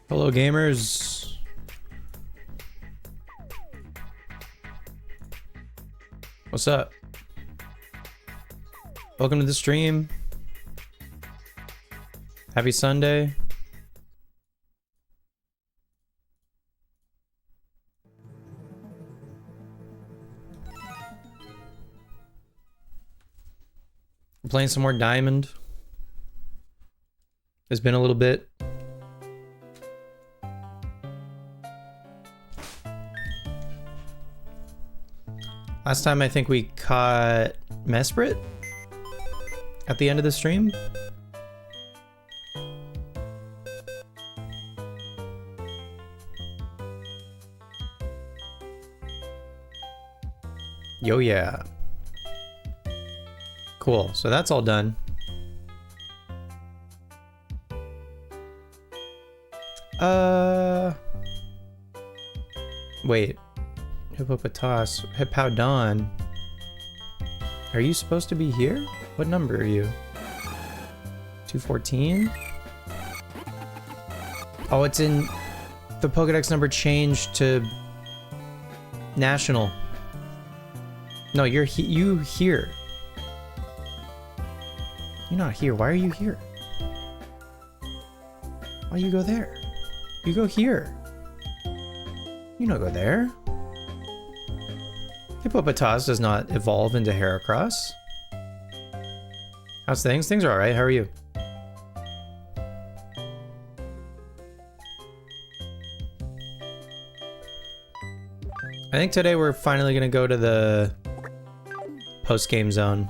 Hello, gamers. What's up? Welcome to the stream. Happy Sunday. We're playing some more Diamond. It's been a little bit. Last time I think we caught Mesprit at the end of the stream. Yo, yeah. Cool, so that's all done. Wait. Hippopotas, Hippowdon. Are you supposed to be here? What number are you? 214? Oh, it's in... The Pokedex number changed to... National. No, you're you here. You're not here. Why are you here? Why you go there? You go here. You don't go there. Hippopotas does not evolve into Heracross. How's things? Things are alright. How are you? I think today we're finally gonna go to the post-game zone.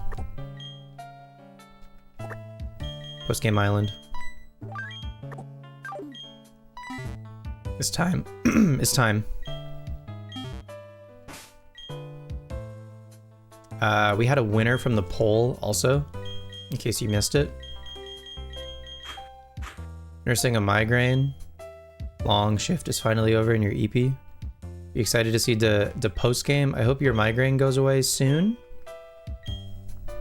Post-game island. It's time. It's time. We had a winner from the poll also, in case you missed it. Nursing a migraine. Long shift is finally over in your EP. You excited to see the post game? I hope your migraine goes away soon.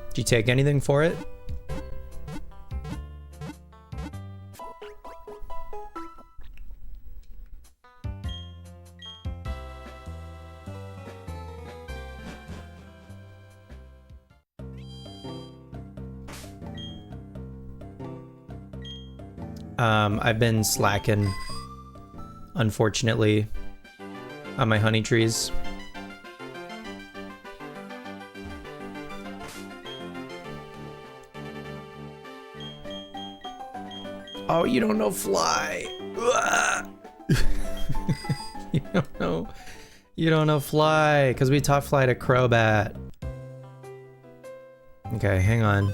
Did you take anything for it? I've been slacking, unfortunately, on my honey trees. Oh, you don't know fly. You don't know fly, because we taught fly to Crobat. Okay, hang on.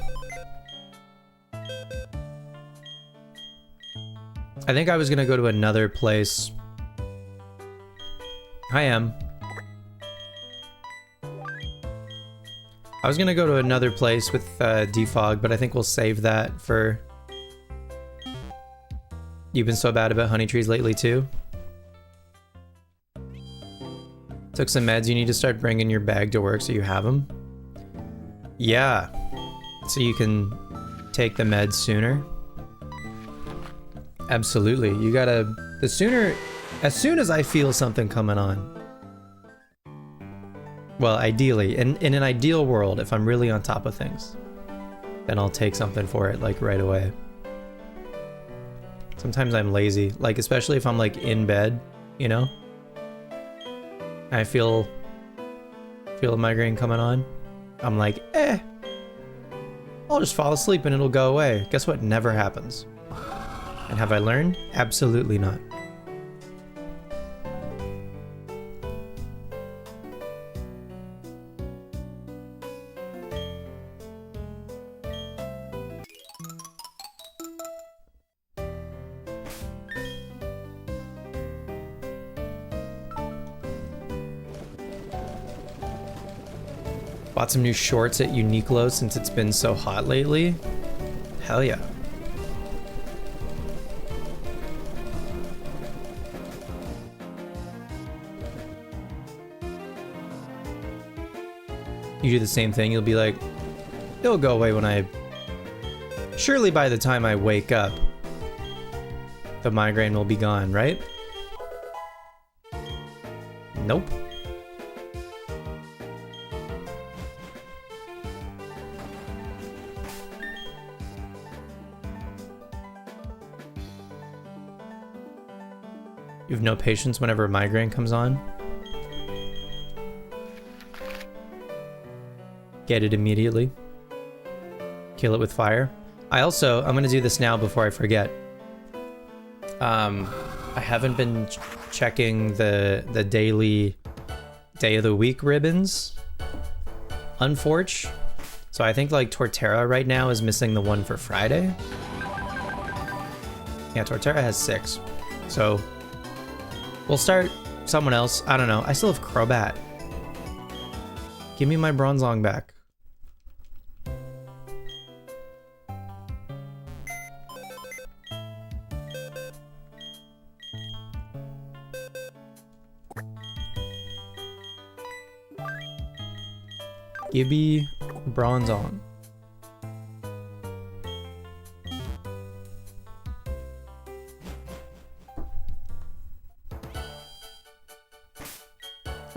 I think I was gonna go to another place. I am. I was gonna go to another place with Defog, but I think we'll save that for... You've been so bad about honey trees lately too? Took some meds, you need to start bringing your bag to work so you have them? Yeah, so you can take the meds sooner. Absolutely, you gotta... The sooner... As soon as I feel something coming on. Well, ideally, in an ideal world, if I'm really on top of things, then I'll take something for it, like, right away. Sometimes I'm lazy, like, especially if I'm, like, in bed, you know? I feel a migraine coming on. I'm like, I'll just fall asleep and it'll go away. Guess what? Never happens. And have I learned? Absolutely not. Bought some new shorts at Uniqlo since it's been so hot lately. Hell yeah. You do the same thing, you'll be like, it'll go away when I... Surely by the time I wake up, the migraine will be gone, right? Nope. You have no patience whenever a migraine comes on. Get it immediately. Kill it with fire. I'm gonna do this now before I forget. I haven't been checking the daily day of the week ribbons. Unfortunately. So I think like Torterra right now is missing the one for Friday. Yeah, Torterra has 6. So we'll start someone else. I don't know. I still have Crobat. Give me my Bronzong back. Gibby Bronzong.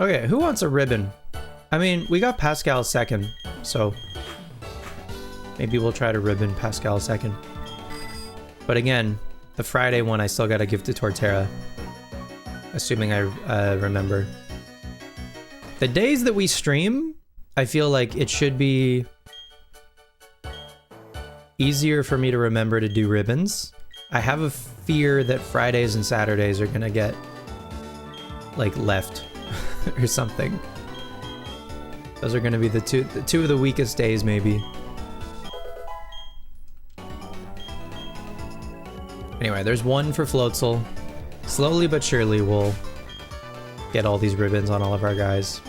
Okay, who wants a ribbon? I mean, we got Pascal second, so maybe we'll try to ribbon Pascal second. But again, the Friday one I still gotta give to Torterra, assuming I remember. The days that we stream, I feel like it should be easier for me to remember to do ribbons. I have a fear that Fridays and Saturdays are gonna get like left or something. Those are gonna be the two of the weakest days, maybe. Anyway, there's one for Floatzel. Slowly but surely we'll get all these ribbons on all of our guys.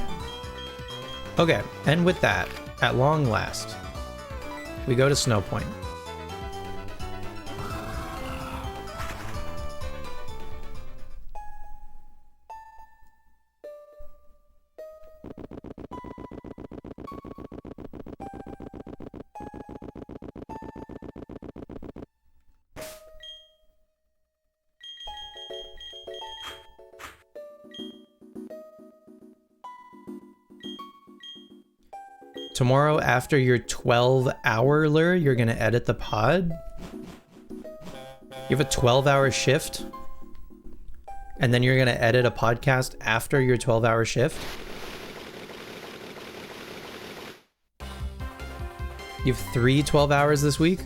Okay, and with that, at long last, we go to Snowpoint. Tomorrow after your 12-hour lure, you're gonna edit the pod? You have a 12-hour shift? And then you're going to edit a podcast after your 12-hour shift? You have 3 12 hours this week?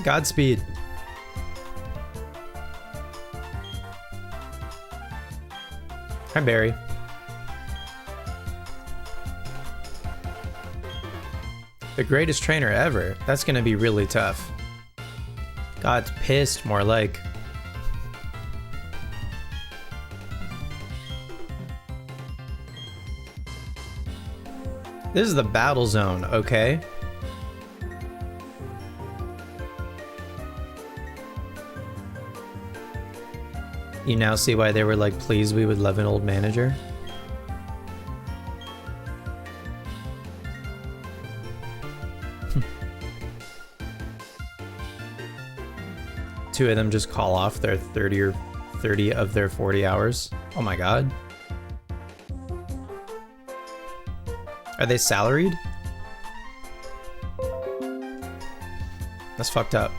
Godspeed. Hi, Barry. The greatest trainer ever. That's gonna be really tough. God's pissed, more like. This is the battle zone, okay? You now see why they were like, please, we would love an old manager. Two of them just call off their 30 of their 40 hours. Oh my god. Are they salaried? That's fucked up.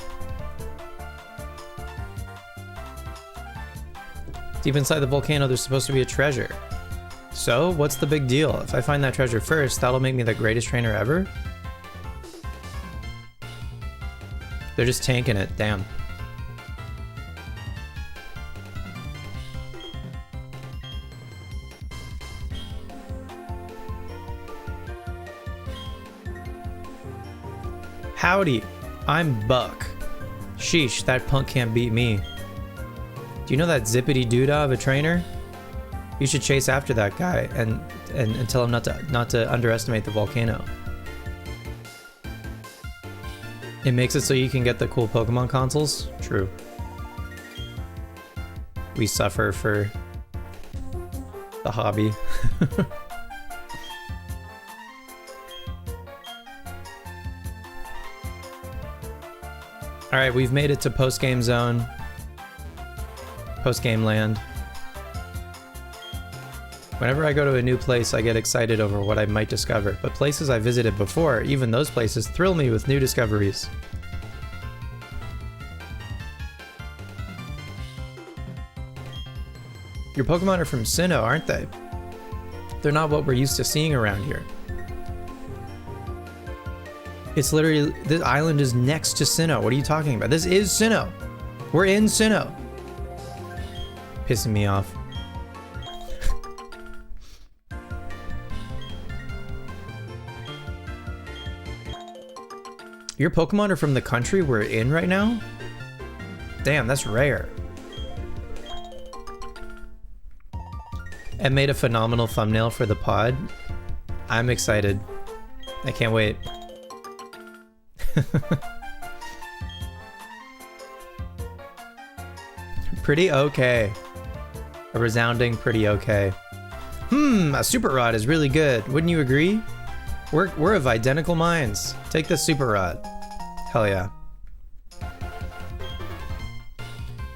Deep inside the volcano, there's supposed to be a treasure. So, what's the big deal? If I find that treasure first, that'll make me the greatest trainer ever? They're just tanking it, damn. Howdy, I'm Buck. Sheesh, that punk can't beat me. Do you know that zippity doodah of a trainer? You should chase after that guy and tell him not to underestimate the volcano. It makes it so you can get the cool Pokemon consoles? True. We suffer for the hobby. Alright, we've made it to post-game zone. Post-game land. Whenever I go to a new place, I get excited over what I might discover, but places I visited before, even those places thrill me with new discoveries. Your Pokemon are from Sinnoh, aren't they? They're not what we're used to seeing around here. It's literally, this island is next to Sinnoh. What are you talking about? This is Sinnoh. We're in Sinnoh. Pissing me off. Your Pokemon are from the country we're in right now? Damn, that's rare. And made a phenomenal thumbnail for the pod. I'm excited. I can't wait. Pretty okay. A resounding pretty okay. A Super Rod is really good. Wouldn't you agree? We're of identical minds. Take the Super Rod. Hell yeah.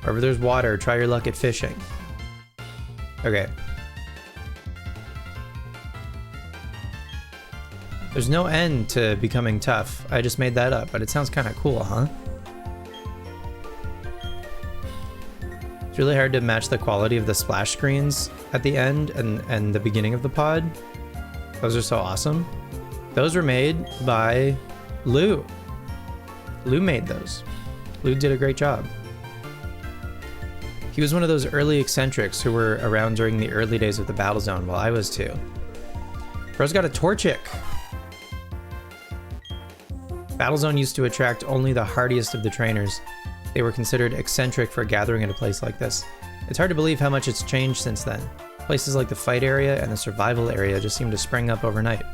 Wherever there's water, try your luck at fishing. Okay. There's no end to becoming tough. I just made that up, but it sounds kind of cool, huh? It's really hard to match the quality of the splash screens at the end and the beginning of the pod. Those are so awesome. Those were made by Lou. Lou made those. Lou did a great job. He was one of those early eccentrics who were around during the early days of the Battle Zone, while I was too. Bro's got a Torchic. Battlezone used to attract only the hardiest of the trainers. They were considered eccentric for gathering at a place like this. It's hard to believe how much it's changed since then. Places like the fight area and the survival area just seem to spring up overnight.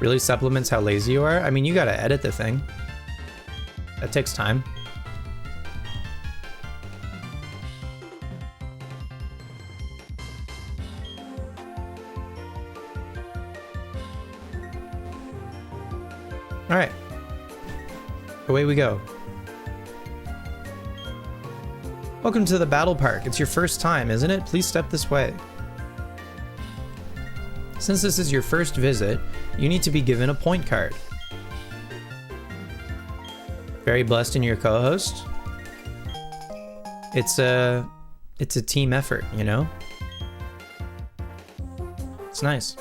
Really supplements how lazy you are? I mean, you gotta edit the thing. That takes time. All right, away we go. Welcome to the Battle Park. It's your first time, isn't it? Please step this way. Since this is your first visit, you need to be given a point card. Very blessed in your co-host. It's a team effort, you know? It's nice.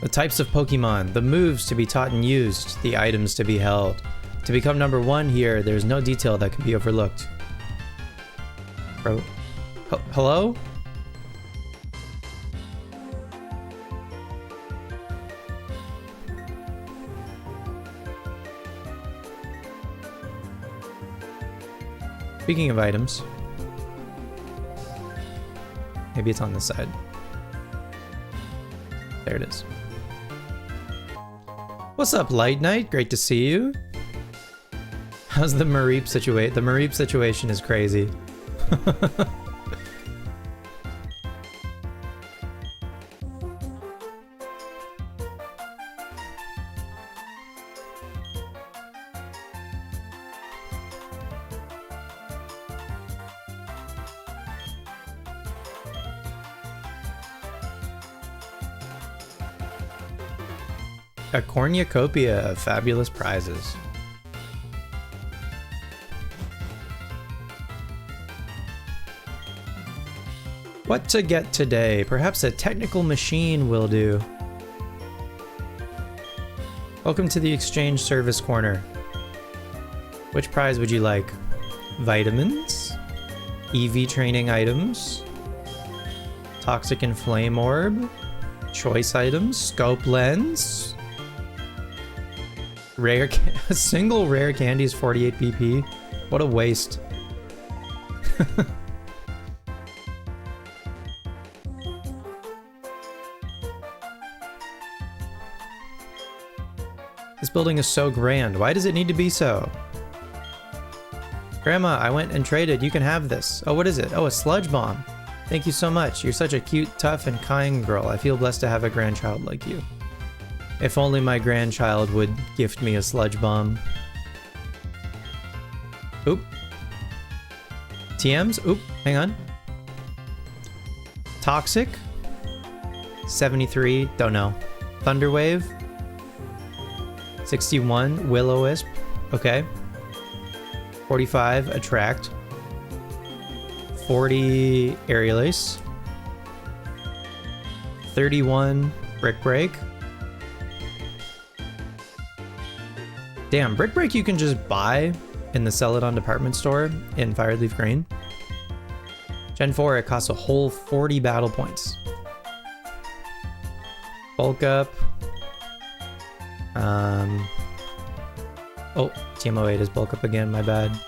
The types of Pokemon, the moves to be taught and used, the items to be held. To become number 1 here, there's no detail that can be overlooked. Bro. Hello? Speaking of items, maybe it's on this side. There it is. What's up, Light Knight? Great to see you. How's the Mareep situation? The Mareep situation is crazy. A cornucopia of fabulous prizes. What to get today? Perhaps a technical machine will do. Welcome to the exchange service corner. Which prize would you like? Vitamins? EV training items? Toxic and flame orb? Choice items? Scope lens? Rare a single rare candy is 48 BP. What a waste. This building is so grand. Why does it need to be so? Grandma, I went and traded. You can have this. Oh, what is it? Oh, a sludge bomb. Thank you so much. You're such a cute, tough, and kind girl. I feel blessed to have a grandchild like you. If only my grandchild would gift me a sludge bomb. Oop. TMs? Oop, hang on. Toxic? 73, don't know. Thunderwave? 61, Will-O-Wisp, okay. 45, Attract. 40, Aerial Ace. 31, Brick Break. Damn, Brick Break you can just buy in the Celadon department store in Fireleaf Green. Gen 4, it costs a whole 40 battle points. Bulk Up. Oh, TMO8 is Bulk Up again, my bad.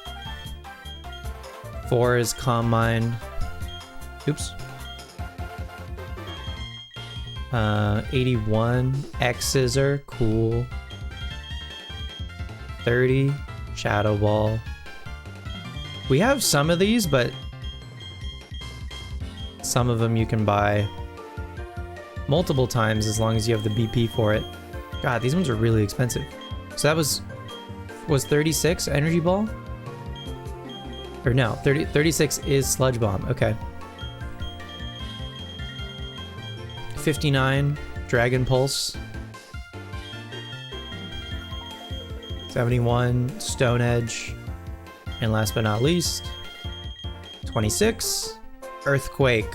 4 is Calm Mind. Oops. 81, X Scissor, cool. 30, Shadow Ball. We have some of these, but some of them you can buy multiple times as long as you have the BP for it. God, these ones are really expensive. So that was 36 Energy Ball? Or no, 36 is Sludge Bomb, okay. 59, Dragon Pulse. 71, Stone Edge. And last but not least, 26, Earthquake.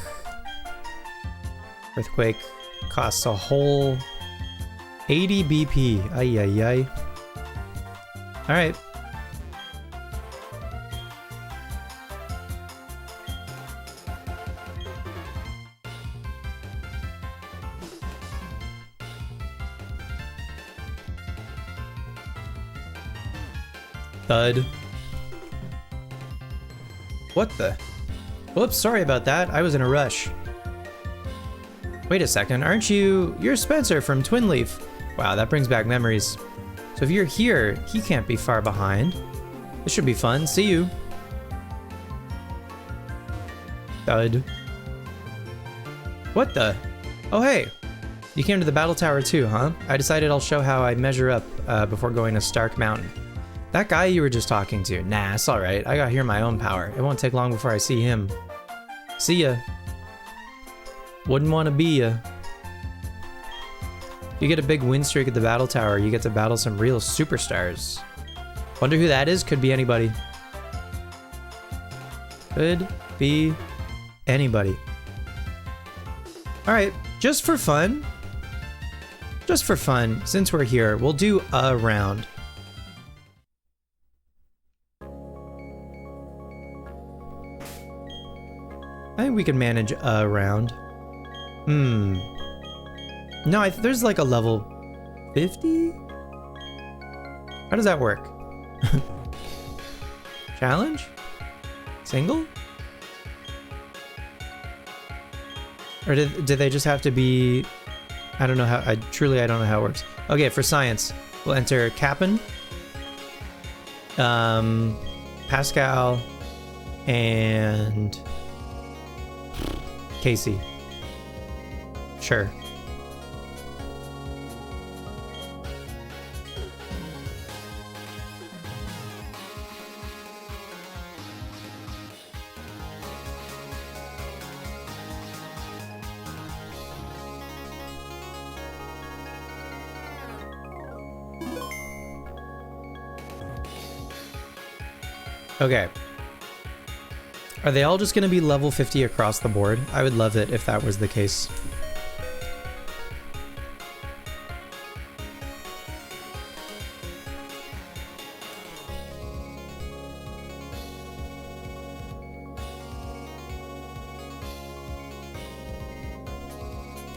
Earthquake costs a whole 80 BP. Ay, ay, ay. Alright. Thud. What the? Whoops, sorry about that. I was in a rush. Wait a second, aren't you? You're Spencer from Twin Leaf. Wow, that brings back memories. So if you're here, he can't be far behind. This should be fun. See you. Stud. What the? Oh, hey. You came to the battle tower too, huh? I decided I'll show how I measure up before going to Stark Mountain. That guy you were just talking to. Nah, it's alright. I got here my own power. It won't take long before I see him. See ya. Wouldn't want to be ya. You get a big win streak at the battle tower, you get to battle some real superstars. Wonder who that is? Could be anybody. Could be anybody. Alright, just for fun. Just for fun, since we're here, we'll do a round. I think we can manage a round. No, there's like a level 50? How does that work? Challenge? Single? Or did they just have to be... I don't know how... I don't know how it works. Okay, for science, we'll enter Cap'n, Pascal, and Casey. Sure. Okay. Are they all just going to be level 50 across the board? I would love it if that was the case.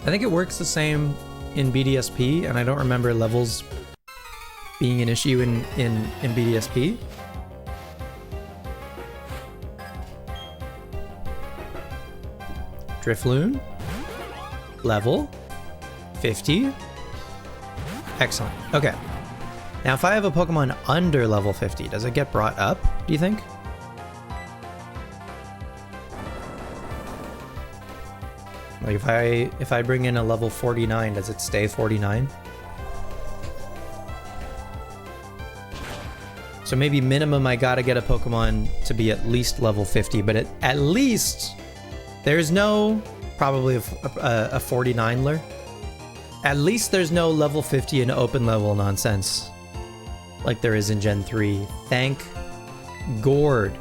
I think it works the same in BDSP, and I don't remember levels being an issue in BDSP. Drifloon, level 50. Excellent. Okay. Now, if I have a Pokemon under level 50, does it get brought up, do you think? Like if I bring in a level 49, does it stay 49? So maybe minimum I gotta get a Pokemon to be at least level 50, but at least there's no, probably a 49ler. At least there's no level 50 and open level nonsense like there is in Gen 3. Thank Gord.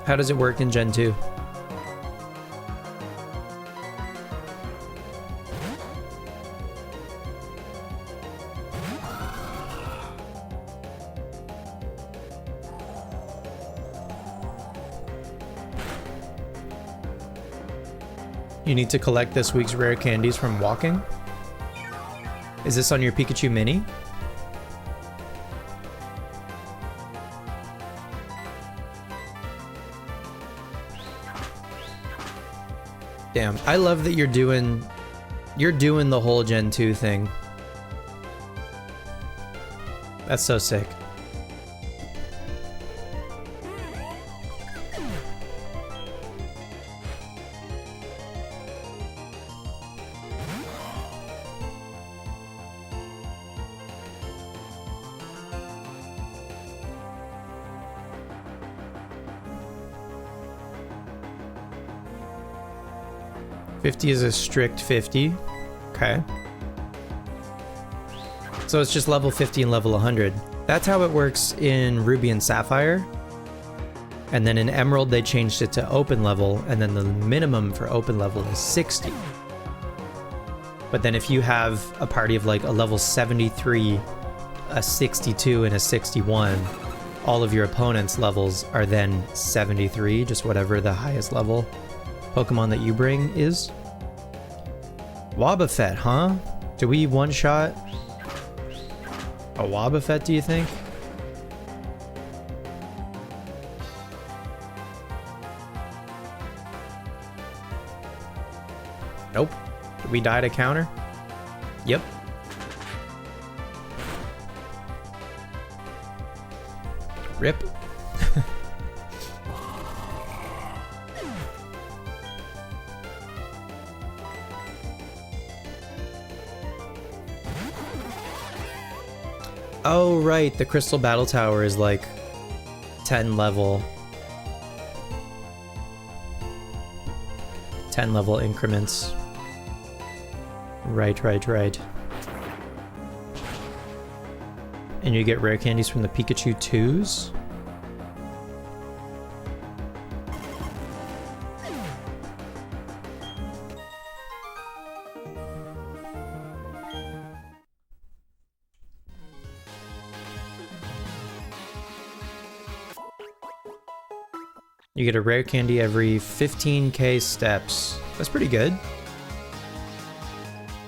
How does it work in Gen 2? You need to collect this week's rare candies from walking? Is this on your Pikachu Mini? Damn, I love that you're doing the whole Gen 2 thing. That's so sick. $50 is a strict 50. Okay. So it's just level 50 and level 100. That's how it works in Ruby and Sapphire. And then in Emerald, they changed it to open level, and then the minimum for open level is 60. But then if you have a party of like a level 73, a 62, and a 61, all of your opponent's levels are then 73, just whatever the highest level Pokemon that you bring is. Wobbuffet, huh? Do we one-shot a Wobbuffet, do you think? Nope. Did we die to counter? Yep. Rip. Oh, right. The Crystal Battle Tower is like 10 level. 10 level increments. Right. And you get rare candies from the Pikachu 2s? You get a rare candy every 15k steps. That's pretty good.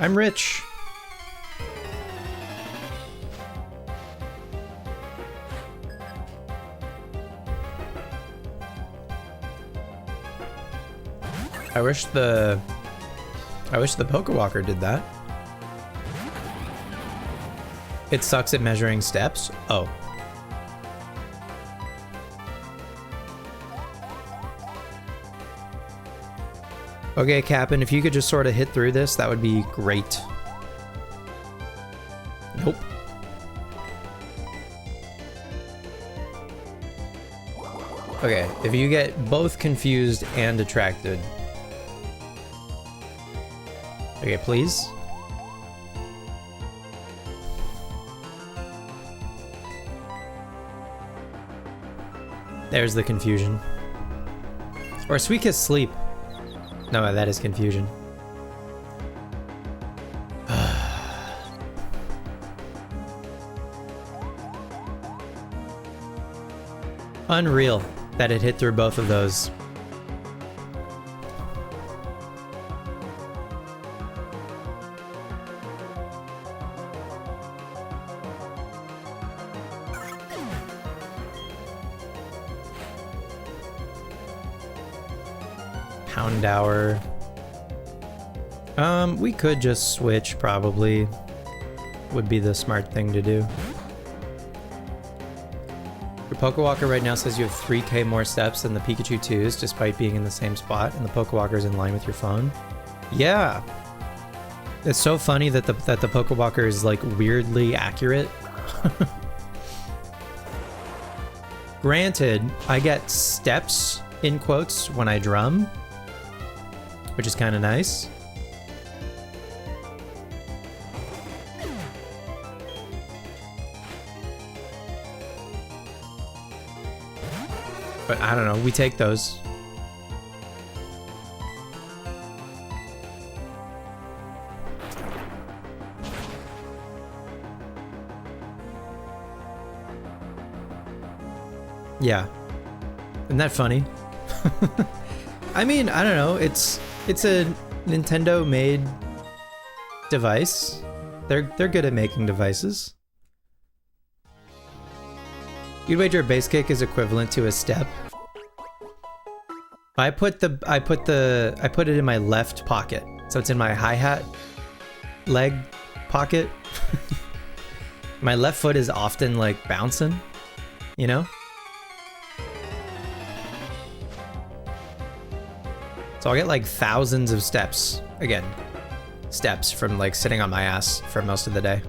I'm rich. I wish the Pokewalker did that. It sucks at measuring steps? Oh. Okay, Cap'n, if you could just sort of hit through this, that would be great. Nope. Okay, if you get both confused and attracted. Okay, please. There's the confusion. Or Suicune Sleep. No, that is confusion. Unreal that it hit through both of those. Hour. We could just switch, probably. Would be the smart thing to do. Your Pokewalker right now says you have 3k more steps than the Pikachu 2s, despite being in the same spot, and the Pokewalker is in line with your phone. Yeah! It's so funny that the Pokewalker is, like, weirdly accurate. Granted, I get steps, in quotes, when I drum, which is kind of nice. But I don't know, we take those. Yeah. Isn't that funny? I mean, I don't know, it's a Nintendo-made device. They're good at making devices. You'd wager a base kick is equivalent to a step. I put it in my left pocket, so it's in my hi-hat leg pocket. My left foot is often like bouncing, you know? So I'll get like thousands of steps, again, steps from like sitting on my ass for most of the day.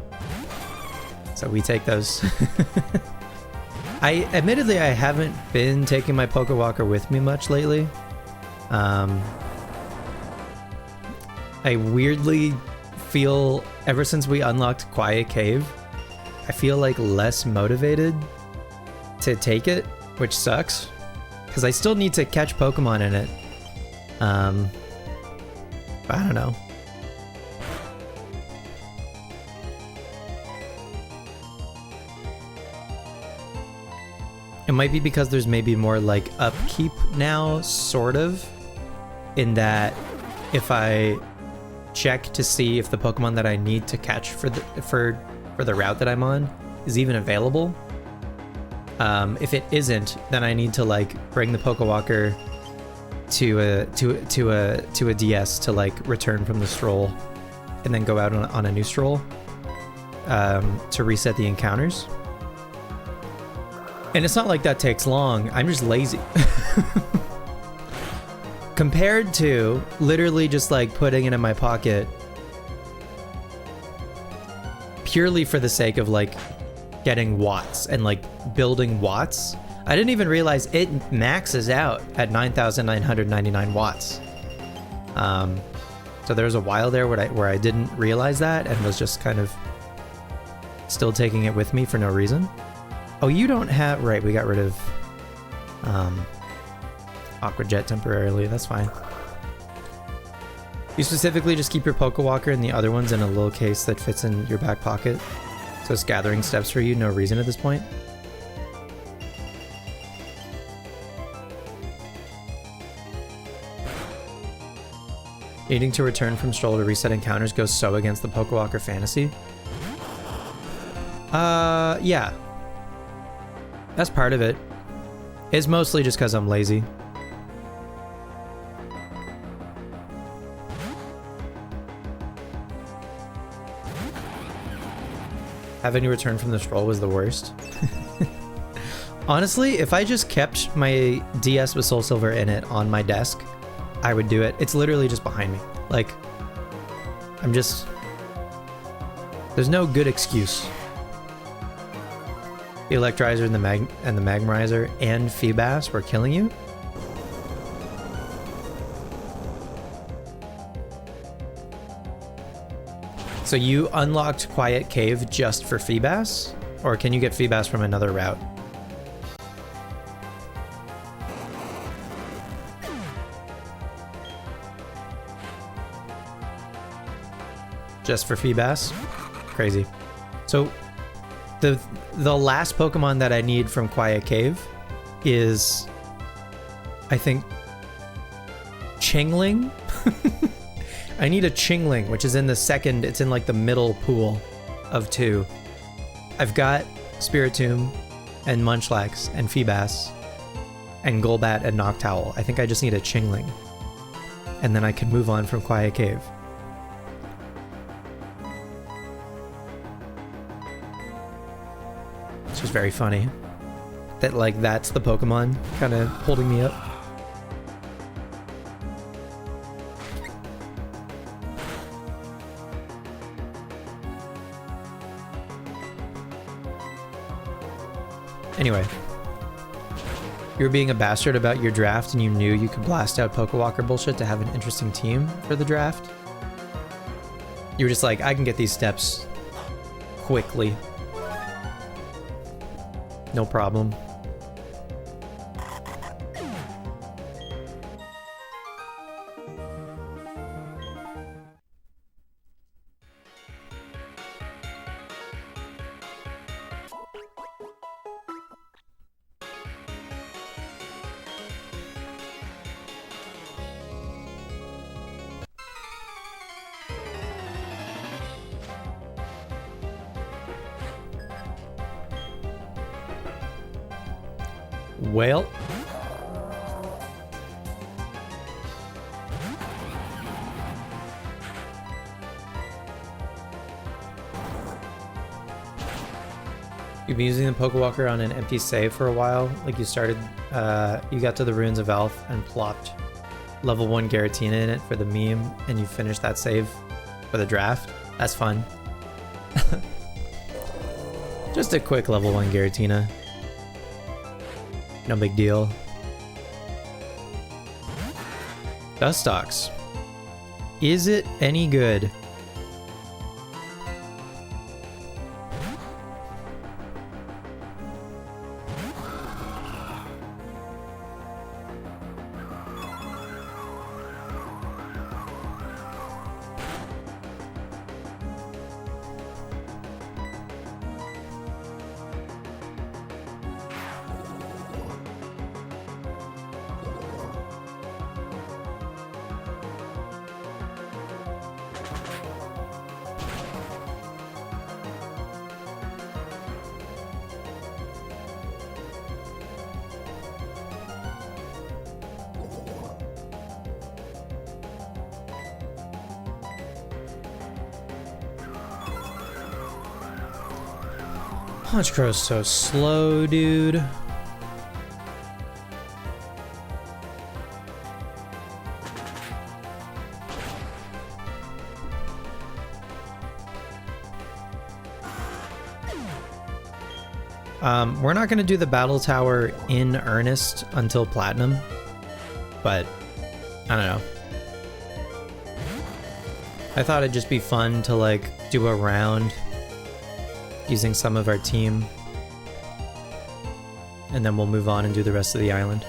So we take those. Admittedly, I haven't been taking my Pokewalker with me much lately. I weirdly feel, ever since we unlocked Quiet Cave, I feel like less motivated to take it, which sucks. Because I still need to catch Pokemon in it. But I don't know. It might be because there's maybe more like upkeep now, sort of, in that if I check to see if the Pokemon that I need to catch for the route that I'm on is even available. If it isn't, then I need to like bring the Pokewalker to a DS to like return from the stroll, and then go out on a new stroll to reset the encounters. And it's not like that takes long. I'm just lazy. Compared to literally just like putting it in my pocket purely for the sake of like getting watts and like building watts. I didn't even realize it maxes out at 9,999 watts. So there was a while there where I didn't realize that and was just kind of still taking it with me for no reason. Oh, you don't have... Right, we got rid of Aqua Jet temporarily. That's fine. You specifically just keep your Pokewalker and the other ones in a little case that fits in your back pocket. So it's gathering steps for you, no reason at this point. Needing to return from stroll to reset encounters goes so against the Pokewalker fantasy. Yeah. That's part of it. It's mostly just because I'm lazy. Having to return from the stroll was the worst. Honestly, if I just kept my DS with Soul Silver in it on my desk, I would do it. It's literally just behind me. Like, I'm just... There's no good excuse. The Electrizer and the Magmarizer and Feebas were killing you? So you unlocked Quiet Cave just for Feebas? Or can you get Feebas from another route? Just for Feebas? Crazy. So the last Pokemon that I need from Quiet Cave is, I think, Chingling? I need a Chingling, which is in the second, it's in like the middle pool of two. I've got Spiritomb and Munchlax and Feebas and Golbat and Noctowl. I think I just need a Chingling. And then I can move on from Quiet Cave. It's just very funny that like that's the Pokemon kind of holding me up. Anyway, you were being a bastard about your draft and you knew you could blast out Pokewalker bullshit to have an interesting team for the draft. You were just like, I can get these steps quickly. No problem. Well, you've been using the Pokewalker on an empty save for a while. Like you started, you got to the Ruins of Elf and plopped level 1 Giratina in it for the meme, and you finished that save for the draft. That's fun. Just a quick level 1 Giratina. No big deal. Dustox. Is it any good? Honchkro's so slow, dude. We're not going to do the battle tower in earnest until platinum, but I don't know. I thought it'd just be fun to like do a round using some of our team, and then we'll move on and do the rest of the island.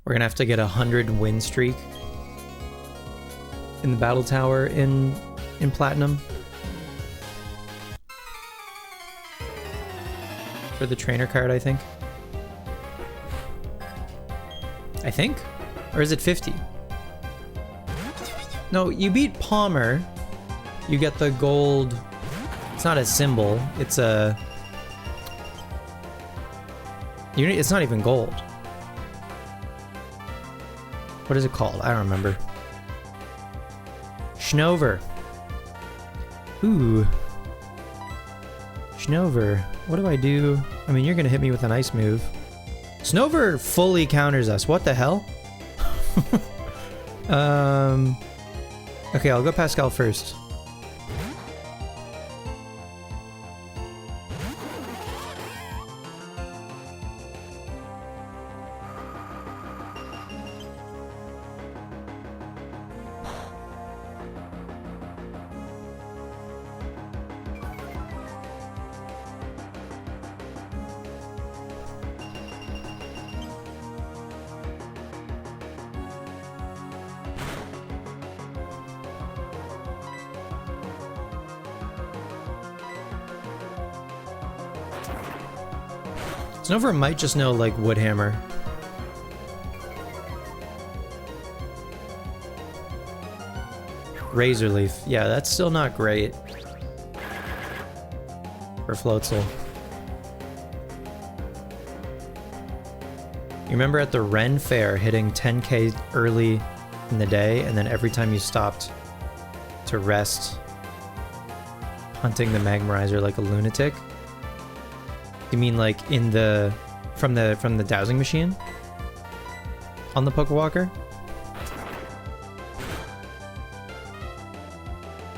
We're gonna have to get a 100 win streak in the battle tower in platinum for the trainer card, I think. Or is it 50? No, you beat Palmer, you get the gold. It's not a symbol, it's a it's not even gold. What is it called? I don't remember. Schnover. Ooh. Schnover. What do I do? I mean, you're gonna hit me with an ice move. Snover fully counters us. What the hell? Okay, I'll go Pascal first. Snover might just know, like, Woodhammer. Razor Leaf. Yeah, that's still not great for Floatzel. You remember at the Ren Fair hitting 10k early in the day, and then every time you stopped to rest, hunting the Magmarizer like a lunatic? You mean like in the from the dowsing machine on the Pokewalker?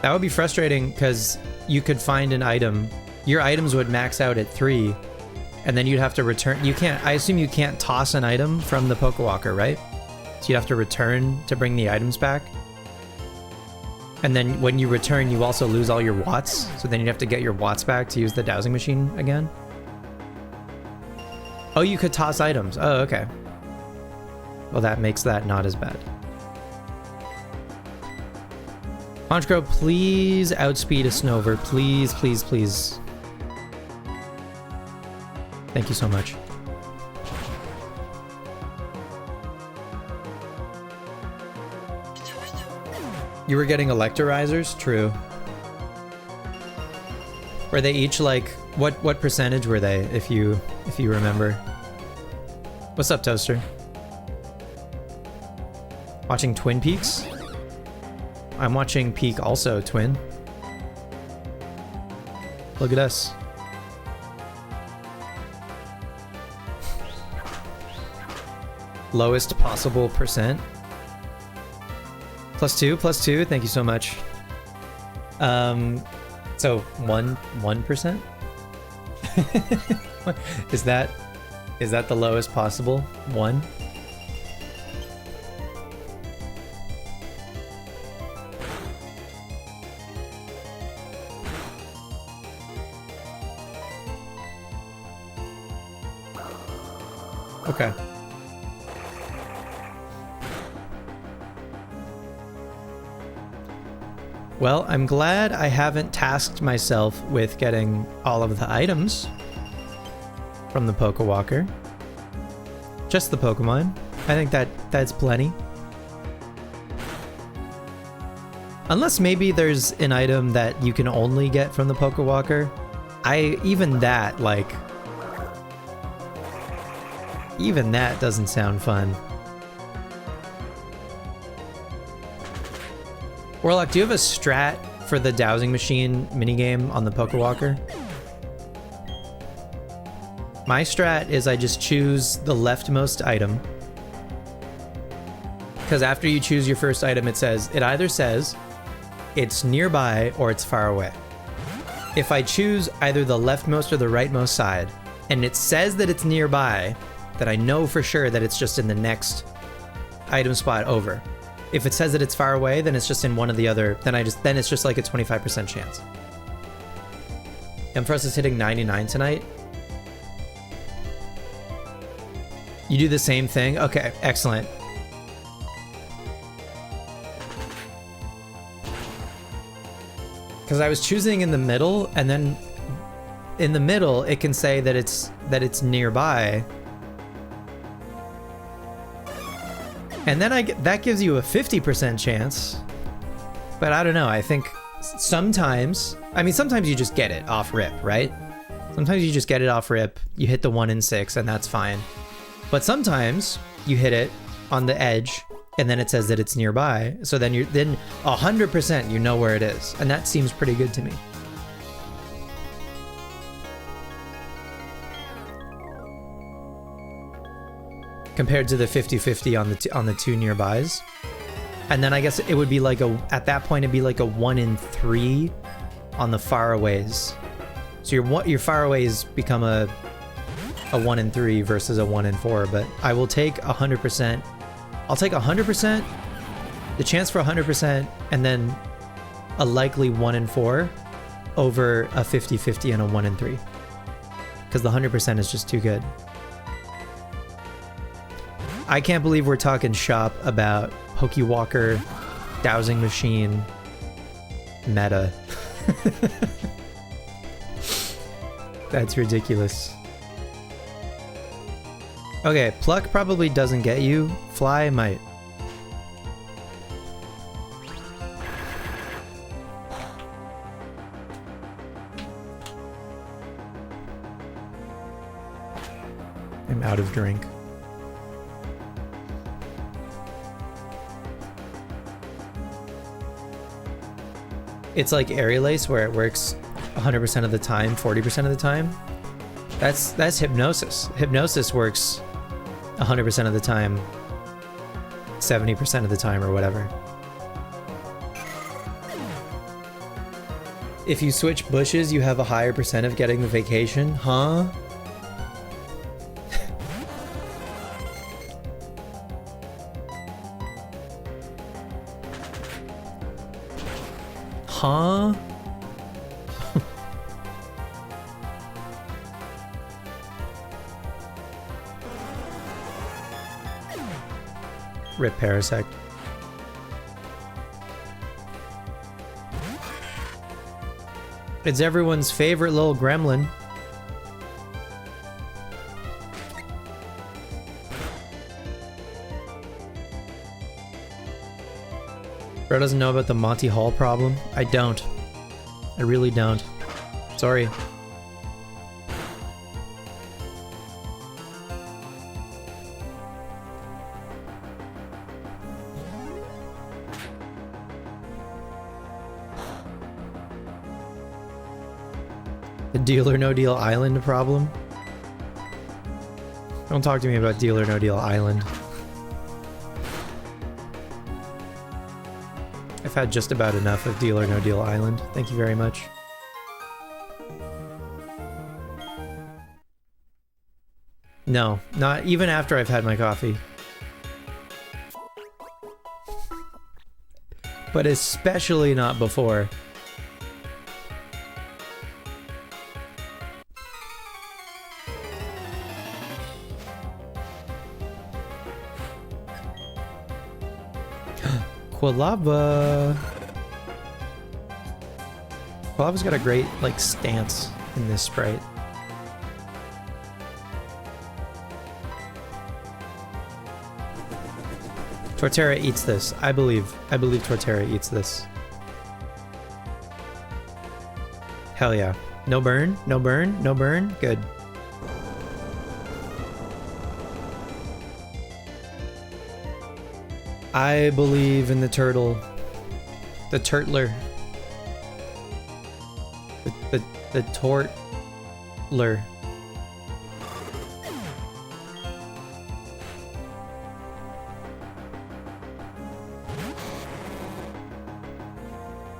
That would be frustrating because you could find an item, your items would max out at 3, and then you'd have to return. You can't. I assume you can't toss an item from the Pokewalker, right? So you'd have to return to bring the items back. And then when you return, you also lose all your watts. So then you'd have to get your watts back to use the dowsing machine again. Oh, you could toss items. Oh, okay. Well, that makes that not as bad. Honchkrow, please outspeed a Snover. Please, please, please. Thank you so much. You were getting Electorizers? True. Were they each like, what percentage were they, if you remember? What's up, Toaster? Watching Twin Peaks? I'm watching Peak also, Twin. Look at us. Lowest possible percent. +2, thank you so much. So 1%? Is that the lowest possible? 1? Okay. Well, I'm glad I haven't tasked myself with getting all of the items from the Pokewalker. Just the Pokemon. I think that's plenty. Unless maybe there's an item that you can only get from the Pokewalker. Even that doesn't sound fun. Warlock, do you have a strat for the dowsing machine minigame on the Pokewalker? My strat is I just choose the leftmost item. Because after you choose your first item, it either says it's nearby or it's far away. If I choose either the leftmost or the rightmost side, and it says that it's nearby, that I know for sure that it's just in the next item spot over. If it says that it's far away, then it's just in one of the other, then it's just like a 25% chance. Ampharos is hitting 99 tonight. You do the same thing? Okay, excellent. Because I was choosing in the middle, and then in the middle it can say that it's nearby. And then that gives you a 50% chance. But I don't know, I think sometimes you just get it off rip, right? Sometimes you just get it off rip, you hit the 1 in 6 and that's fine. But sometimes you hit it on the edge and then it says that it's nearby. So then 100% you know where it is. And that seems pretty good to me. Compared to the 50-50 on the two nearbys. And then I guess it would be like at that point it'd be like a 1 in 3 on the faraways. So your faraways become a 1 in 3 versus a 1 in 4, but I will take 100%. I'll take 100%, the chance for 100%, and then a likely 1 in 4 over a 50-50 and a 1 in 3. Because the 100% is just too good. I can't believe we're talking shop about Pokewalker, dowsing machine, meta. That's ridiculous. Okay, Pluck probably doesn't get you. Fly might. I'm out of drink. It's like Aerial Ace where it works 100% of the time, 40% of the time. That's Hypnosis. Hypnosis works 100% of the time, 70% of the time, or whatever. If you switch bushes, you have a higher percent of getting the vacation, huh? Huh? Rip Parasect. It's everyone's favorite little gremlin. Bro doesn't know about the Monty Hall problem? I don't. I really don't. Sorry. The Deal or No Deal Island problem? Don't talk to me about Deal or No Deal Island. I've had just about enough of Deal or No Deal Island. Thank you very much. No, not even after I've had my coffee. But especially not before. Quilava. Quilava's got a great, like, stance in this sprite. Torterra eats this. I believe Torterra eats this. Hell yeah. No burn, no burn, no burn. Good. I believe in the turtle. The turtler. The tortler.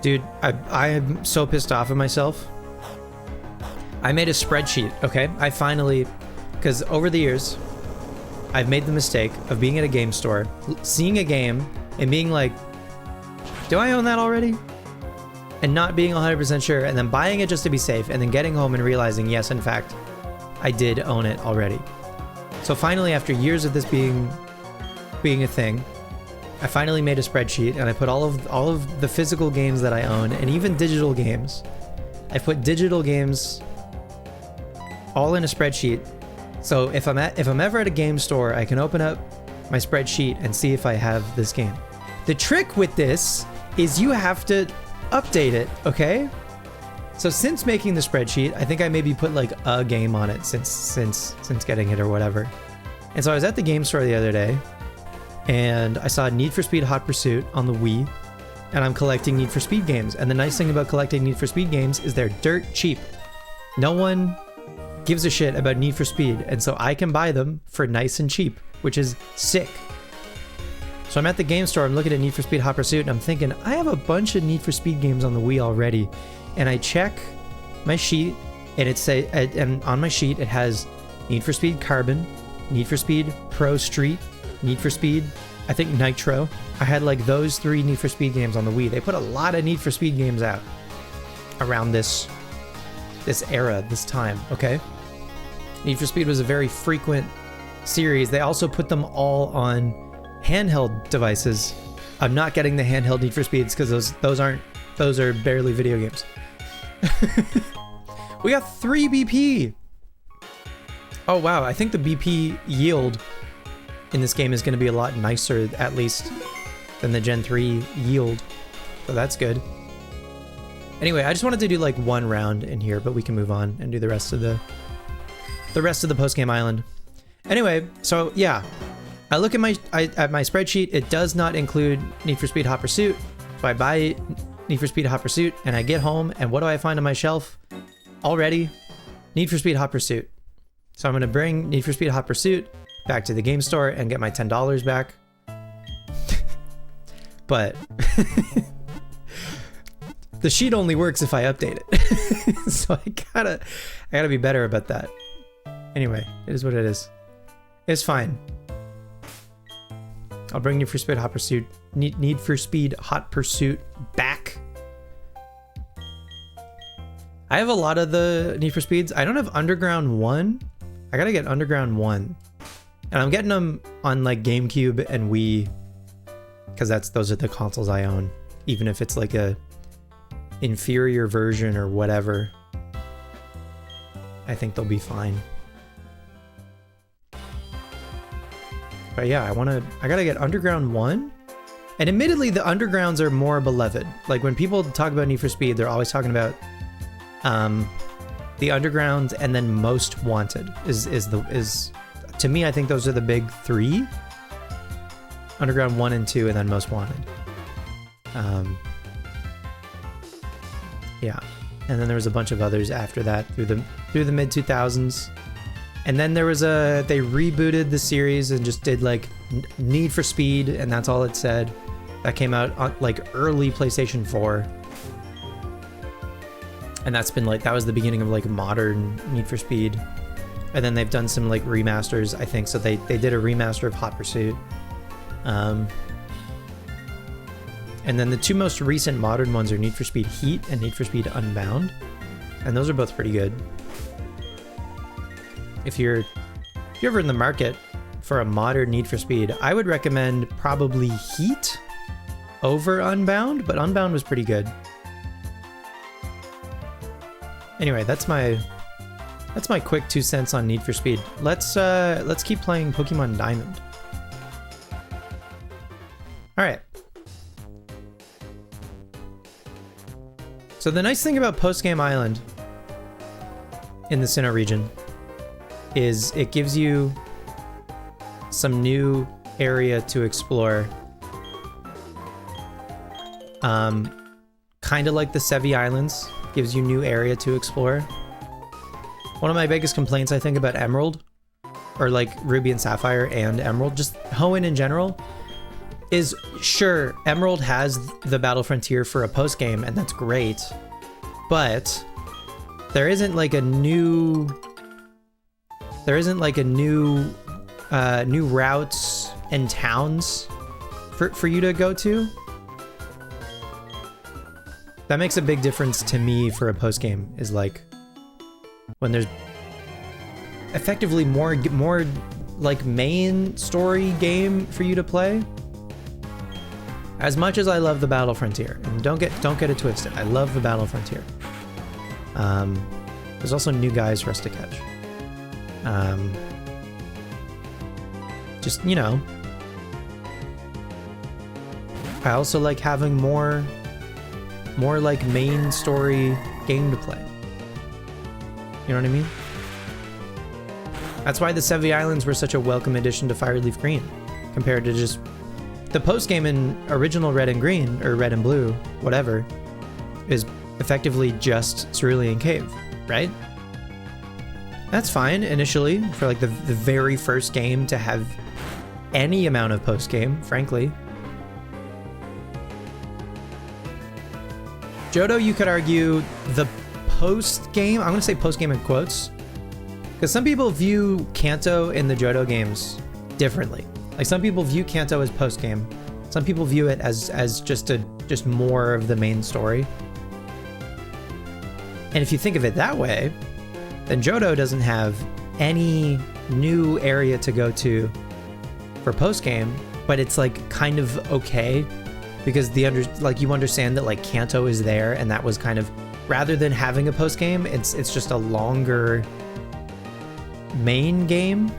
Dude, I am so pissed off at myself. I made a spreadsheet, okay? I finally, because over the years, I've made the mistake of being at a game store, seeing a game, and being like, do I own that already? And not being 100% sure, and then buying it just to be safe, and then getting home and realizing, yes, in fact, I did own it already. So finally, after years of this being a thing, I finally made a spreadsheet, and I put all of the physical games that I own, and even digital games. I put digital games all in a spreadsheet. So if I'm ever at a game store, I can open up my spreadsheet and see if I have this game. The trick with this is you have to update it, okay? So since making the spreadsheet, I think I maybe put like a game on it since getting it or whatever. And so I was at the game store the other day, and I saw Need for Speed Hot Pursuit on the Wii, and I'm collecting Need for Speed games. And the nice thing about collecting Need for Speed games is they're dirt cheap. No one gives a shit about Need for Speed, and so I can buy them for nice and cheap, which is sick. So I'm at the game store, I'm looking at Need for Speed Hot Pursuit, and I'm thinking, I have a bunch of Need for Speed games on the Wii already. And I check my sheet, and and on my sheet it has Need for Speed Carbon, Need for Speed Pro Street, Need for Speed, I think Nitro. I had like those 3 Need for Speed games on the Wii. They put a lot of Need for Speed games out around this era, this time, okay? Need for Speed was a very frequent series. They also put them all on handheld devices. I'm not getting the handheld Need for Speeds because those are barely video games. We got 3 BP. Oh wow, I think the BP yield in this game is going to be a lot nicer, at least, than the Gen 3 yield. So that's good. Anyway, I just wanted to do like one round in here, but we can move on and do the rest of the post-game island. Anyway, so yeah, I look at my spreadsheet. It does not include Need for Speed Hot Pursuit. So I buy Need for Speed Hot Pursuit, and I get home, and what do I find on my shelf? Already, Need for Speed Hot Pursuit. So I'm gonna bring Need for Speed Hot Pursuit back to the game store and get my $10 back. But the sheet only works if I update it. So I gotta be better about that. Anyway, it is what it is. It's fine. I'll bring Need for Speed Hot Pursuit, Need for Speed Hot Pursuit back. I have a lot of the Need for Speeds. I don't have Underground 1. I gotta get Underground 1. And I'm getting them on like GameCube and Wii, because those are the consoles I own, even if it's like a inferior version or whatever. I think they'll be fine. But yeah, I gotta get Underground 1. And admittedly, the Undergrounds are more beloved. Like when people talk about Need for Speed, they're always talking about the Underground and then Most Wanted is to me, I think those are the big 3. Underground 1 and 2, and then Most Wanted. Yeah. And then there was a bunch of others after that through the mid 2000s. And then there was they rebooted the series and just did like Need for Speed, and that's all it said. That came out on like early PlayStation 4. And that's been like, that was the beginning of like modern Need for Speed. And then they've done some like remasters, I think. So they did a remaster of Hot Pursuit. And then the 2 most recent modern ones are Need for Speed Heat and Need for Speed Unbound. And those are both pretty good. If you're ever in the market for a modern Need for Speed, I would recommend probably Heat over Unbound, but Unbound was pretty good. Anyway, that's my quick 2 cents on Need for Speed. Let's keep playing Pokemon Diamond. All right. So the nice thing about Postgame Island in the Sinnoh region is it gives you some new area to explore. Kind of like the Sevi Islands, gives you new area to explore. One of my biggest complaints, I think, about Emerald, or like Ruby and Sapphire and Emerald, just Hoenn in general, is sure, Emerald has the Battle Frontier for a post game, and that's great, but there isn't like a new new routes and towns for you to go to. That makes a big difference to me for a post game, is like when there's effectively more like main story game for you to play. As much as I love the Battle Frontier, and don't get it twisted, I love the Battle Frontier. There's also new guys for us to catch. Just, you know, I also like having more like main story game to play. You know what I mean? That's why the Sevi Islands were such a welcome addition to Fireleaf Green, compared to just the post game in original Red and Green, or Red and Blue, whatever, is effectively just Cerulean Cave, right? That's fine initially for like the very first game to have any amount of post game, frankly. Johto, you could argue the post game, I'm gonna say post game in quotes, because some people view Kanto in the Johto games differently. Like some people view Kanto as post game, some people view it as just more of the main story. And if you think of it that way, then Johto doesn't have any new area to go to for post game, but it's like kind of okay, because you understand that like Kanto is there, and that was kind of, rather than having a post game, it's just a longer main game.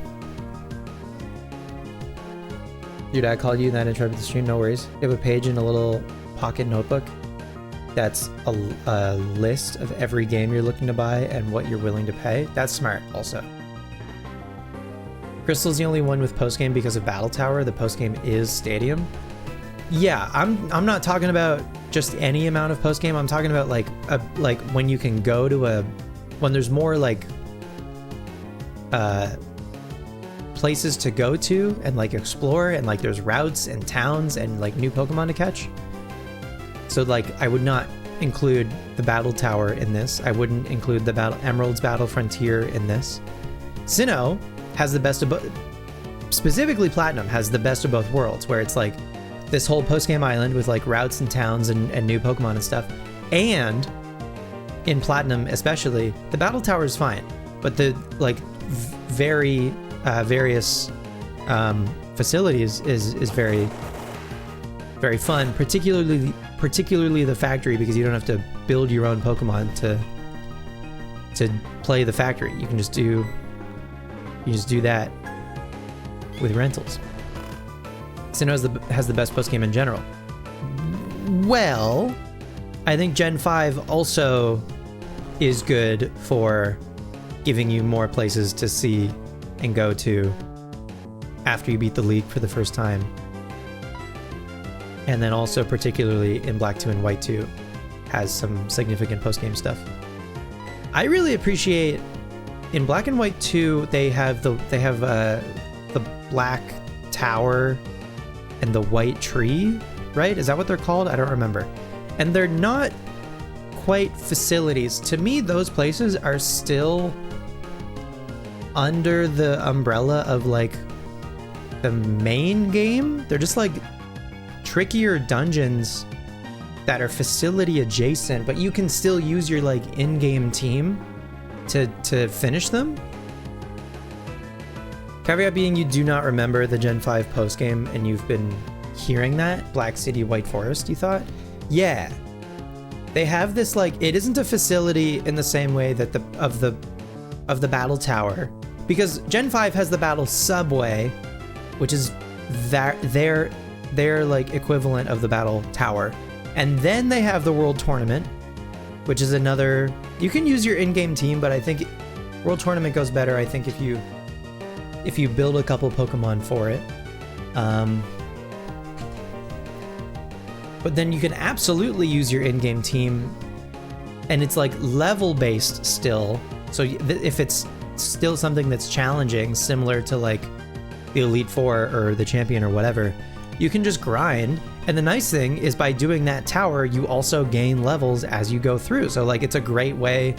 Your dad called you and that interrupted the stream. No worries. You have a page in a little pocket notebook that's a list of every game you're looking to buy and what you're willing to pay. That's smart also. Crystal's the only one with postgame because of Battle Tower. The postgame is Stadium. Yeah, I'm not talking about just any amount of postgame. I'm talking about like when you can go to when there's more like places to go to and like explore, and like there's routes and towns and like new Pokemon to catch. So like I would not include the Battle Tower in this. I wouldn't include the Emerald's Battle Frontier in this. Sinnoh has the best of both. Specifically Platinum has the best of both worlds, where it's like this whole postgame island with like routes and towns and new Pokemon and stuff. And in Platinum especially, the Battle Tower is fine, but the like various facilities is very, very fun, particularly the factory, because you don't have to build your own Pokemon to play the factory. You can just do that with rentals. Sinnoh has the best postgame in general. Well, I think Gen 5 also is good for giving you more places to see and go to after you beat the league for the first time. And then also particularly in Black 2 and White 2 has some significant postgame stuff. I really appreciate in Black and White 2 they have the Black Tower and the White Tree, right? Is that what they're called? I don't remember. And they're not quite facilities. To me, those places are still under the umbrella of like the main game. They're just like trickier dungeons that are facility adjacent, but you can still use your like in-game team to finish them. Caveat being you do not remember the Gen 5 postgame and you've been hearing that. Black City, White Forest, you thought? Yeah. They have this like, it isn't a facility in the same way that of the Battle Tower, because Gen 5 has the Battle Subway, which is their their like equivalent of the battle tower. And then they have the World Tournament, which is another, you can use your in-game team, but I think World Tournament goes better, I think, if you build a couple Pokemon for it. But then you can absolutely use your in-game team, and it's like level-based still. So if it's still something that's challenging, similar to like the Elite Four or the Champion or whatever, you can just grind. And the nice thing is by doing that tower, you also gain levels as you go through. So like it's a great way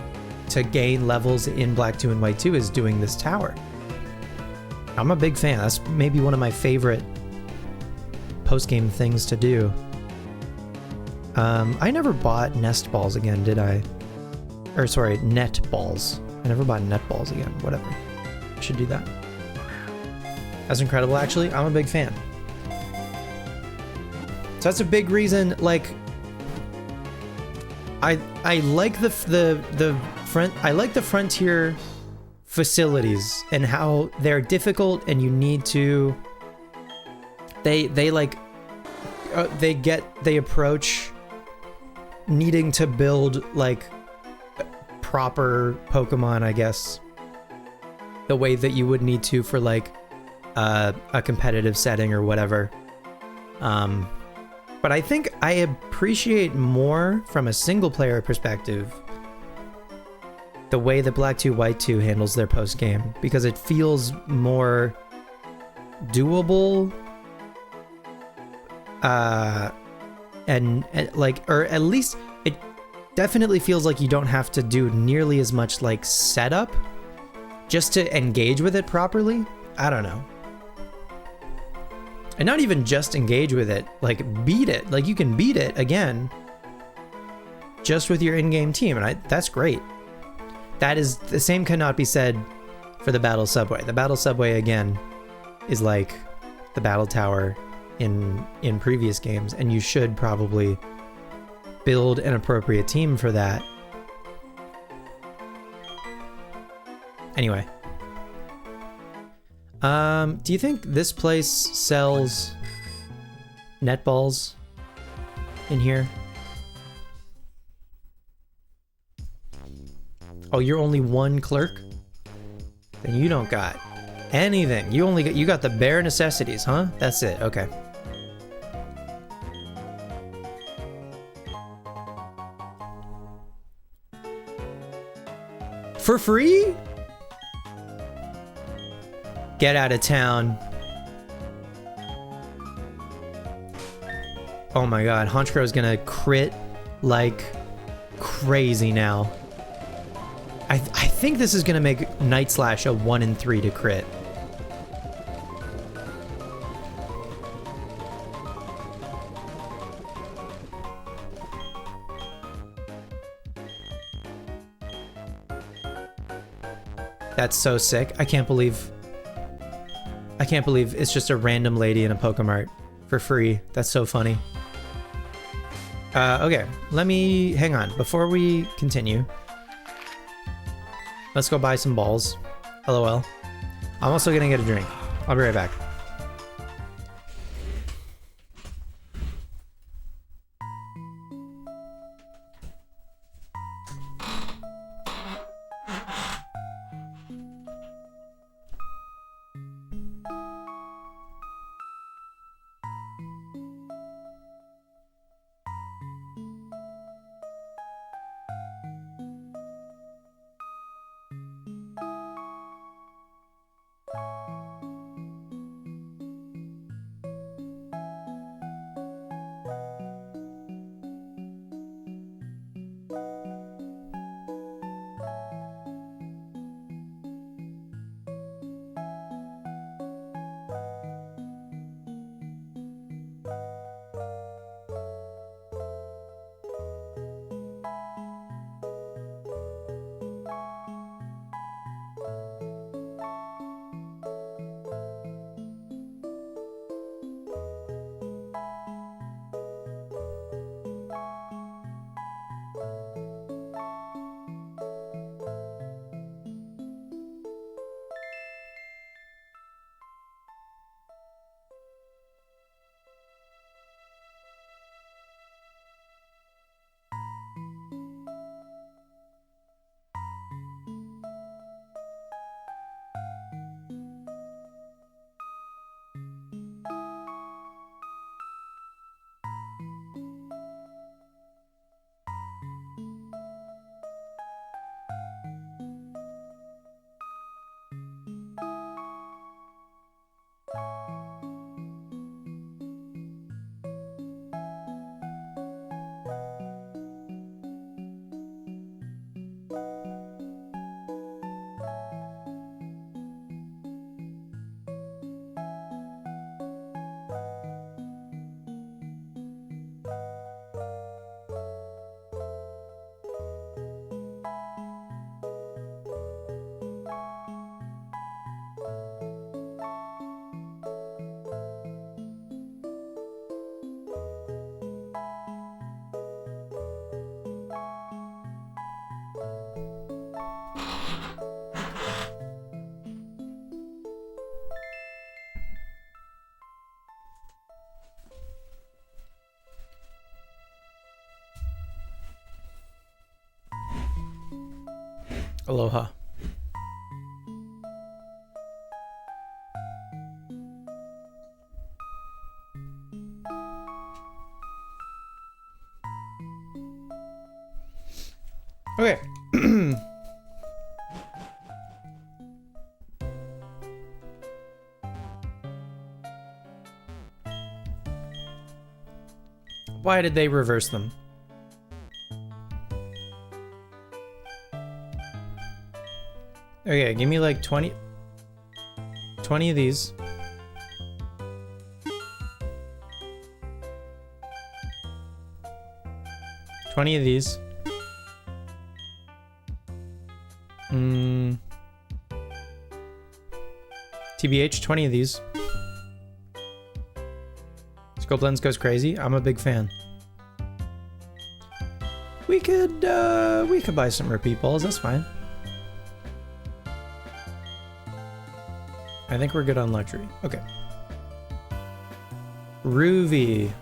to gain levels in Black 2 and White 2 is doing this tower. I'm a big fan. That's maybe one of my favorite post-game things to do. I never bought Nest Balls again, did I? Or sorry, Net Balls. I never bought Net Balls again. Whatever. I should do that. That's incredible, actually. I'm a big fan. So that's a big reason, like, I like the Frontier facilities and how they're difficult and you need to, they approach needing to build like proper Pokemon, I guess, the way that you would need to for like a competitive setting or whatever. But I think I appreciate more from a single player perspective the way that Black 2 White 2 handles their post game, because it feels more doable, and like, or at least it definitely feels like you don't have to do nearly as much like setup just to engage with it properly. I don't know. And not even just engage with it, like beat it. Like you can beat it again just with your in-game team, and that's great. That is, the same cannot be said for the Battle Subway. The Battle Subway, again, is like the Battle Tower in previous games, and you should probably build an appropriate team for that. Anyway. Do you think this place sells net balls in here? Oh, you're only one clerk? Then you don't got anything. You got the bare necessities, huh? That's it. Okay. For free? Get out of town. Oh my god, Honchkrow is gonna crit like crazy now. I think this is gonna make Night Slash a 1 in 3 to crit. That's so sick. I can't believe it's just a random lady in a Pokemart for free. That's so funny. Okay, hang on. Before we continue, let's go buy some balls. LOL. I'm also gonna get a drink. I'll be right back. Aloha. Okay. Why did they reverse them? Okay, give me like 20 of these. $20 of these. TBH, 20 of these. Scope Lens goes crazy. I'm a big fan. We could buy some repeat balls. That's fine. I think we're good on luxury. Okay. Ruby.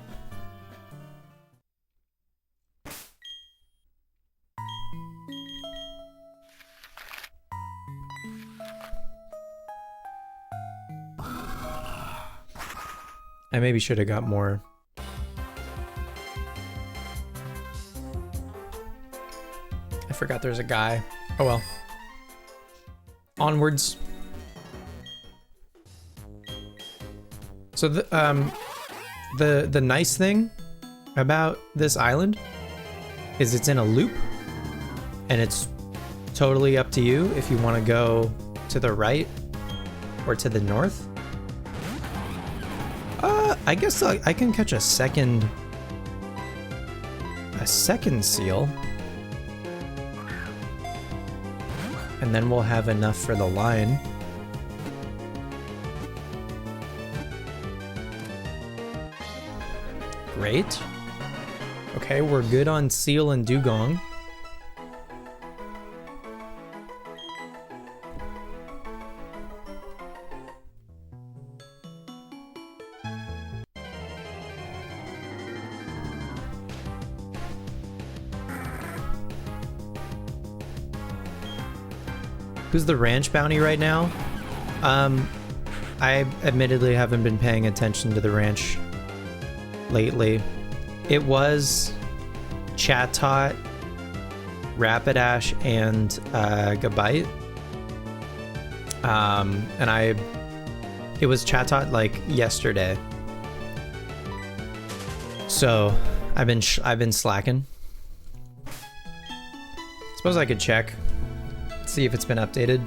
I maybe should have got more. I forgot there's a guy. Oh well. Onwards. So the nice thing about this island is it's in a loop, and it's totally up to you if you want to go to the right or to the north. I guess I can catch a second seal, and then we'll have enough for the line. Great. Okay, we're good on seal and dugong. Who's the ranch bounty right now? I admittedly haven't been paying attention to the ranch lately. It was Chatot, Rapidash, and Gabite. And it was Chatot like yesterday. So I've been slacking. Suppose I could check. See if it's been updated.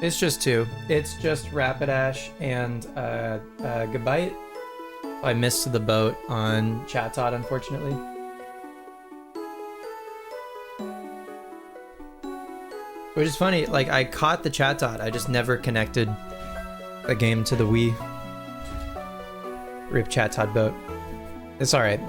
It's just two. It's just Rapidash and Gabite. I missed the boat on Chatot, unfortunately. Which is funny, like I caught the Chatot, I just never connected the game to the Wii. Rip Chatot boat. It's alright.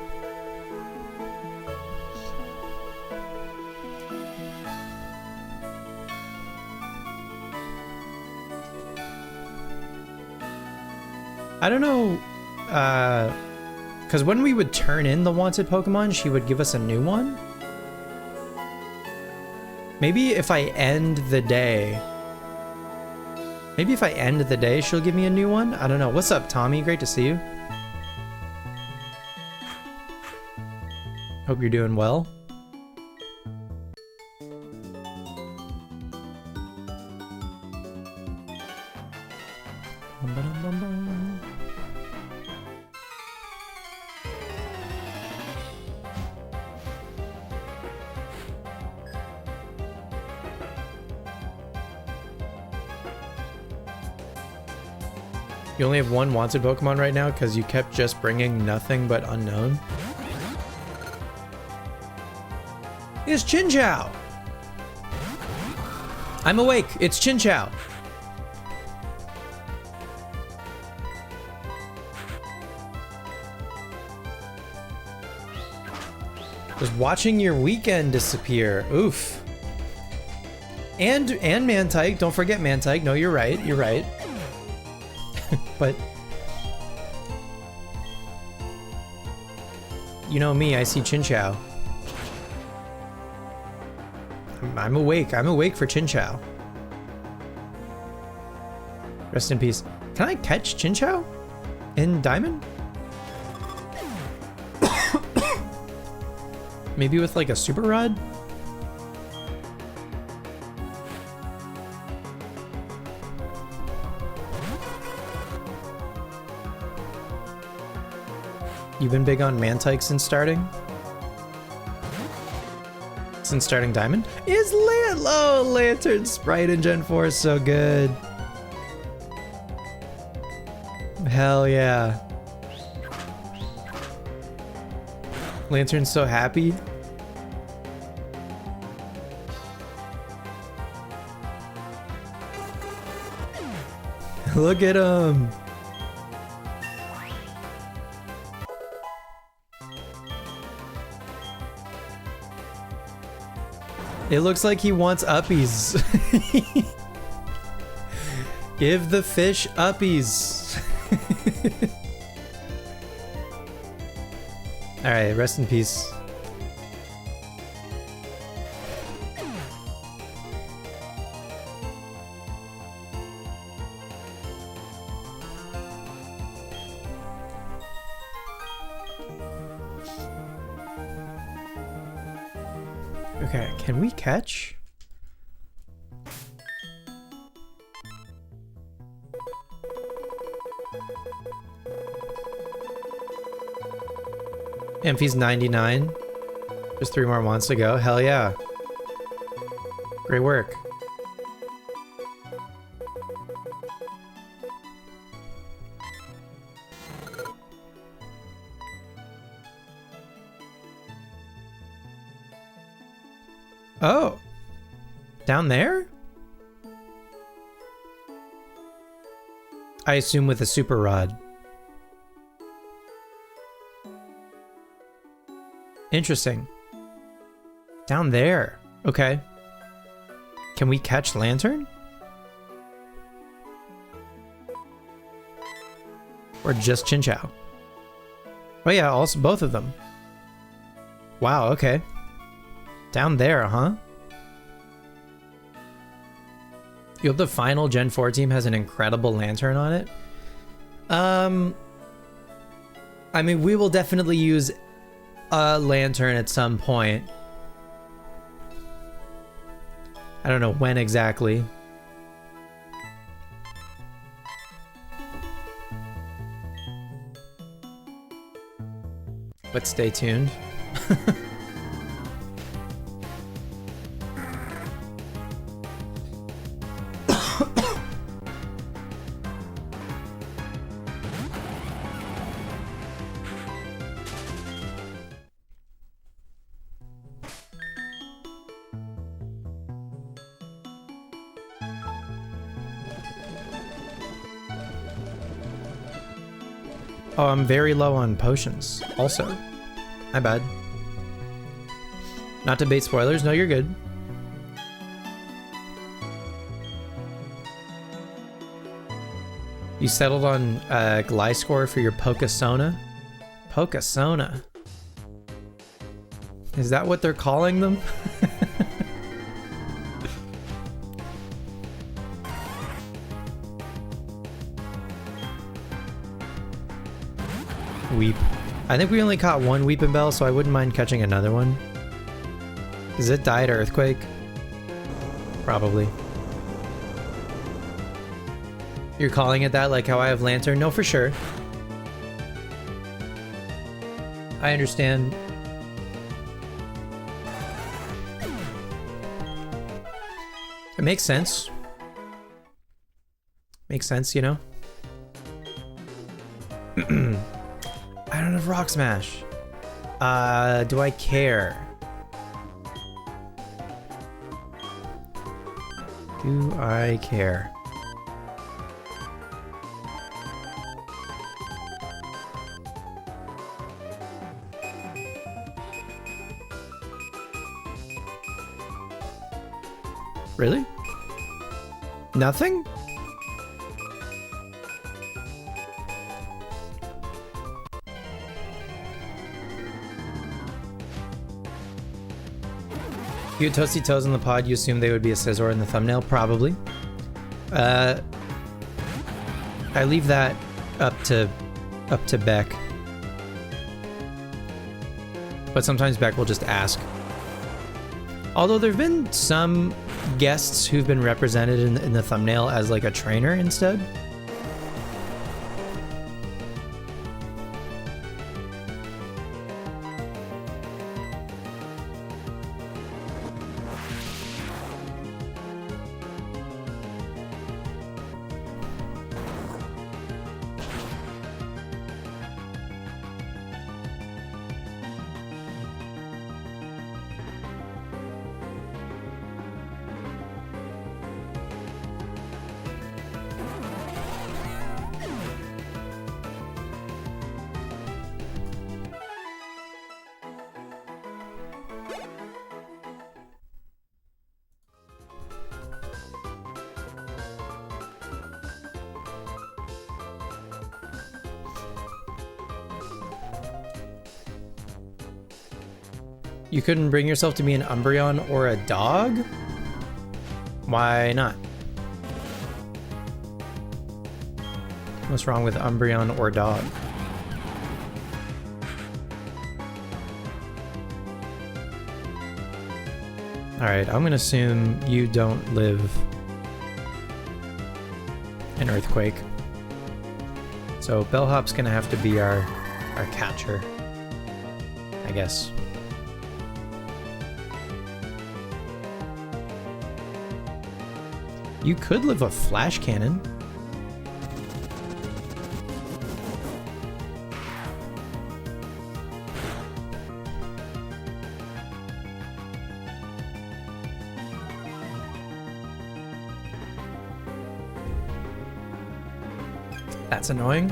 I don't know, because when we would turn in the wanted Pokemon, she would give us a new one. Maybe if I end the day, she'll give me a new one. I don't know. What's up, Tommy? Great to see you. Hope you're doing well. You only have one wanted Pokemon right now because you kept just bringing nothing but unknown? It's Chinchou! I'm awake! It's Chinchou! Just watching your weekend disappear. Oof. And Mantike. Don't forget Mantike. No, you're right. You're right. But you know me, I see Chinchou. I'm awake. I'm awake for Chinchou. Rest in peace. Can I catch Chinchou in Diamond? Maybe with like a super rod? You've been big on Mantike since starting? Since starting Diamond? Is Lantern Sprite in Gen 4 is so good. Hell yeah. Lantern's so happy. Look at him. It looks like he wants uppies. Give the fish uppies. Alright, rest in peace. Okay, can we catch? Amphi's 99. Just 3 more months to go. Hell yeah. Great work. Oh. Down there? I assume with a super rod. Interesting. Down there. Okay. Can we catch Lantern? Or just Chinchou? Oh yeah, also both of them. Wow, okay. Down there, huh? You hope the final Gen 4 team has an incredible Lantern on it? I mean, we will definitely use a Lantern at some point. I don't know when exactly. But stay tuned. Oh, I'm very low on potions, also. My bad. Not to bait spoilers, no, you're good. You settled on Gliscor for your Pokesona? Pokesona? Is that what they're calling them? Weep. I think we only caught one Weepinbell, so I wouldn't mind catching another one. Does it die to Earthquake? Probably. You're calling it that like how I have Lantern? No, for sure. I understand. It makes sense. Makes sense, you know? I don't have Rock Smash. Do I care? Do I care? Really? Nothing? You had Toasty Toes in the pod, you assume they would be a Scizor in the thumbnail? Probably. I leave that up to Beck. But sometimes Beck will just ask. Although there have been some guests who've been represented in the thumbnail as like a trainer instead. You couldn't bring yourself to be an Umbreon or a dog? Why not? What's wrong with Umbreon or dog? Alright, I'm gonna assume you don't live in Earthquake. So Bellhop's gonna have to be our catcher, I guess. You could live a Flash Cannon. That's annoying.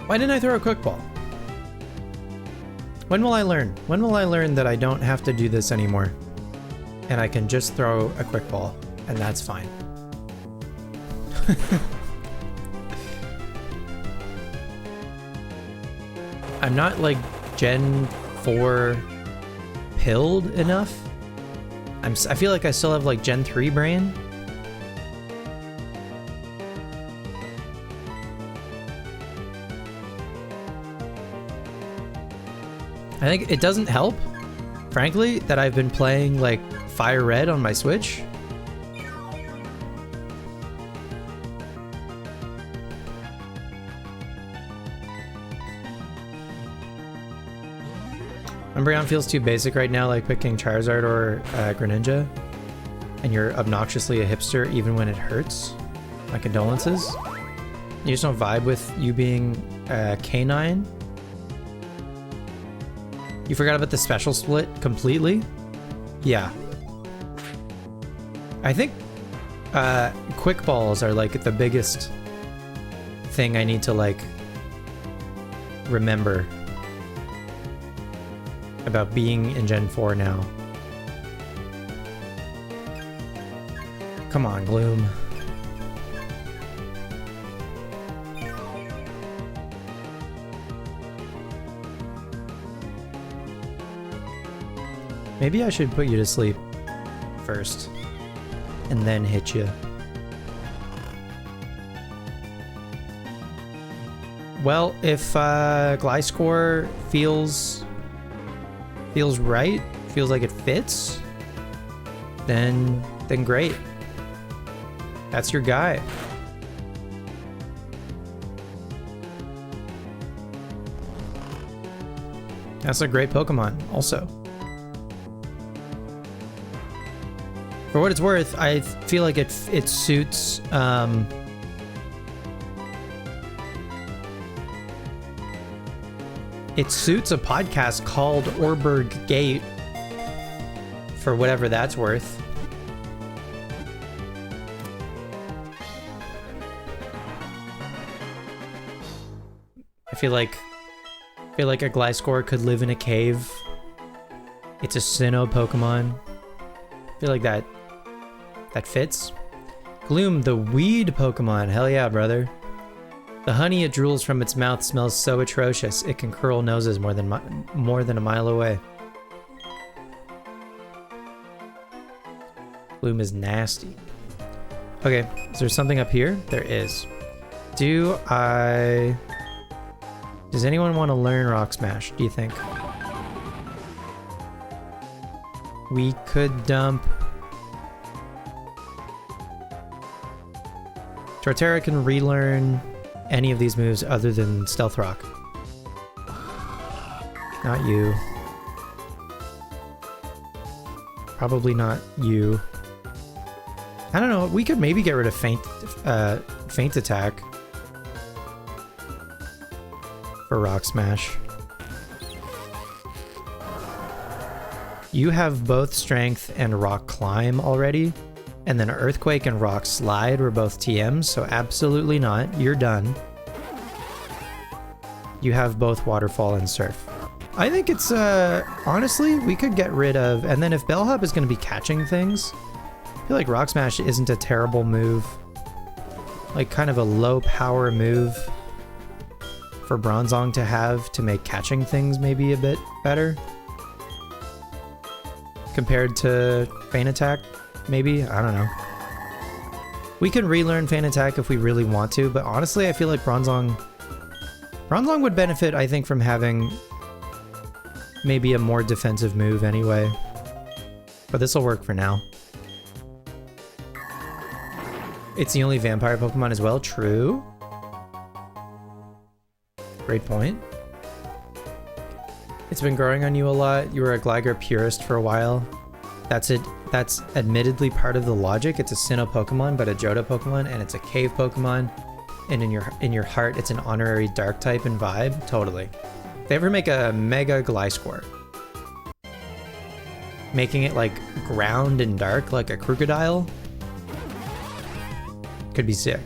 Why didn't I throw a quick ball? When will I learn? When will I learn that I don't have to do this anymore? And I can just throw a quick ball, and that's fine. I'm not like Gen 4 pilled enough. I feel like I still have like Gen 3 brain. I think it doesn't help, frankly, that I've been playing like Fire Red on my Switch. Umbreon feels too basic right now, like picking Charizard or Greninja, and you're obnoxiously a hipster even when it hurts. My condolences. You just don't vibe with you being K9. You forgot about the special split completely? Yeah. I think quick balls are like the biggest thing I need to like remember about being in Gen 4 now. Come on, Gloom. Maybe I should put you to sleep first and then hit you. Well, if Gliscor feels right, feels like it fits, then great. That's your guy. That's a great Pokemon also. For what it's worth, I feel like it suits it suits a podcast called Orberg Gate, for whatever that's worth. I feel like a Gliscor could live in a cave It's a Sinnoh Pokemon. I feel like that fits. Gloom, the weed Pokemon. Hell yeah, brother. The honey it drools from its mouth smells so atrocious, it can curl noses more than a mile away. Gloom is nasty. Okay, is there something up here? There is. Does anyone want to learn Rock Smash, do you think? We could dump... Torterra can relearn any of these moves other than Stealth Rock. Not you. Probably not you. I don't know, we could maybe get rid of Feint Attack for Rock Smash. You have both Strength and Rock Climb already, and then Earthquake and Rock Slide were both TMs, so absolutely not. You're done. You have both Waterfall and Surf. I think it's, honestly, we could get rid of... And then if Bellhop is going to be catching things, I feel like Rock Smash isn't a terrible move. Like, kind of a low power move for Bronzong to have to make catching things maybe a bit better. Compared to Feint Attack, maybe? I don't know. We can relearn Feint Attack if we really want to, but honestly, I feel like Bronzong would benefit, I think, from having maybe a more defensive move anyway. But this will work for now. It's the only vampire Pokemon as well. True. Great point. It's been growing on you a lot. You were a Gligar purist for a while. That's it. That's admittedly part of the logic. It's a Sinnoh Pokemon, but a Johto Pokemon, and it's a Cave Pokemon. And in your heart, it's an honorary Dark type and vibe. Totally. If they ever make a Mega Gliscor, making it like ground and dark like a Crocodile, could be sick.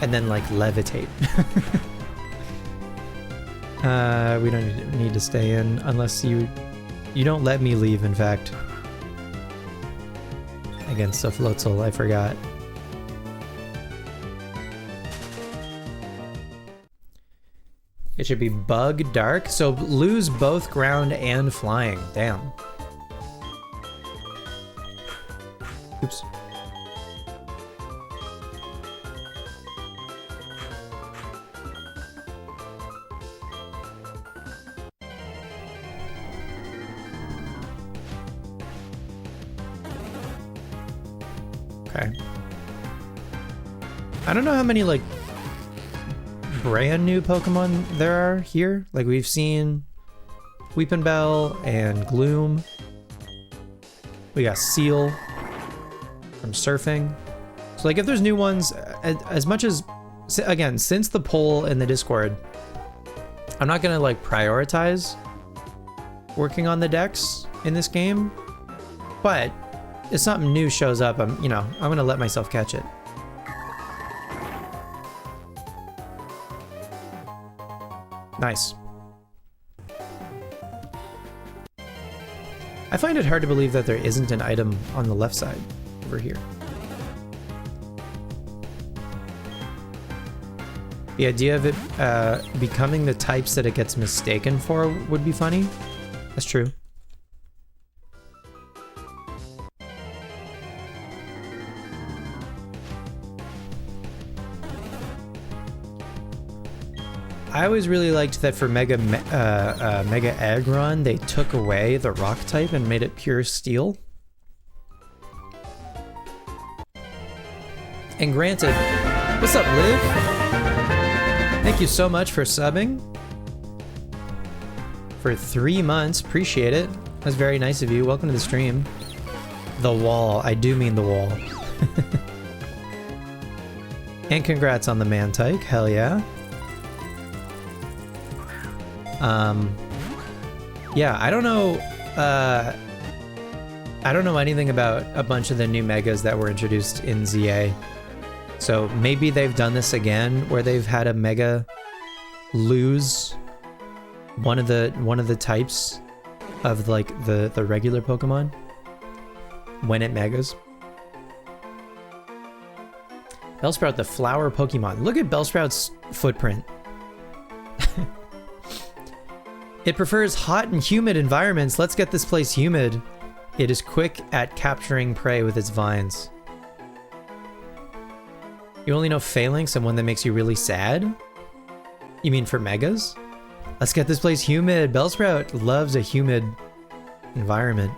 And then like levitate. We don't need to stay in unless you don't let me leave, in fact. Against Floatzel, I forgot. It should be Bug Dark, so lose both ground and flying. Damn. Oops. Okay. I don't know how many, like, brand new Pokemon there are here. Like, we've seen Weepinbell and Gloom. We got Seal from Surfing. So, like, if there's new ones, as much as, again, since the poll in the Discord, I'm not gonna, like, prioritize working on the decks in this game, but if something new shows up, I'm gonna let myself catch it. Nice. I find it hard to believe that there isn't an item on the left side over here. The idea of it becoming the types that it gets mistaken for would be funny. That's true. I always really liked that for Mega Aggron, they took away the rock type and made it pure steel. And granted, what's up, Liv? Thank you so much for subbing. For 3 months, appreciate it. That's very nice of you. Welcome to the stream. The wall, I do mean the wall. And congrats on the Mantike, hell yeah. Yeah, I don't know anything about a bunch of the new megas that were introduced in ZA. So maybe they've done this again where they've had a mega lose one of the types of like the regular Pokemon when it megas. Bellsprout, the flower Pokemon. Look at Bellsprout's footprint. It prefers hot and humid environments. Let's get this place humid. It is quick at capturing prey with its vines. You only know Phalanx and one that makes you really sad? You mean for megas? Let's get this place humid. Bellsprout loves a humid environment.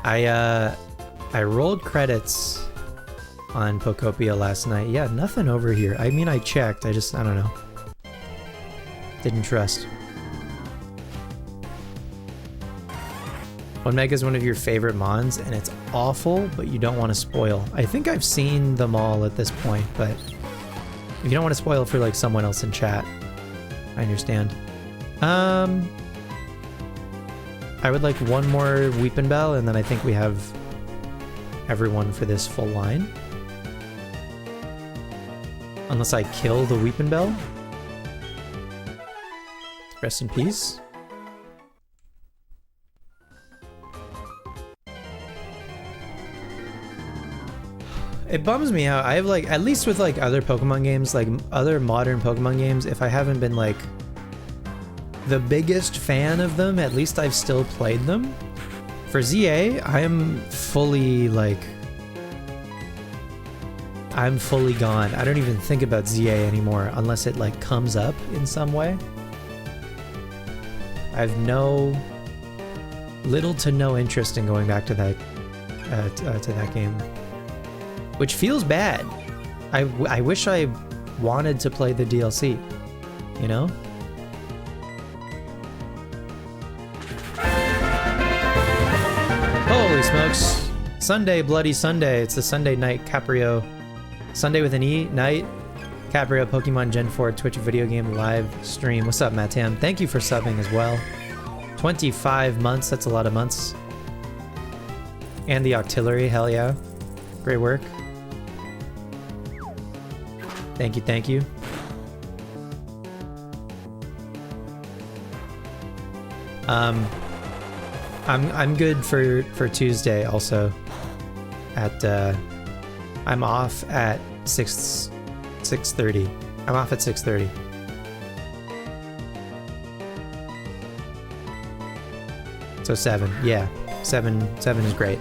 I rolled credits on Pokopia last night. Yeah, nothing over here. I mean, I checked. I don't know. Didn't trust. One Mega is one of your favorite mons, and it's awful, but you don't want to spoil. I think I've seen them all at this point, but if you don't want to spoil for like someone else in chat, I understand. I would like one more Weepinbell, and then I think we have everyone for this full line. Unless I kill the Weepinbell. Rest in peace. It bums me out. I have like, at least with like other Pokemon games, like other modern Pokemon games, if I haven't been like the biggest fan of them, at least I've still played them. For ZA, I'm fully like, I'm fully gone. I don't even think about ZA anymore unless it like comes up in some way. I have little to no interest in going back to that game, which feels bad. I wish I wanted to play the DLC, you know? Holy smokes. Sunday, Bloody Sunday. It's the Sunday night Caprio. Sunday with an E, night. Caprio Pokemon Gen 4 Twitch video game live stream. What's up, Matt Tam? Thank you for subbing as well. 25 months, that's a lot of months. And the Octillery, hell yeah. Great work. Thank you, thank you. I'm good for Tuesday also. I'm off at 6:30. I'm off at 6:30. So 7, yeah. 7 is great.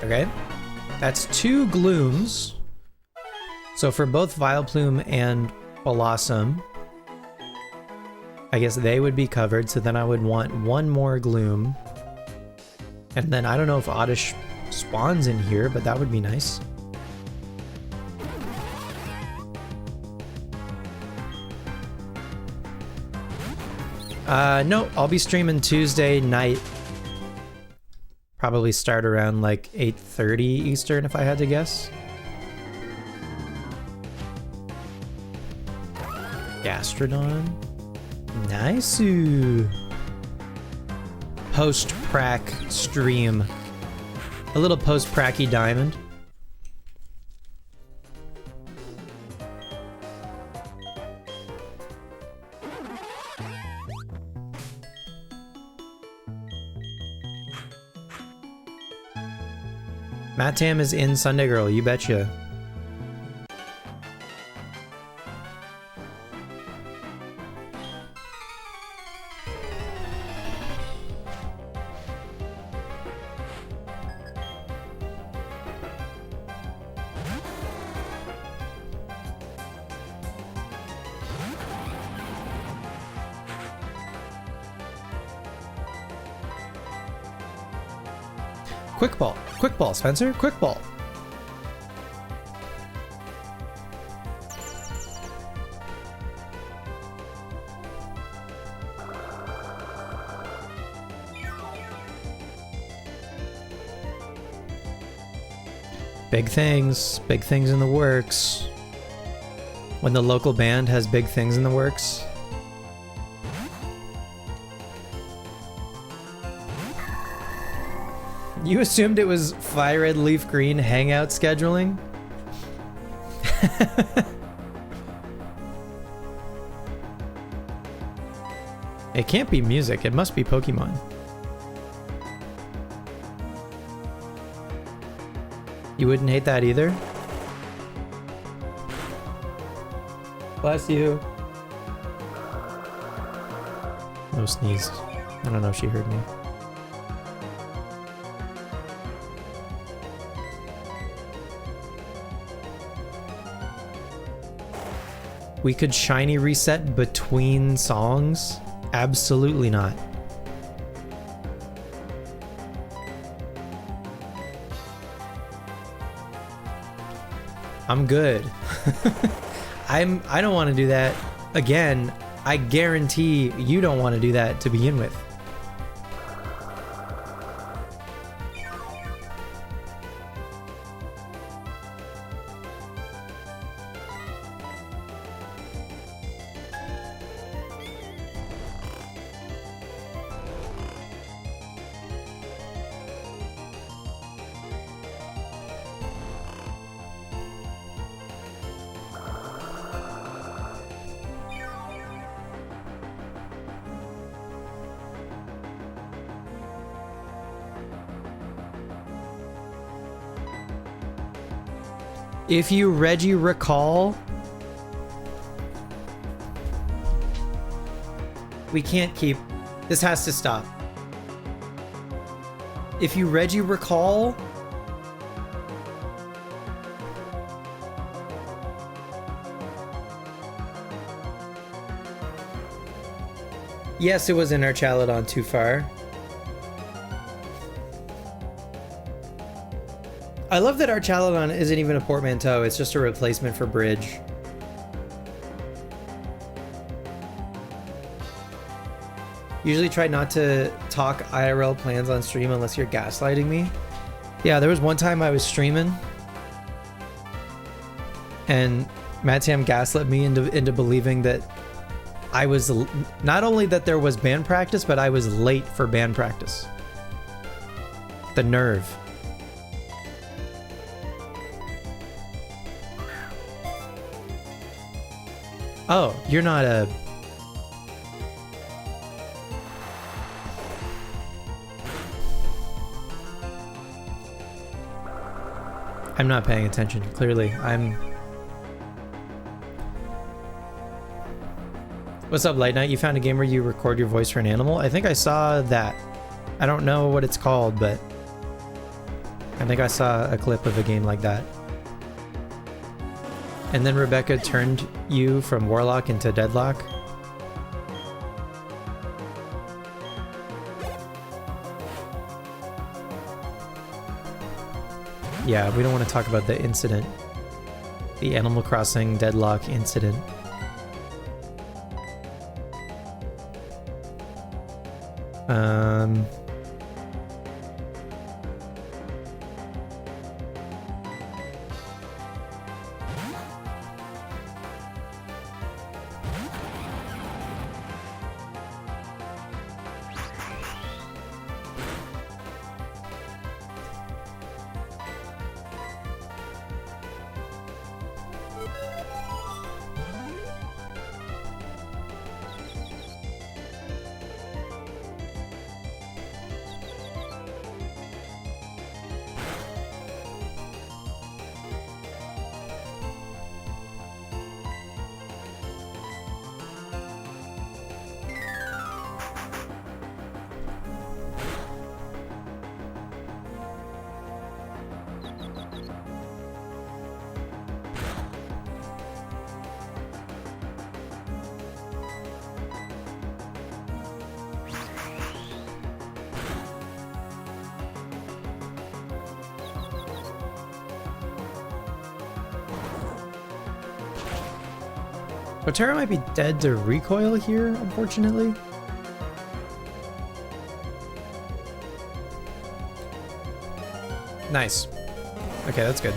Okay, that's 2 Glooms. So for both Vileplume and Blossom, I guess they would be covered, so then I would want 1 more Gloom. And then I don't know if Oddish spawns in here, but that would be nice. No, I'll be streaming Tuesday night. Probably start around like 8:30 Eastern if I had to guess. Gastrodon. Nice. Post-prac stream. A little post-pracky diamond. Matt Tam is in Sunday Girl, you betcha. Quick ball. Quick ball, Spencer. Quick ball. Big things in the works. When the local band has big things in the works. You assumed it was Fire Red Leaf Green hangout scheduling? It can't be music, it must be Pokemon. You wouldn't hate that either? Bless you. No sneeze. I don't know if she heard me. We could shiny reset between songs? Absolutely not. I'm good. I don't want to do that. Again, I guarantee you don't want to do that to begin with. If you Reggie recall, we can't keep, this has to stop. If you Reggie recall, yes, it was in our Chaladon too far. I love that our Chaladon isn't even a portmanteau, it's just a replacement for Bridge. Usually try not to talk IRL plans on stream unless you're gaslighting me. Yeah, there was one time I was streaming and Matt Tam gaslit me into believing that I was, not only that there was band practice, but I was late for band practice. The nerve. Oh, you're not a... I'm not paying attention, clearly. What's up, Light Knight? You found a game where you record your voice for an animal? I think I saw that. I don't know what it's called, but I think I saw a clip of a game like that. And then Rebecca turned you from Warlock into Deadlock. Yeah, we don't want to talk about the incident. The Animal Crossing Deadlock incident. Otera might be dead to recoil here, unfortunately. Nice. Okay, that's good.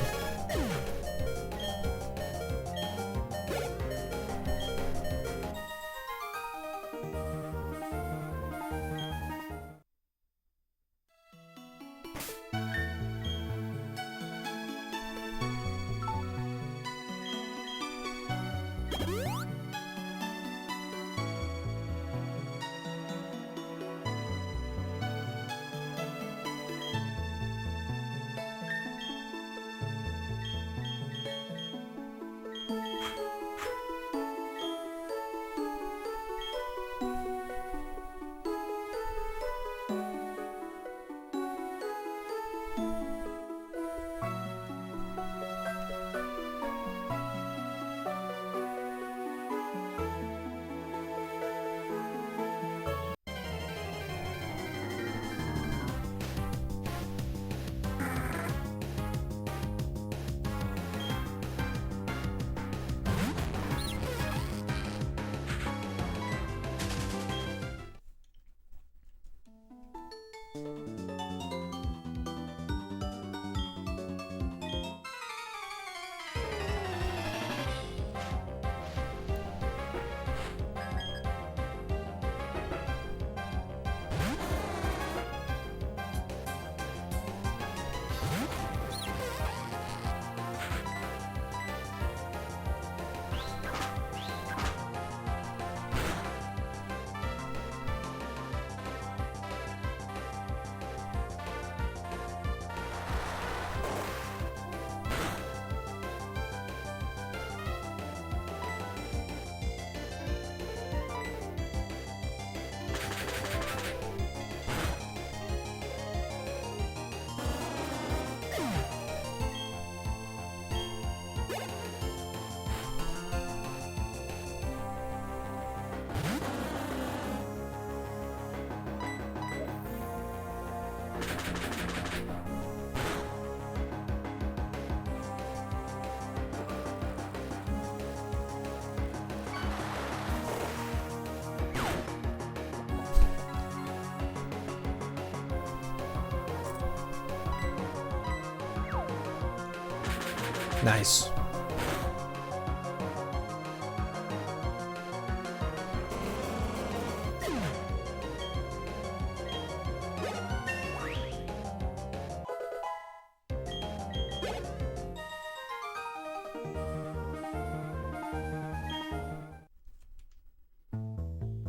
Nice.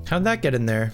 How'd that get in there?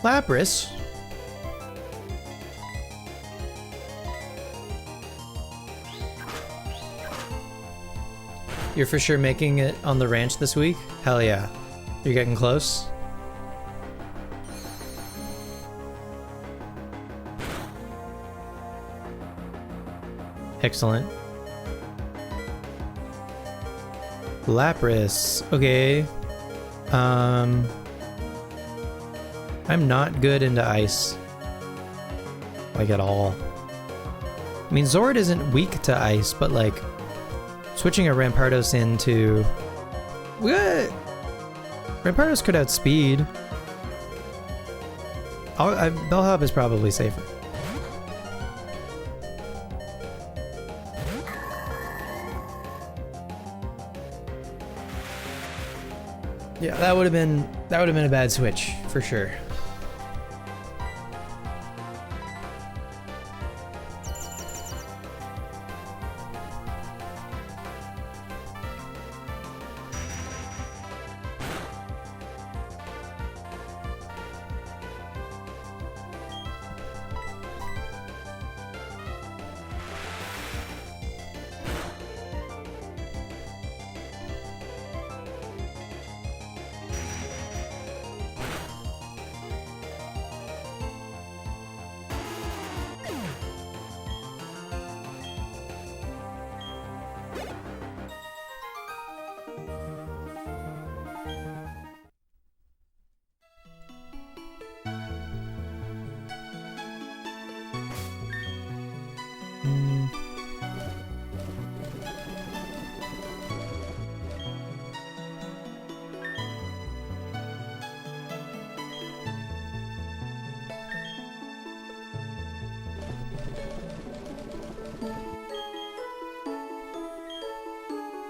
Lapras. You're for sure making it on the ranch this week? Hell yeah. You're getting close? Excellent. Lapras. Okay. I'm not good into ice. Like at all. I mean, Zord isn't weak to ice, but like switching a Rampardos into... What? Rampardos could outspeed. Bellhop is probably safer. Yeah, that would have been a bad switch for sure.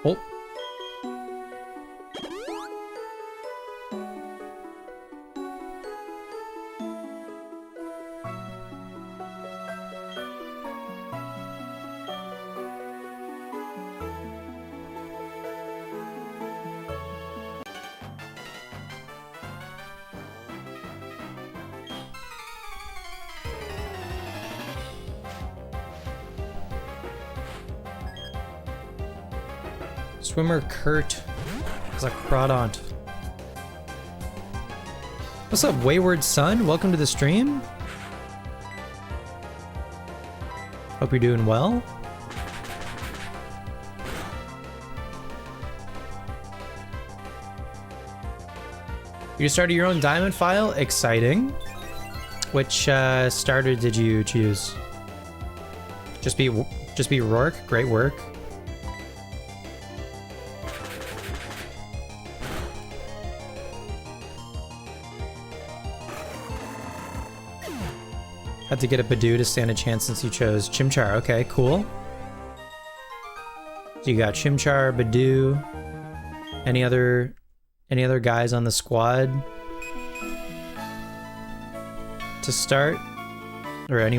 Oh. Swimmer Kurt Zakradont. What's up, Wayward Son? Welcome to the stream. Hope you're doing well. You started your own diamond file? Exciting. Which starter did you choose? Just be Rourke? Great work. Had to get a Badoo to stand a chance since you chose Chimchar. Okay, cool. So you got Chimchar, Badoo. Any other guys on the squad to start? Or any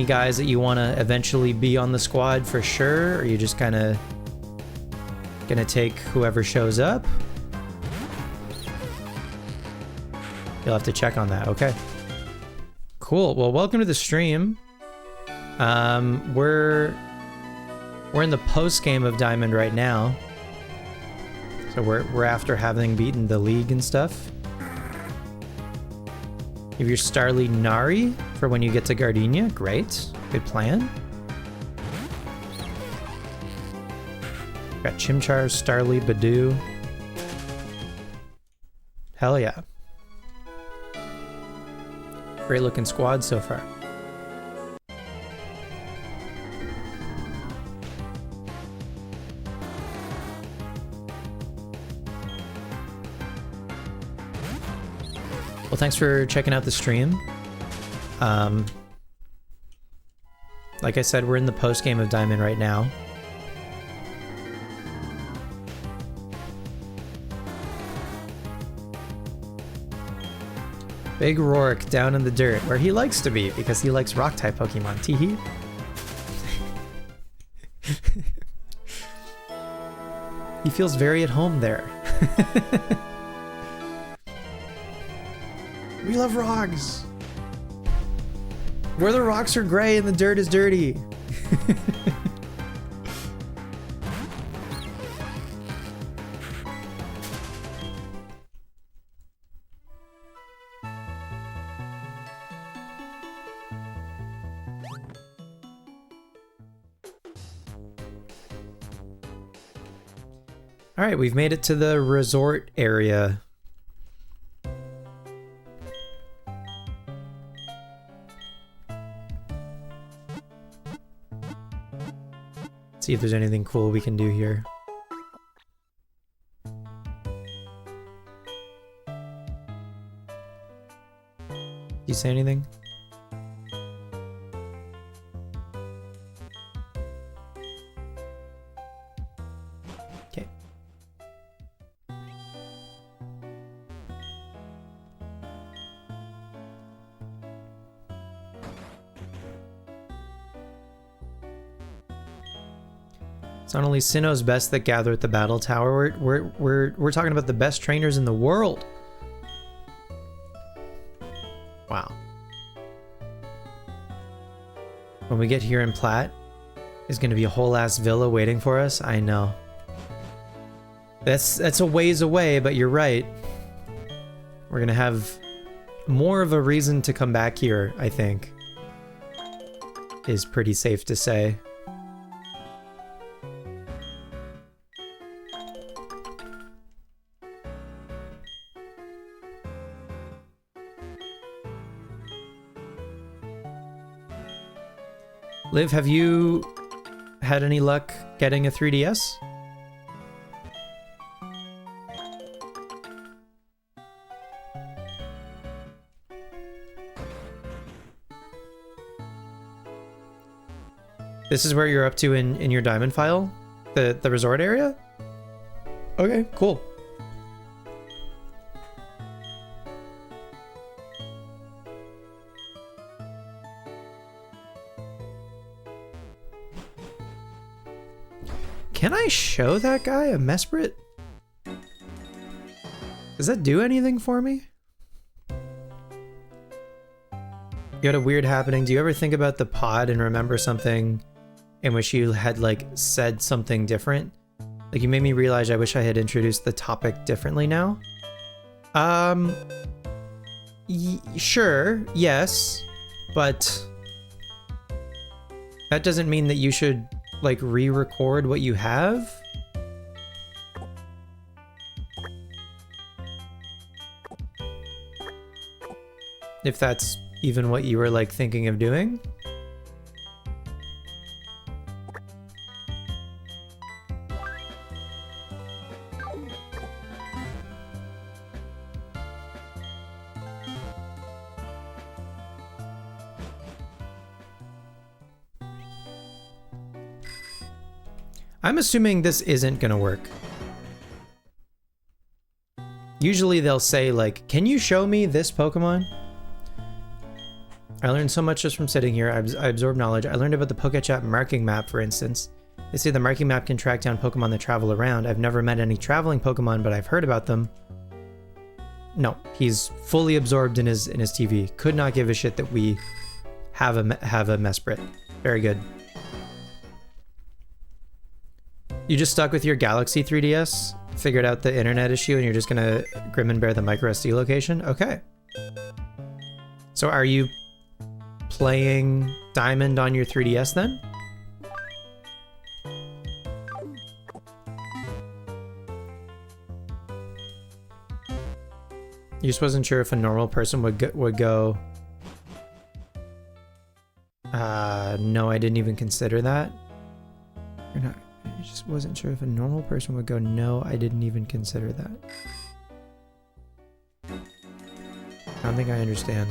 guys that you want to eventually be on the squad for sure? Or are you just kind of gonna take whoever shows up? You'll have to check on that. Okay. Cool. Well, welcome to the stream. We're in the post game of Diamond right now. So we're after having beaten the league and stuff. You have your Starly Nari for when you get to Gardenia. Great. Good plan. Got Chimchar, Starly, Badoo. Hell yeah. Great looking squad so far. Well, thanks for checking out the stream. Like I said, we're in the post game of Diamond right now. Big Rourke down in the dirt, where he likes to be because he likes rock-type Pokemon. Teehee. He feels very at home there. We love rocks. Where the rocks are gray and the dirt is dirty. All right, we've made it to the resort area. See if there's anything cool we can do here. Do you say anything? Okay. It's not only Sinnoh's best that gather at the battle tower. We're talking about the best trainers in the world. Wow. When we get here in Platte, there's gonna be a whole ass villa waiting for us. I know. That's a ways away, but you're right. We're gonna have more of a reason to come back here, I think. Is pretty safe to say. Liv, have you had any luck getting a 3DS? This is where you're up to in your diamond file? The resort area? Okay, cool. Can I show that guy a Mesprit? Does that do anything for me? You had a weird happening. Do you ever think about the pod and remember something in which you had like said something different? Like you made me realize I wish I had introduced the topic differently now. Sure, yes, but that doesn't mean that you should like re-record what you have. If that's even what you were like thinking of doing. I'm assuming this isn't gonna work. Usually they'll say like, can you show me this Pokemon? I learned so much just from sitting here. I absorbed knowledge. I learned about the PokeChat marking map, for instance. They say the marking map can track down Pokemon that travel around. I've never met any traveling Pokemon, but I've heard about them. No, he's fully absorbed in his TV. Could not give a shit that we have a Mesprit. Very good. You just stuck with your Galaxy 3DS, figured out the internet issue, and you're just gonna grim and bear the microSD location? Okay. So are you playing Diamond on your 3DS then? You just wasn't sure if a normal person would go. No, I didn't even consider that. You're not. I just wasn't sure if a normal person would go, no, I didn't even consider that. I don't think I understand,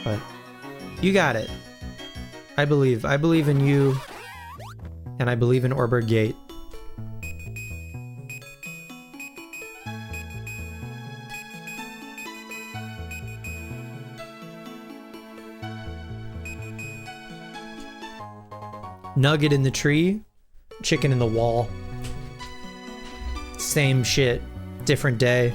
but you got it. I believe in you, and I believe in Oreburgh Gate. Nugget in the tree, chicken in the wall. Same shit, different day.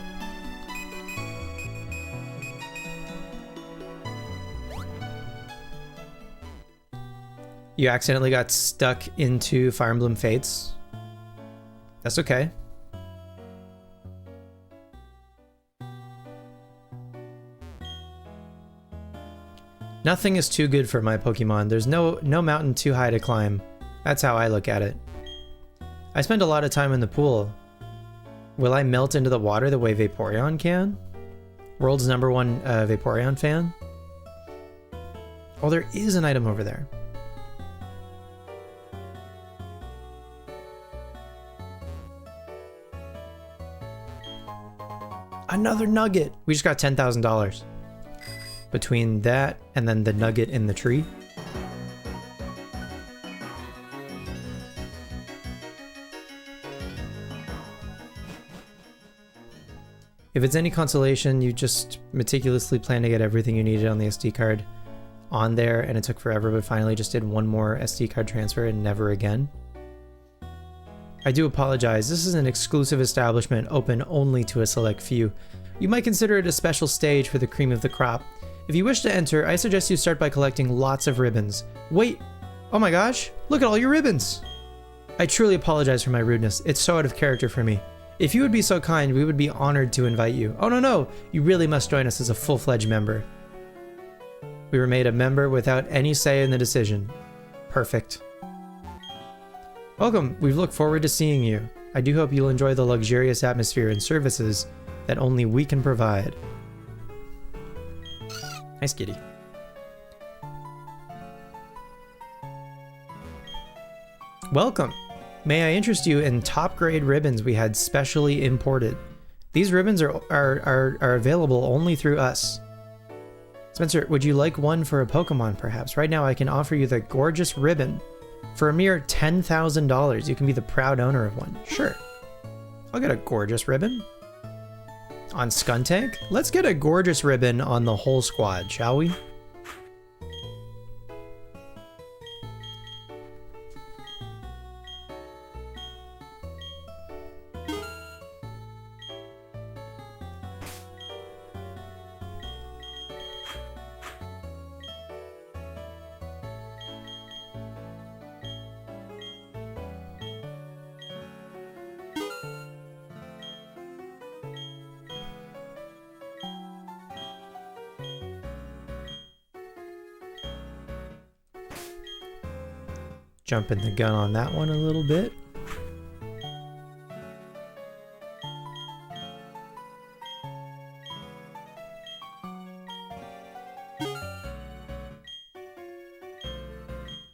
You accidentally got stuck into Fire Emblem Fates. That's okay. Nothing is too good for my Pokemon. There's no mountain too high to climb. That's how I look at it. I spend a lot of time in the pool. Will I melt into the water the way Vaporeon can? World's #1 Vaporeon fan? Oh, there is an item over there. Another nugget! We just got $10,000. Between that and then the nugget in the tree. If it's any consolation, you just meticulously plan to get everything you needed on the SD card on there, and it took forever, but finally just did one more SD card transfer and never again. I do apologize. This is an exclusive establishment open only to a select few. You might consider it a special stage for the cream of the crop. If you wish to enter, I suggest you start by collecting lots of ribbons. Wait! Oh my gosh! Look at all your ribbons! I truly apologize for my rudeness. It's so out of character for me. If you would be so kind, we would be honored to invite you. Oh no! You really must join us as a full-fledged member. We were made a member without any say in the decision. Perfect. Welcome! We've looked forward to seeing you. I do hope you'll enjoy the luxurious atmosphere and services that only we can provide. Nice kitty. Welcome! May I interest you in top-grade ribbons we had specially imported. These ribbons are available only through us. Spencer, would you like one for a Pokemon, perhaps? Right now I can offer you the gorgeous ribbon For a mere $10,000, you can be the proud owner of one. Sure. I'll get a gorgeous ribbon. On Skuntank? Let's get a gorgeous ribbon on the whole squad, shall we? Jumping the gun on that one a little bit.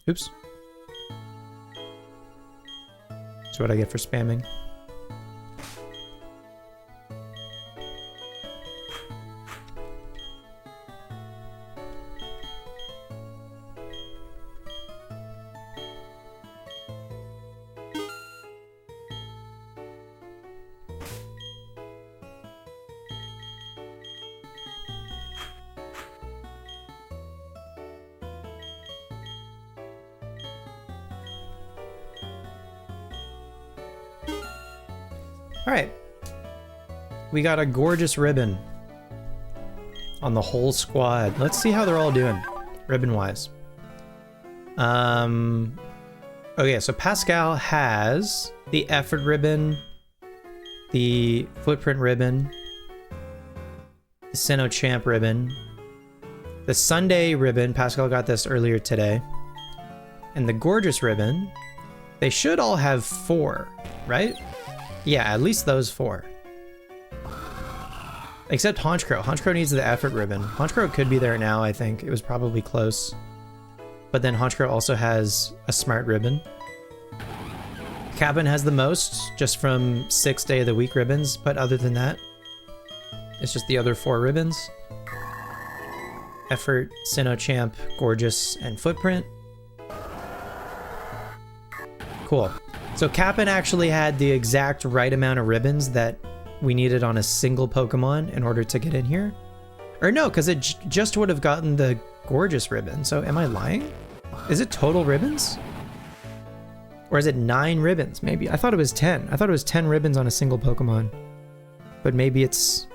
Oops. That's what I get for spamming. All right, we got a gorgeous ribbon on the whole squad. Let's see how they're all doing, ribbon-wise. Okay, so Pascal has the effort ribbon, the footprint ribbon, the Sinnoh Champ ribbon, the Sunday ribbon. Pascal got this earlier today, and the gorgeous ribbon. They should all have 4, right? Yeah, at least those 4. Except Honchkrow. Honchkrow needs the effort ribbon. Honchkrow could be there now, I think. It was probably close. But then Honchkrow also has a smart ribbon. Cabin has the most, just from 6 day of the week ribbons. But other than that, it's just the other 4 ribbons. Effort, Sinnoh Champ, Gorgeous, and Footprint. Cool. So Cap'n actually had the exact right amount of ribbons that we needed on a single Pokemon in order to get in here. Or no, because it just would have gotten the Gorgeous ribbon. So am I lying? Is it total ribbons? Or is it 9 ribbons, maybe? I thought it was 10. I thought it was 10 ribbons on a single Pokemon. But maybe it's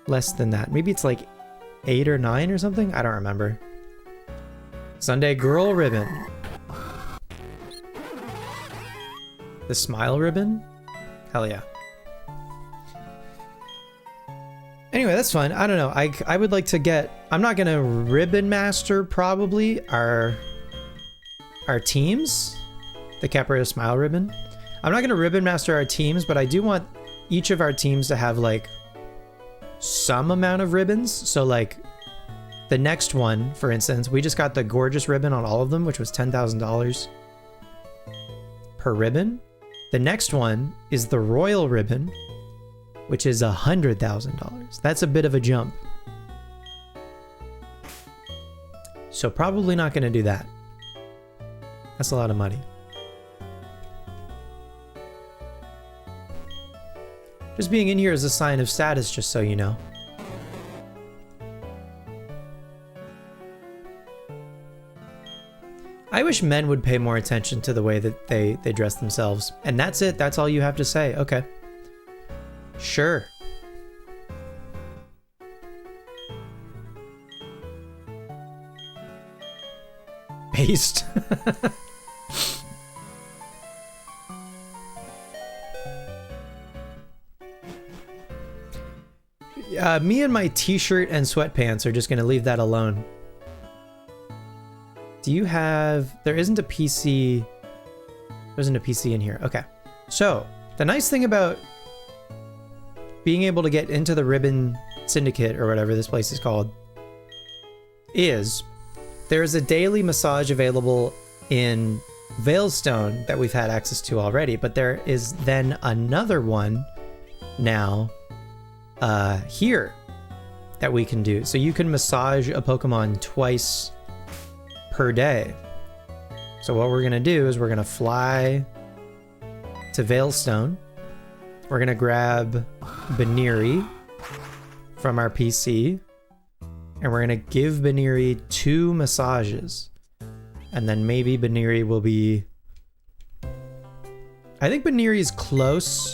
less than that. Maybe it's like 8 or 9 or something? I don't remember. Sunday Girl ribbon. The Smile ribbon? Hell yeah. Anyway, that's fun. I don't know. I would like to get... I'm not going to ribbon master, probably, our teams. The Caparilla Smile ribbon. I'm not going to ribbon master our teams, but I do want each of our teams to have, like, some amount of ribbons. So, like, the next one, for instance, we just got the Gorgeous ribbon on all of them, which was $10,000 per ribbon. The next one is the Royal ribbon, which is $100,000. That's a bit of a jump. So probably not going to do that. That's a lot of money. Just being in here is a sign of status, just so you know. I wish men would pay more attention to the way that they dress themselves. And that's it. That's all you have to say. Okay. Sure. Based. Me and my t-shirt and sweatpants are just going to leave that alone. Do you have... There isn't a PC... There isn't a PC in here. Okay. So, the nice thing about being able to get into the Ribbon Syndicate, or whatever this place is called, is there's a daily massage available in Veilstone that we've had access to already, but there is then another one now here that we can do. So you can massage a Pokemon twice per day. So what we're gonna do is we're gonna fly to Veilstone. We're gonna grab Baneri from our PC, and we're gonna give Baneri 2 massages. And then maybe Baneri will be... I think Baneri is close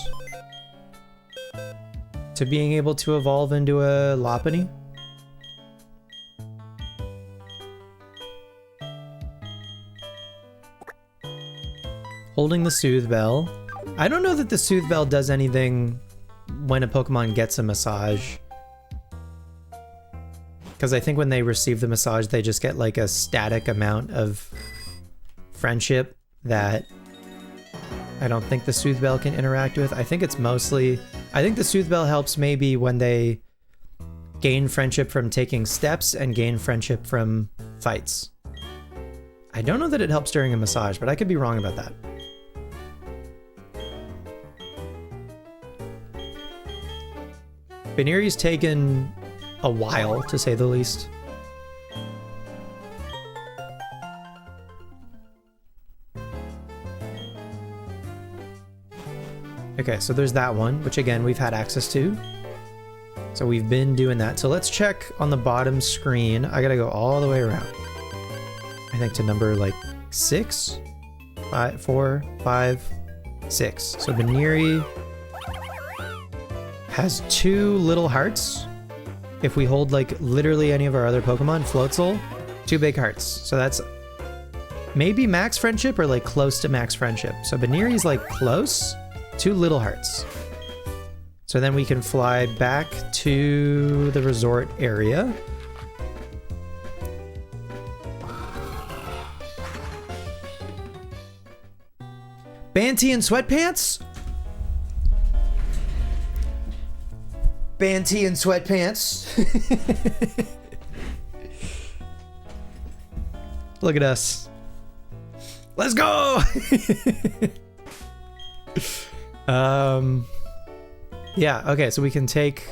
to being able to evolve into a Lopunny. Holding the Soothe Bell. I don't know that the Soothe Bell does anything when a Pokemon gets a massage. Because I think when they receive the massage, they just get like a static amount of friendship that I don't think the Soothe Bell can interact with. I think it's mostly... I think the Soothe Bell helps maybe when they gain friendship from taking steps and gain friendship from fights. I don't know that it helps during a massage, but I could be wrong about that. Baneri's taken a while, to say the least. Okay, so there's that one, which again, we've had access to. So we've been doing that. So let's check on the bottom screen. I gotta go all the way around. I think to number like 6? 5, 4, 5, 6. So Baneri has 2 little hearts. If we hold like literally any of our other Pokemon, Floatzel, 2 big hearts. So that's maybe max friendship or like close to max friendship. So Baneri's like close, 2 little hearts. So then we can fly back to the resort area. Banty and Sweatpants? Banty and Sweatpants. Look at us. Let's go! Yeah, okay, so we can take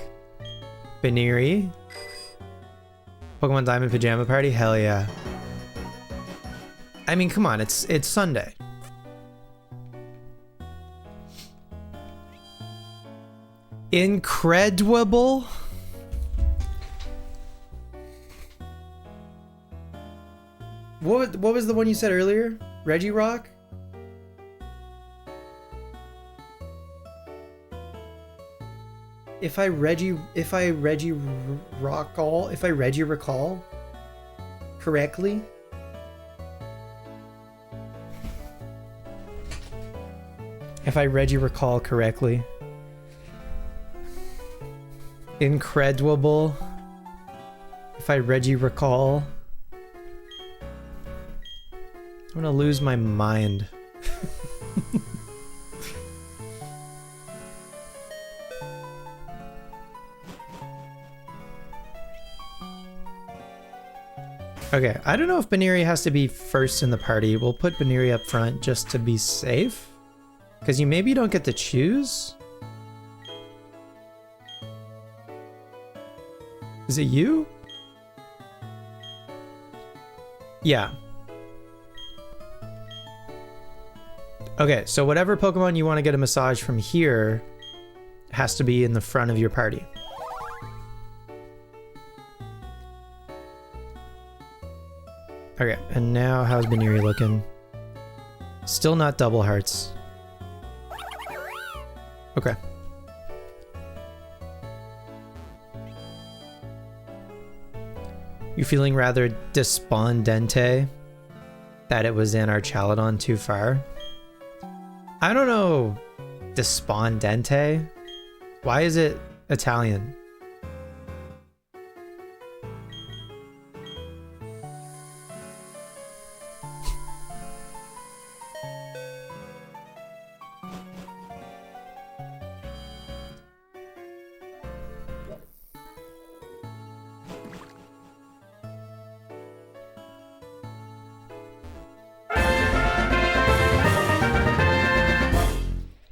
Baneri. Pokemon Diamond Pajama Party? Hell yeah. I mean, come on, it's Sunday. Incredible. What was the one you said earlier? Regirock? If I recall correctly. If I recall correctly. Incredible. If I recall. I'm gonna lose my mind. Okay, I don't know if Baneri has to be first in the party. We'll put Baneri up front just to be safe. Because you maybe don't get to choose. Is it you? Yeah. Okay, so whatever Pokemon you want to get a massage from here has to be in the front of your party. Okay, and now how's Baneri looking? Still not double hearts. Okay. You feeling rather despondente that it was in our Chaladon too far? I don't know. Despondente? Why is it Italian?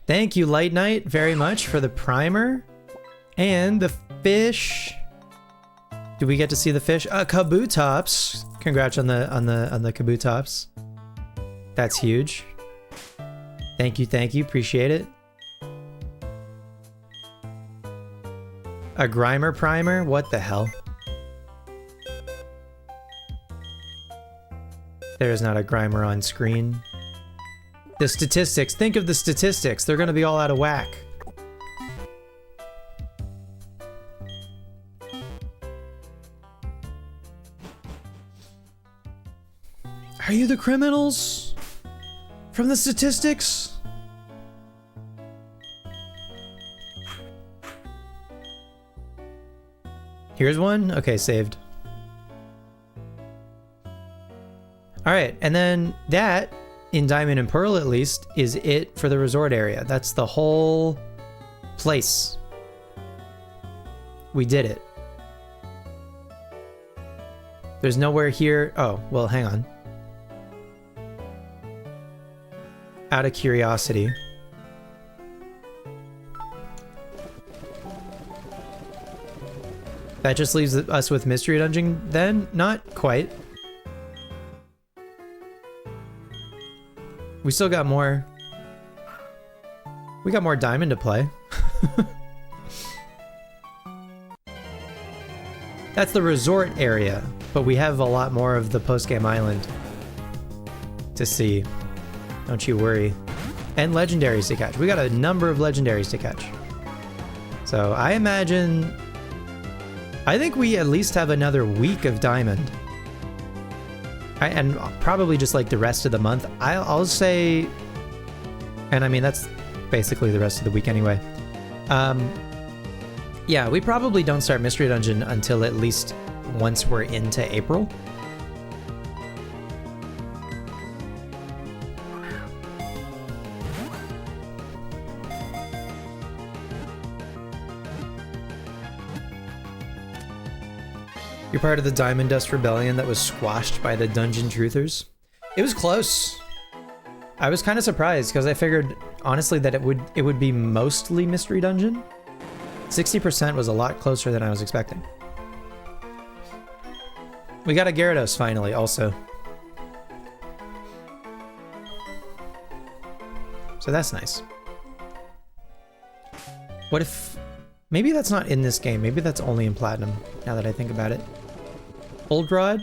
Thank you, Light Knight, very much for the primer and the fish. Do we get to see the fish? Kabutops. Congrats on the Kabutops. That's huge. Thank you, appreciate it. A Grimer primer? What the hell? There is not a Grimer on screen. The statistics, think of the statistics. They're gonna be all out of whack. Are you the criminals? From the statistics? Here's one? Okay, saved. Alright, and then that, in Diamond and Pearl at least, is it for the resort area. That's the whole place. We did it. There's nowhere here. Oh, well, hang on. Out of curiosity. That just leaves us with Mystery Dungeon then? Not quite. We still got more. We got more Diamond to play. That's the resort area, but we have a lot more of the post-game island to see. Don't you worry. And legendaries to catch. We got a number of legendaries to catch. So I imagine... I think we at least have another week of Diamond. And probably just like the rest of the month. I'll say... And I mean, that's basically the rest of the week anyway. Yeah, we probably don't start Mystery Dungeon until at least once we're into April. You're part of the Diamond Dust Rebellion that was squashed by the Dungeon Truthers. It was close. I was kind of surprised because I figured, honestly, that it would be mostly Mystery Dungeon. 60% was a lot closer than I was expecting. We got a Gyarados finally, also. So that's nice. What if... Maybe that's not in this game. Maybe that's only in Platinum, now that I think about it. Old Rod?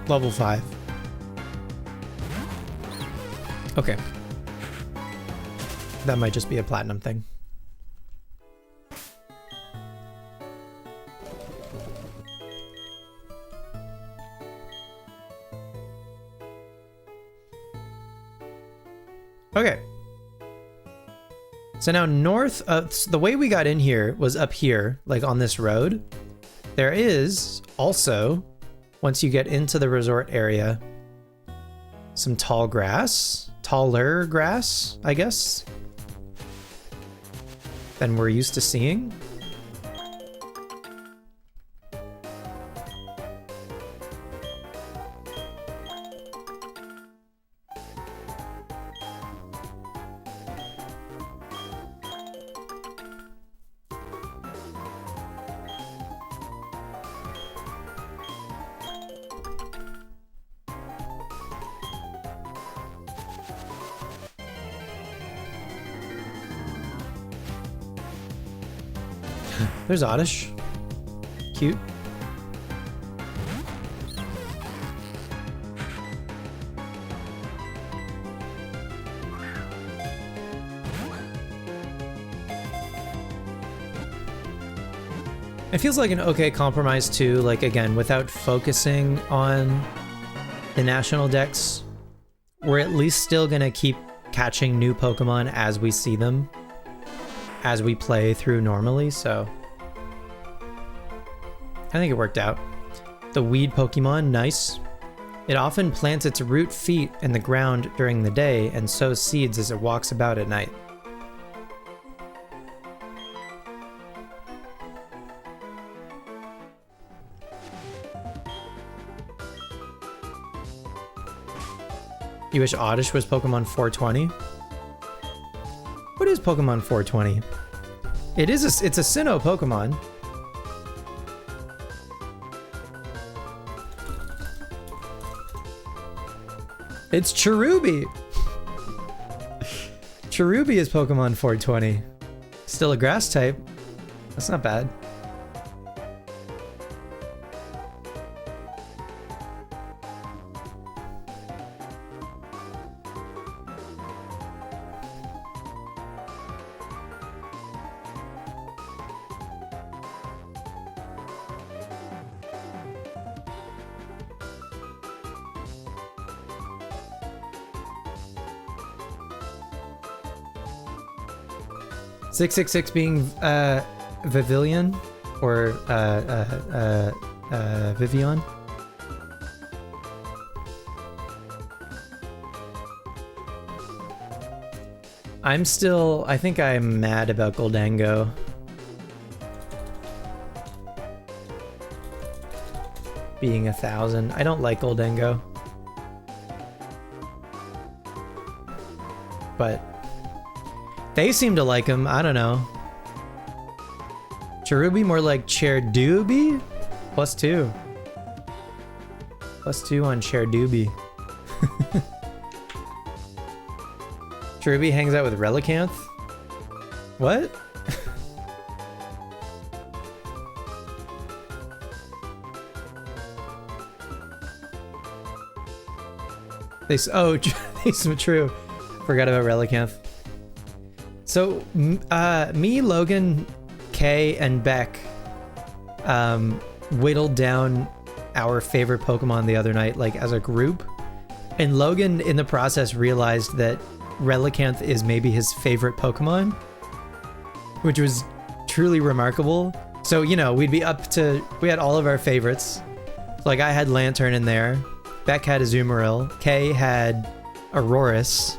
Level 5. Okay. That might just be a Platinum thing. Okay. So now north of... The way we got in here was up here, like on this road. There is also, once you get into the resort area, some tall grass. Taller grass, I guess, than we're used to seeing. There's Oddish. Cute. It feels like an okay compromise too, like again, without focusing on the national decks. We're at least still gonna keep catching new Pokemon as we see them, as we play through normally, so I think it worked out. The weed Pokemon, nice. It often plants its root feet in the ground during the day and sows seeds as it walks about at night. You wish Oddish was Pokemon 420? What is Pokemon 420? It's a Sinnoh Pokemon. It's Cherubi. Cherubi is Pokemon 420. Still a grass type. That's not bad. .666 being Vivillon or Vivian. I think I'm mad about Goldango. Being 1,000. I don't like Goldango. But they seem to like him. I don't know. Cherubi more like Cherdubi? +2. +2 on Cherdubi. Cherubi hangs out with Relicanth? What? They seem true. Forgot about Relicanth. So, me, Logan, Kay, and Beck whittled down our favorite Pokemon the other night, like as a group. And Logan, in the process, realized that Relicanth is maybe his favorite Pokemon, which was truly remarkable. So, you know, we had all of our favorites. Like, I had Lantern in there. Beck had Azumarill. Kay had Aurorus.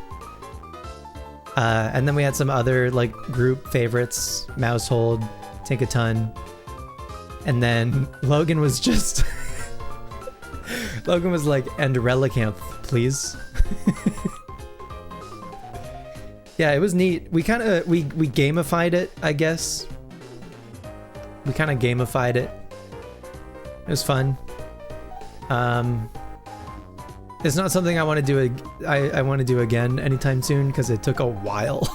And then we had some other like group favorites, Mousehold, Tinkaton. And then Logan was just Logan was like, and Relicanth, please. Yeah, it was neat. We gamified it, I guess. We kind of gamified it. It was fun. It's not something I want to do. I want to do again anytime soon because it took a while.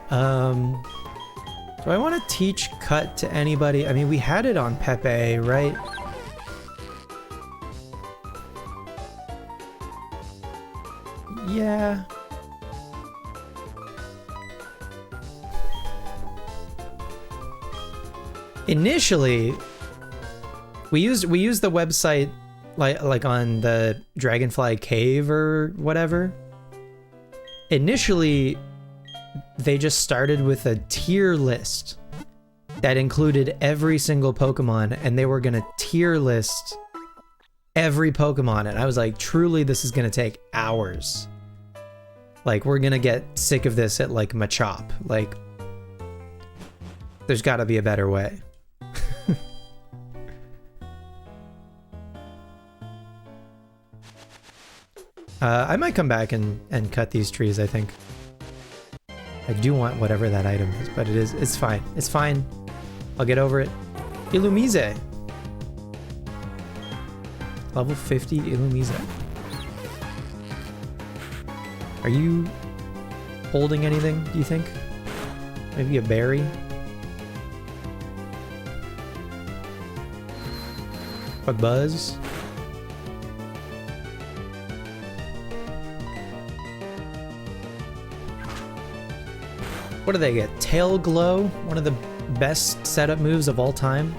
Do I want to teach Cut to anybody? I mean, we had it on Pepe, right? Yeah. Initially, we used the website like on the Dragonfly Cave or whatever. Initially, they just started with a tier list that included every single Pokemon, and they were gonna tier list every Pokemon, and I was like, truly, this is gonna take hours. Like, we're gonna get sick of this at like Machop. Like, there's gotta be a better way. I might come back and cut these trees, I think. I do want whatever that item is, but it's fine. It's fine. I'll get over it. Illumise. Level 50 Illumise. Are you holding anything, do you think? Maybe a berry? A buzz? What do they get? Tail Glow? One of the best setup moves of all time?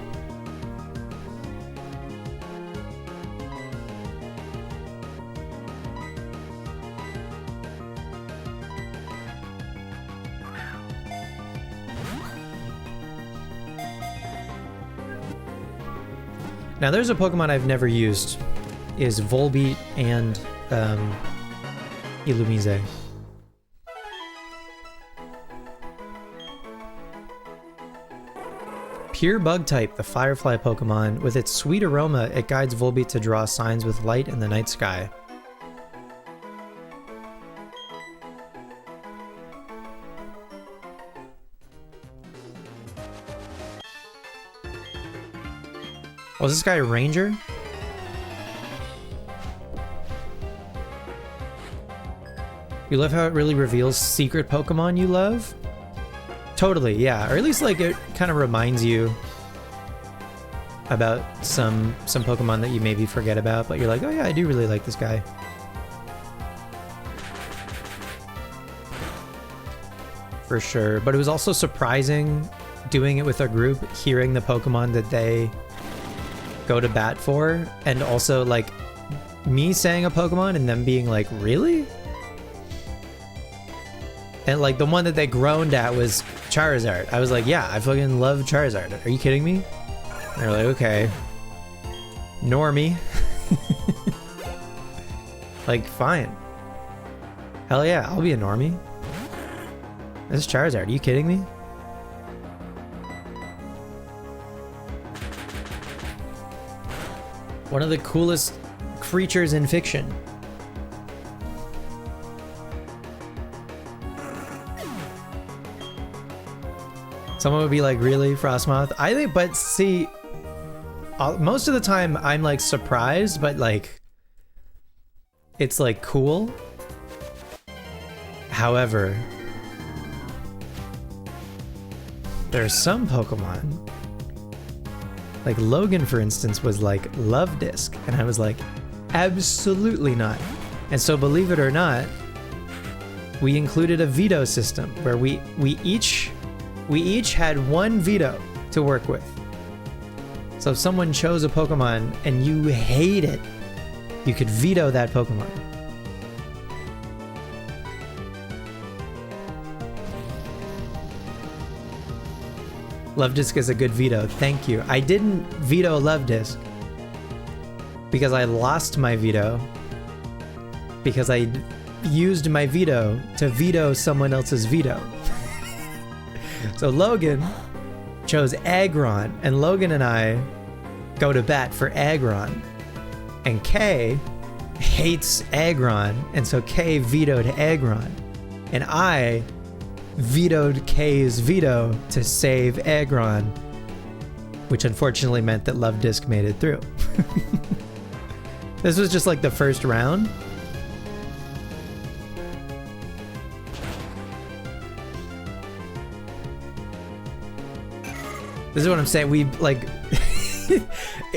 Now there's a Pokemon I've never used, is Volbeat and Illumise. Pure Bug type, the Firefly Pokemon. With its sweet aroma, it guides Volbeat to draw signs with light in the night sky. Oh, is this guy a ranger? You love how it really reveals secret Pokemon you love? Totally, yeah. Or at least like it kind of reminds you about some Pokemon that you maybe forget about, but you're like, oh yeah, I do really like this guy. For sure. But it was also surprising doing it with a group, hearing the Pokemon that they go to bat for, and also like me saying a Pokemon and them being like, really? And like the one that they groaned at was Charizard. I was like, yeah, I fucking love Charizard. Are you kidding me? And they're like, okay. Normie. Like, fine. Hell yeah, I'll be a normie. This is Charizard. Are you kidding me? One of the coolest creatures in fiction. Someone would be like, really, Frostmoth? I think, but see, most of the time I'm like surprised, but like, it's like cool. However, there are some Pokemon, like Logan, for instance, was like Love Disc, and I was like, absolutely not. And so, believe it or not, we included a veto system where we each had one veto to work with. So if someone chose a Pokemon and you hate it, you could veto that Pokemon. Love Disc is a good veto. Thank you. I didn't veto Love Disc because I lost my veto because I used my veto to veto someone else's veto. So Logan chose Aggron, and Logan and I go to bat for Aggron. And Kay hates Aggron, and so Kay vetoed Aggron. And I vetoed Kay's veto to save Aggron, which unfortunately meant that Love Disc made it through. This was just like the first round. This is what I'm saying. We like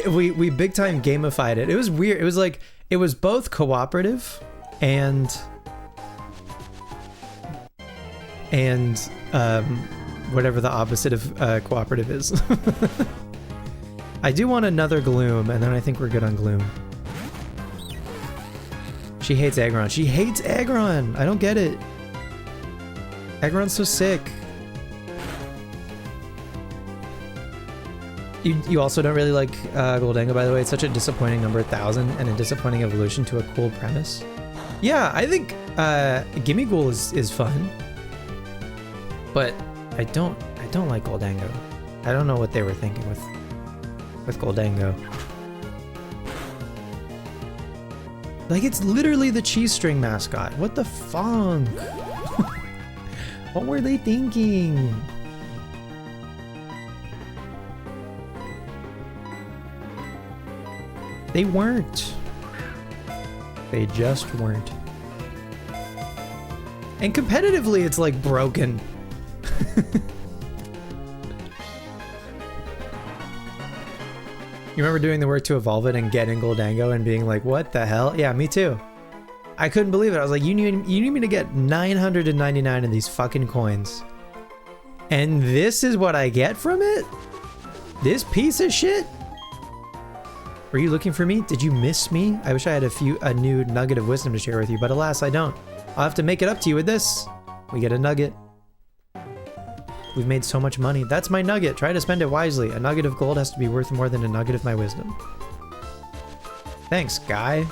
we big time gamified it. It was weird. It was like it was both cooperative and whatever the opposite of cooperative is. I do want another Gloom, and then I think we're good on Gloom. She hates Aggron. She hates Aggron. I don't get it. Aggron's so sick. You also don't really like Goldengo, by the way. It's such a disappointing number 1,000 and a disappointing evolution to a cool premise. Yeah, I think Gimmighoul is fun, but I don't like Goldengo. I don't know what they were thinking with Goldengo. Like, it's literally the cheese string mascot. What the funk? What were they thinking? They weren't. They just weren't. And competitively, it's like broken. You remember doing the work to evolve it and getting Goldengo and being like, what the hell? Yeah, me too. I couldn't believe it. I was like, you need me to get 999 of these fucking coins. And this is what I get from it? This piece of shit? Were you looking for me? Did you miss me? I wish I had a new nugget of wisdom to share with you, but alas, I don't. I'll have to make it up to you with this. We get a nugget. We've made so much money. That's my nugget. Try to spend it wisely. A nugget of gold has to be worth more than a nugget of my wisdom. Thanks, guy.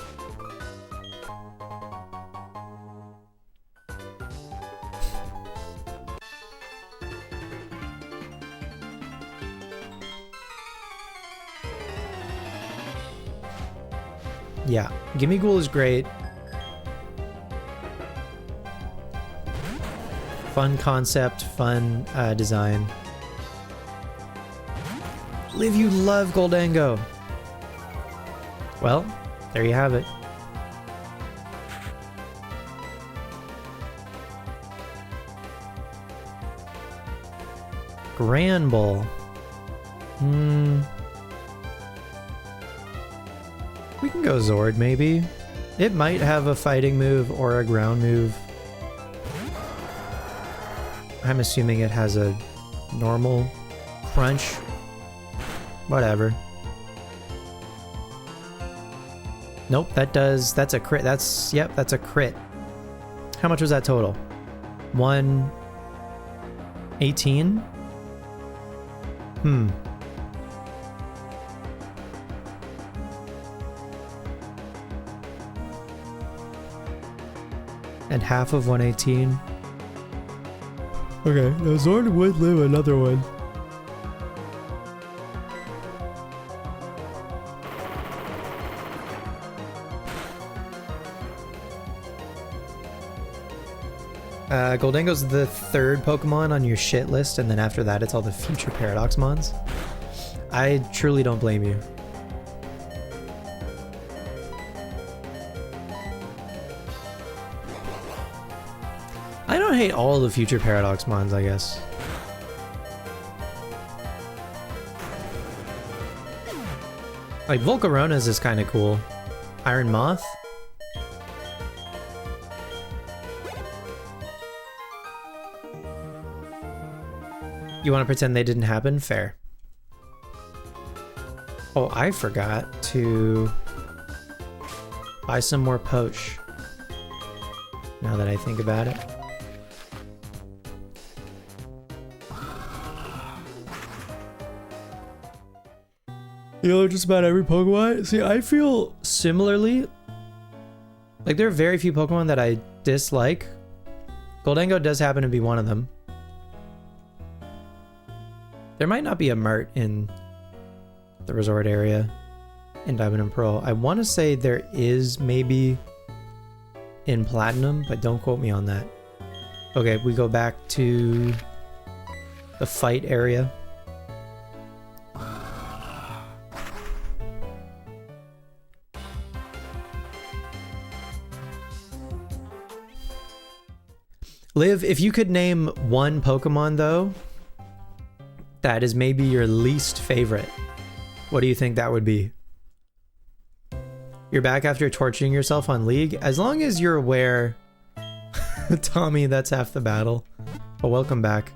Yeah, Gimmighoul is great. Fun concept, fun design. Liv, you love Goldengo. Well, there you have it. Granbull. We can go Zord, maybe. It might have a fighting move or a ground move. I'm assuming it has a normal crunch. Whatever. Nope, that's a crit. Yep, that's a crit. How much was that total? 118? And half of 118. Okay, now Zord would live another one. Goldango's the third Pokemon on your shit list, and then after that it's all the future Paradox mons. I truly don't blame you. I don't hate all the future Paradox mons, I guess. Like, Volcarona's is kind of cool. Iron Moth? You want to pretend they didn't happen? Fair. Oh, I forgot to buy some more Poach. Now that I think about it. You know, just about every Pokemon. See, I feel similarly. Like, there are very few Pokemon that I dislike. Goldango does happen to be one of them. There might not be a Mert in the resort area in Diamond and Pearl. I want to say there is maybe in Platinum, but don't quote me on that. Okay, we go back to the fight area. Liv, if you could name one Pokemon though, that is maybe your least favorite, what do you think that would be? You're back after torturing yourself on League? As long as you're aware, Tommy, that's half the battle. But welcome back.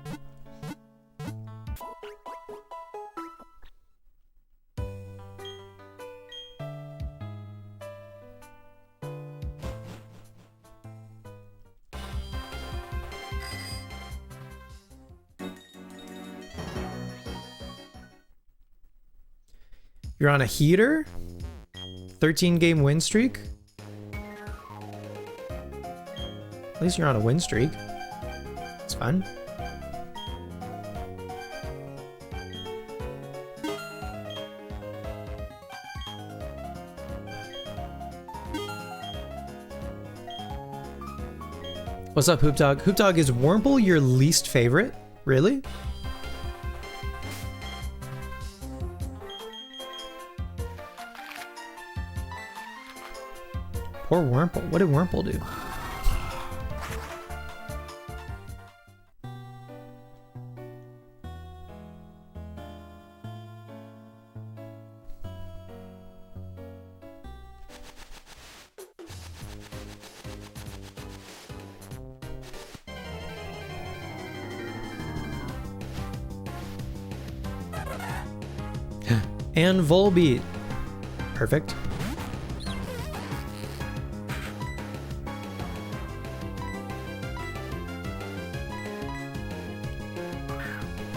You're on a heater? 13 game win streak? At least you're on a win streak. It's fun. What's up, Hoop Dog? Hoop Dog, is Wurmple your least favorite? Really? Poor Wurmple. What did Wurmple do? And Volbeat. Perfect.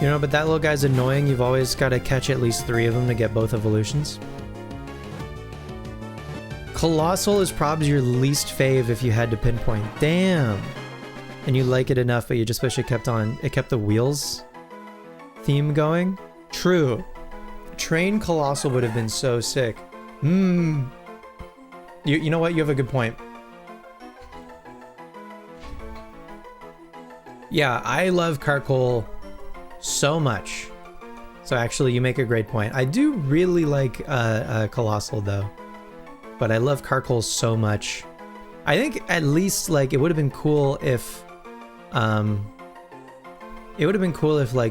You know, but that little guy's annoying. You've always got to catch at least 3 of them to get both evolutions. Colossal is probably your least fave if you had to pinpoint. Damn. And you like it enough, but you just wish it kept the wheels theme going. True. Train Colossal would have been so sick. You know what? You have a good point. Yeah, I love Carkol so much. So actually, you make a great point. I do really like Colossal, though. but I love Carkol so much. I think at least like it would have been cool if like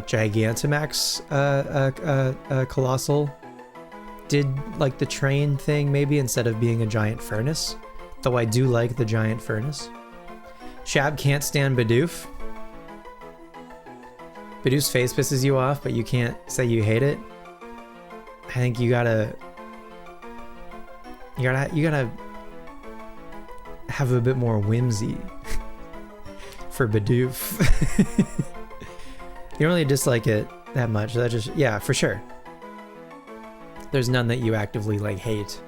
Gigantamax Colossal did like the train thing maybe instead of being a giant furnace. Though I do like the giant furnace. Shab can't stand Bidoof. Bidoof's face pisses you off, but you can't say you hate it. I think you gotta have a bit more whimsy for Bidoof. You don't really dislike it that much. That just, yeah, for sure. There's none that you actively like hate.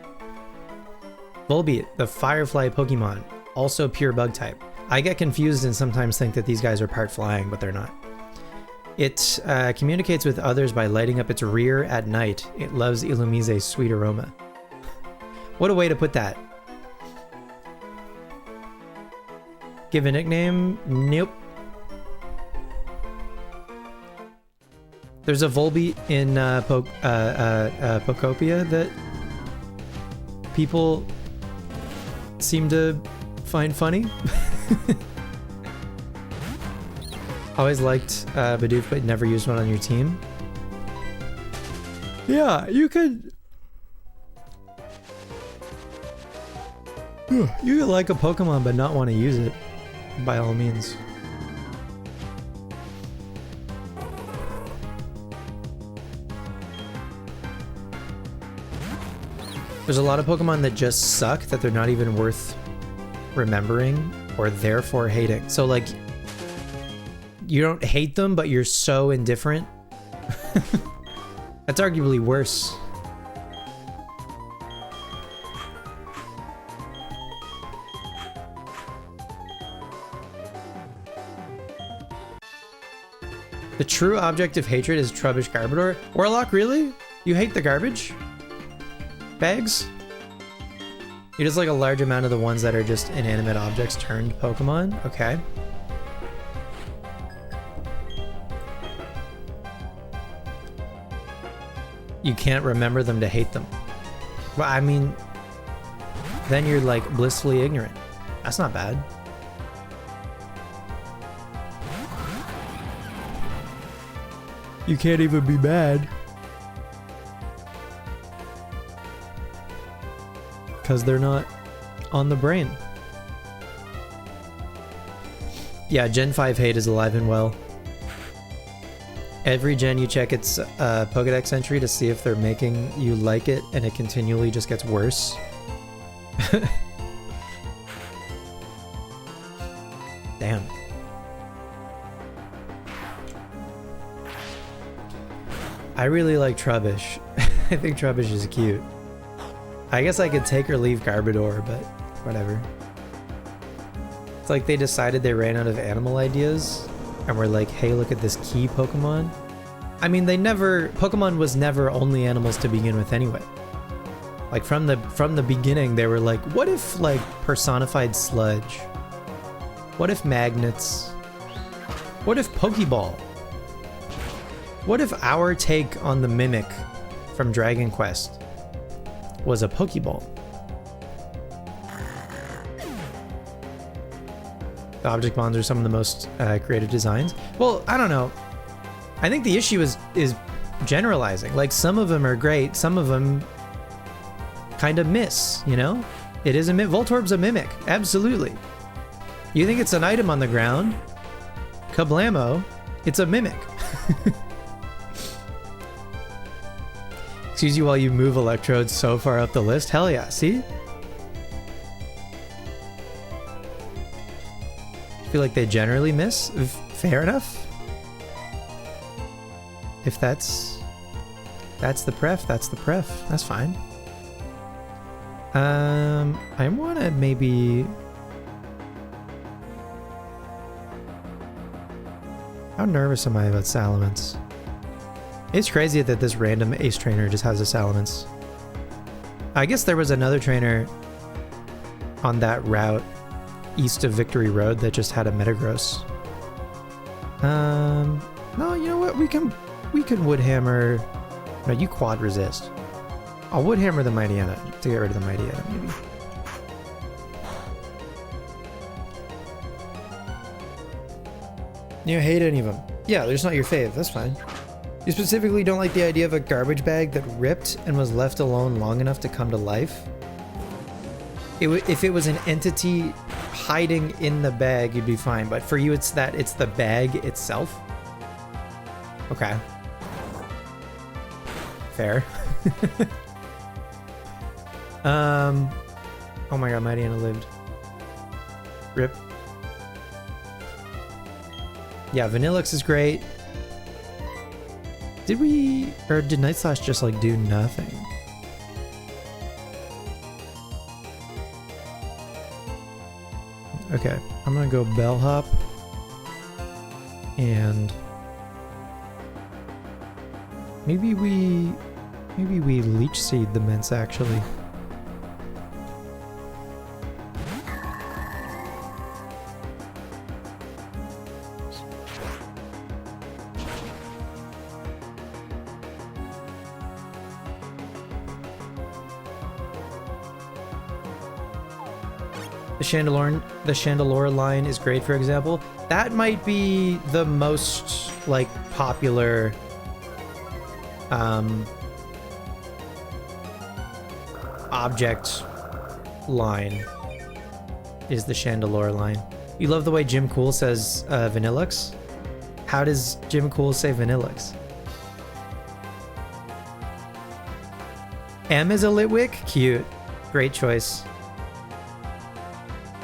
Volbeat, the Firefly Pokemon, also pure bug type. I get confused and sometimes think that these guys are part flying, but they're not. It communicates with others by lighting up its rear at night. It loves Illumise's sweet aroma. What a way to put that. Give a nickname? Nope. There's a Volbeat in Pokopia that people seem to find funny. Always liked Bidoof, but never used one on your team. Yeah, you could... You could like a Pokemon but not want to use it, by all means. There's a lot of Pokemon that just suck, that they're not even worth remembering or therefore hating. So like, you don't hate them, but you're so indifferent. That's arguably worse. The true object of hatred is Trubbish Garbodor. Warlock, really? You hate the garbage bags? You just like a large amount of the ones that are just inanimate objects turned Pokemon? Okay. You can't remember them to hate them. Well, I mean, then you're like blissfully ignorant. That's not bad. You can't even be mad. Because they're not on the brain. Yeah, Gen 5 hate is alive and well. Every gen you check its Pokedex entry to see if they're making you like it, and it continually just gets worse. Damn. I really like Trubbish. I think Trubbish is cute. I guess I could take or leave Garbodor, but whatever. It's like they decided they ran out of animal ideas and were like, hey, look at this key Pokemon. I mean, Pokemon was never only animals to begin with anyway. Like from the beginning, they were like, what if like personified sludge? What if magnets? What if Pokeball? What if our take on the Mimic from Dragon Quest was a Pokeball? The object bonds are some of the most creative designs. Well, I don't know. I think the issue is generalizing. Like, some of them are great, some of them kind of miss, you know? It is a Voltorb's a Mimic, absolutely. You think it's an item on the ground? Kablamo, it's a Mimic. Excuse you while you move electrodes so far up the list? Hell yeah, see? I feel like they generally miss. Fair enough. If that's the pref, that's the pref. That's fine. I wanna maybe... How nervous am I about Salamence? It's crazy that this random ace trainer just has a Salamence. I guess there was another trainer on that route east of Victory Road that just had a Metagross. No, you know what? We can Woodhammer. No, you quad resist. I would hammer the Mightyena to get rid of the Mightyena, maybe. You don't hate any of them. Yeah, they're just not your fave. That's fine. You specifically don't like the idea of a garbage bag that ripped and was left alone long enough to come to life? If it was an entity hiding in the bag, you'd be fine. But for you, it's the bag itself. Okay. Fair. Oh my god, Mightyena lived. Rip. Yeah, Vanillix is great. Did Night Slash just like do nothing? Okay, I'm gonna go Bellhop and maybe we Leech Seed the Mence actually. The Chandelure line is great, for example. That might be the most like popular object line is the Chandelure line. You love the way Jim Cool says Vanillix? How does Jim Cool say Vanillix? M is a Litwick? Cute. Great choice.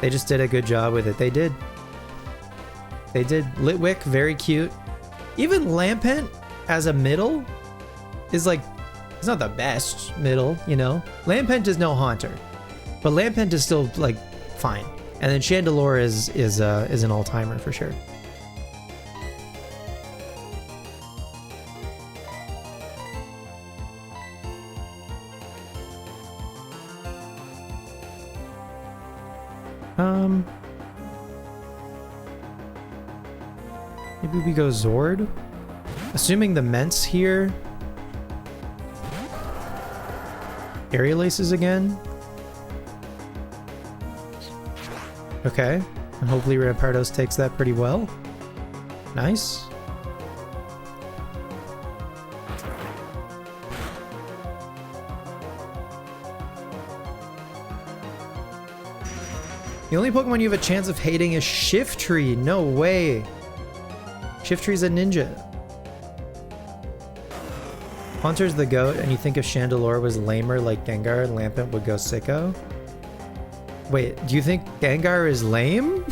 They just did a good job with it. They did. They did. Litwick, very cute. Even Lampent as a middle is like, it's not the best middle, you know? Lampent is no Haunter, but Lampent is still like fine. And then Chandelure is an all-timer for sure. Maybe we go Zord? Assuming the Mence here. Aerial Aces again. Okay. And hopefully Rampardos takes that pretty well. Nice. The only Pokemon you have a chance of hating is Shiftry. No way. Shiftry's a ninja. Haunter's the GOAT, and you think if Chandelure was lamer like Gengar, Lampent would go sicko? Wait, do you think Gengar is lame?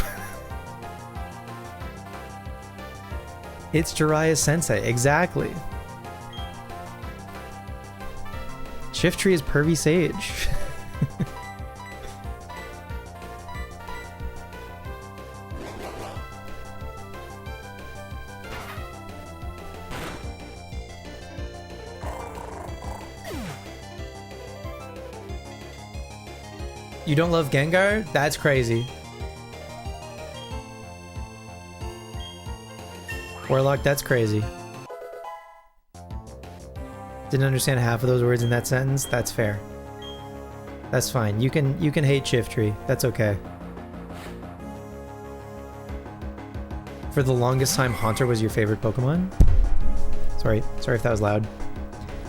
It's Jiraiya Sensei, exactly. Shiftry is Pervy Sage. You don't love Gengar? That's crazy. Warlock, that's crazy. Didn't understand half of those words in that sentence. That's fair. That's fine. You can hate Shiftry. That's okay. For the longest time, Haunter was your favorite Pokemon? Sorry if that was loud.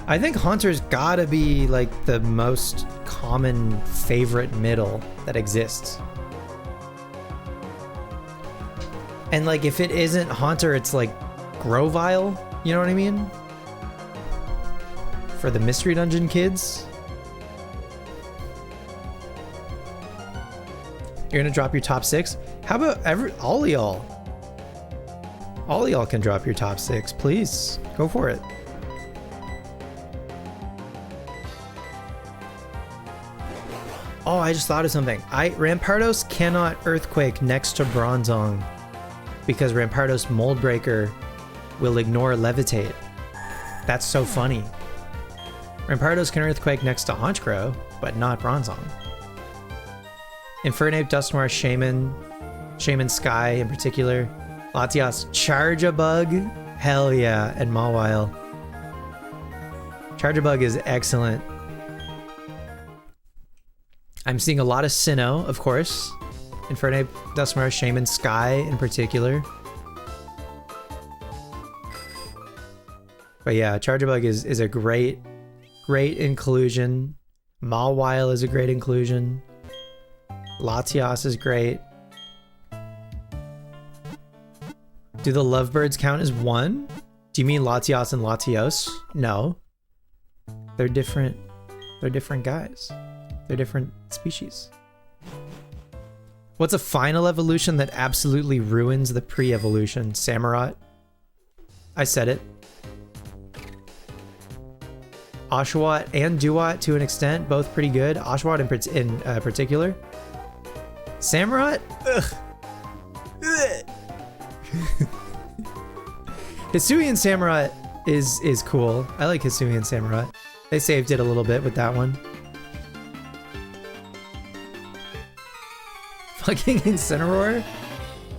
I think Haunter's gotta be like the most common favorite middle that exists. And like if it isn't Haunter, it's like Grovyle, you know what I mean? For the Mystery Dungeon kids. You're gonna drop your top 6? How about all of y'all? All of y'all can drop your top 6, please. Go for it. Oh, I just thought of something. Rampardos cannot Earthquake next to Bronzong because Rampardos Mold Breaker will ignore Levitate. That's so funny. Rampardos can Earthquake next to Honchkrow, but not Bronzong. Infernape, Dusknoir, Shaman Sky in particular. Latias, Charjabug, hell yeah, and Mawile. Charjabug is excellent. I'm seeing a lot of Sinnoh, of course. Infernape, Duskmar, Shaman, Sky in particular. But yeah, Charjabug is a great inclusion. Mawile is a great inclusion. Latios is great. Do the Lovebirds count as one? Do you mean Latios and Latios? No. They're different guys. They're different species. What's a final evolution that absolutely ruins the pre-evolution? Samurott. I said it. Oshawott and Duat to an extent, both pretty good. Oshawott in particular. Samurott? Ugh. Hisuian Samurott is cool. I like Hisuian Samurott. They saved it a little bit with that one. Fucking Incineroar?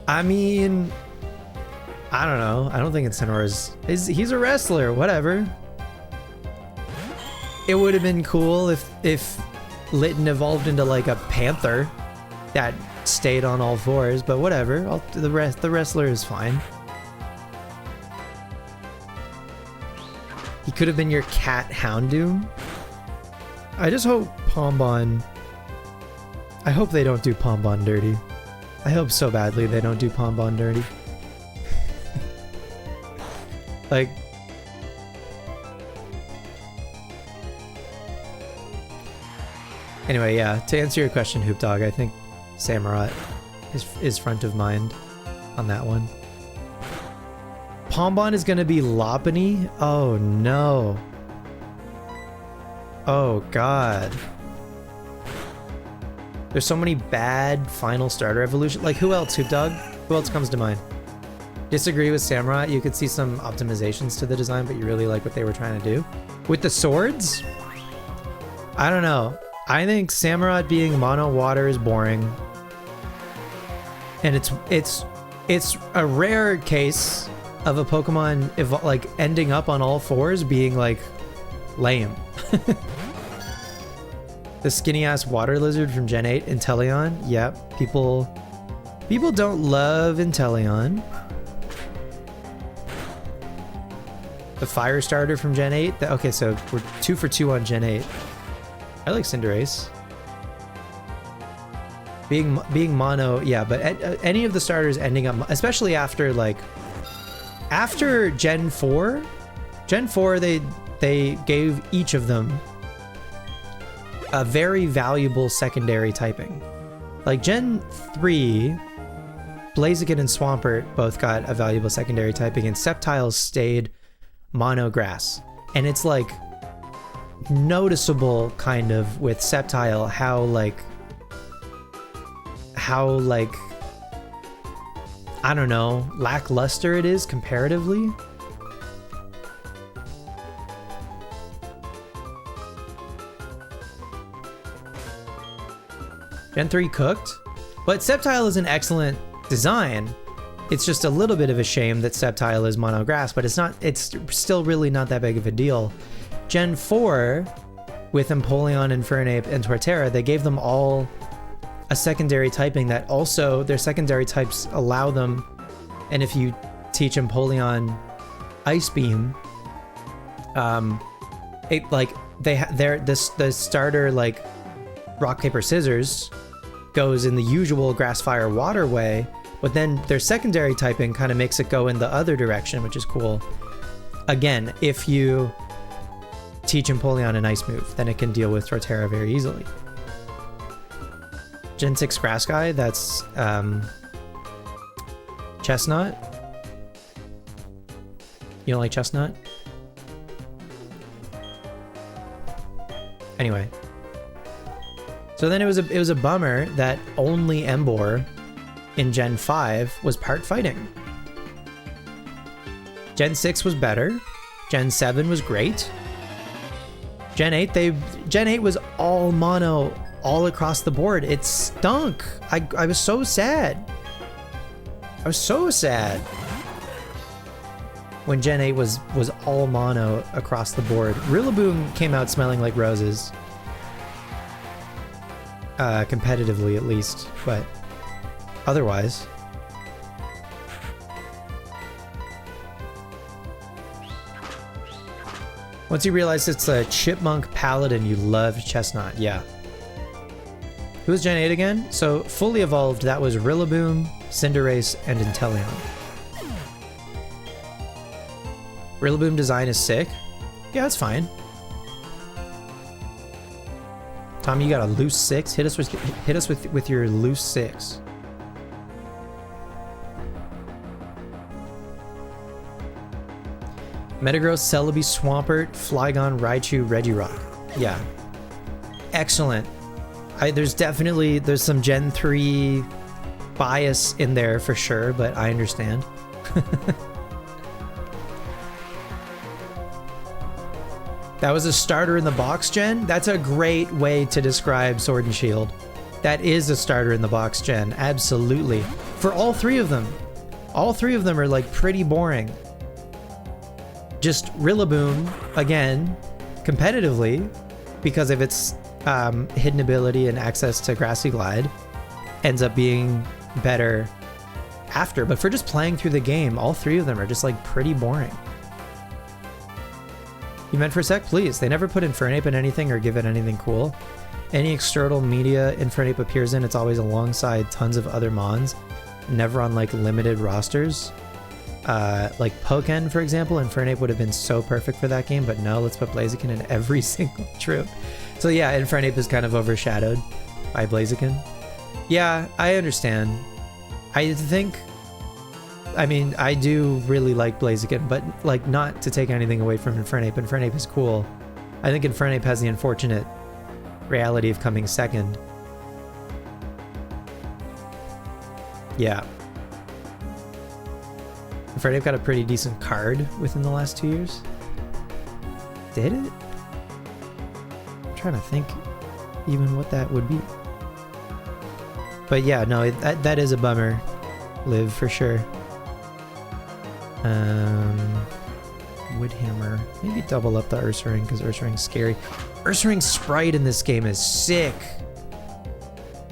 I mean, I don't know. I don't think Incineroar he's a wrestler, whatever. It would have been cool if Litten evolved into like a panther that stayed on all fours, but whatever. The wrestler is fine. He could have been your cat Houndoom. I just hope Pombon... I hope they don't do Pombon dirty. I hope so badly they don't do Pombon dirty. Like... Anyway, yeah, to answer your question, Hoop Dog, I think Samurott is front of mind on that one. Pombon is gonna be Lopunny? Oh no. Oh god. There's so many bad final starter evolution. Like who else, Hoop Dog? Who else comes to mind? Disagree with Samurott. You could see some optimizations to the design, but you really like what they were trying to do. With the swords? I don't know. I think Samurott being mono water is boring. And it's a rare case of a Pokemon like ending up on all fours being like lame. The skinny ass water lizard from Gen 8, Inteleon. Yep, people don't love Inteleon. The fire starter from Gen 8. Okay, so we're 2 for 2 on Gen 8. I like Cinderace. Being mono, yeah, but any of the starters ending up, especially after Gen 4, they gave each of them a very valuable secondary typing. Like Gen 3, Blaziken and Swampert both got a valuable secondary typing, and Sceptile stayed mono grass. And it's like noticeable kind of with Sceptile how I don't know, lackluster it is comparatively. Gen 3 cooked, but Sceptile is an excellent design. It's just a little bit of a shame that Sceptile is mono grass, but it's still really not that big of a deal. Gen 4, with Empoleon, Infernape, and Torterra, they gave them all a secondary typing that also, their secondary types allow them, and if you teach Empoleon Ice Beam, the starter like Rock, Paper, Scissors goes in the usual Grass, Fire, Water way, but then their secondary typing kind of makes it go in the other direction, which is cool. Again, if you teach Empoleon an Ice move, then it can deal with Torterra very easily. Gen 6 Grass Guy, that's Chestnut. You don't like Chestnut? Anyway. So then it was a bummer that only Emboar in Gen 5 was part fighting. Gen 6 was better. Gen 7 was great. Gen 8 was all mono all across the board. It stunk. I was so sad. I was so sad when Gen 8 was all mono across the board. Rillaboom came out smelling like roses. competitively at least, but otherwise. Once you realize it's a Chipmunk Paladin, you love Chestnut, yeah. Who was Gen 8 again? So, fully evolved, that was Rillaboom, Cinderace, and Inteleon. Rillaboom design is sick. Yeah, that's fine. Tommy, you got a loose 6? Hit us with your loose 6. Metagross, Celebi, Swampert, Flygon, Raichu, Regirock. Yeah. Excellent. There's some Gen 3 bias in there for sure, but I understand. That was a starter in the box gen? That's a great way to describe Sword and Shield. That is a starter in the box gen, absolutely. For all three of them. All three of them are like pretty boring. Just Rillaboom, again, competitively, because of its hidden ability and access to Grassy Glide, ends up being better after. But for just playing through the game, all three of them are just like pretty boring. You meant for a sec? Please. They never put Infernape in anything or give it anything cool. Any external media Infernape appears in, it's always alongside tons of other mons, never on like limited rosters. Like Pokken, for example, Infernape would have been so perfect for that game, but no, let's put Blaziken in every single troop. So yeah, Infernape is kind of overshadowed by Blaziken. Yeah, I understand. I mean, I do really like Blaziken, but like not to take anything away from Infernape. Infernape is cool. I think Infernape has the unfortunate reality of coming second. Yeah. Infernape got a pretty decent card within the last 2 years. Did it? I'm trying to think even what that would be. But yeah, no, that is a bummer. Live for sure. Woodhammer. Maybe double up the Ursaring because Ursaring's scary. Ursaring's sprite in this game is sick.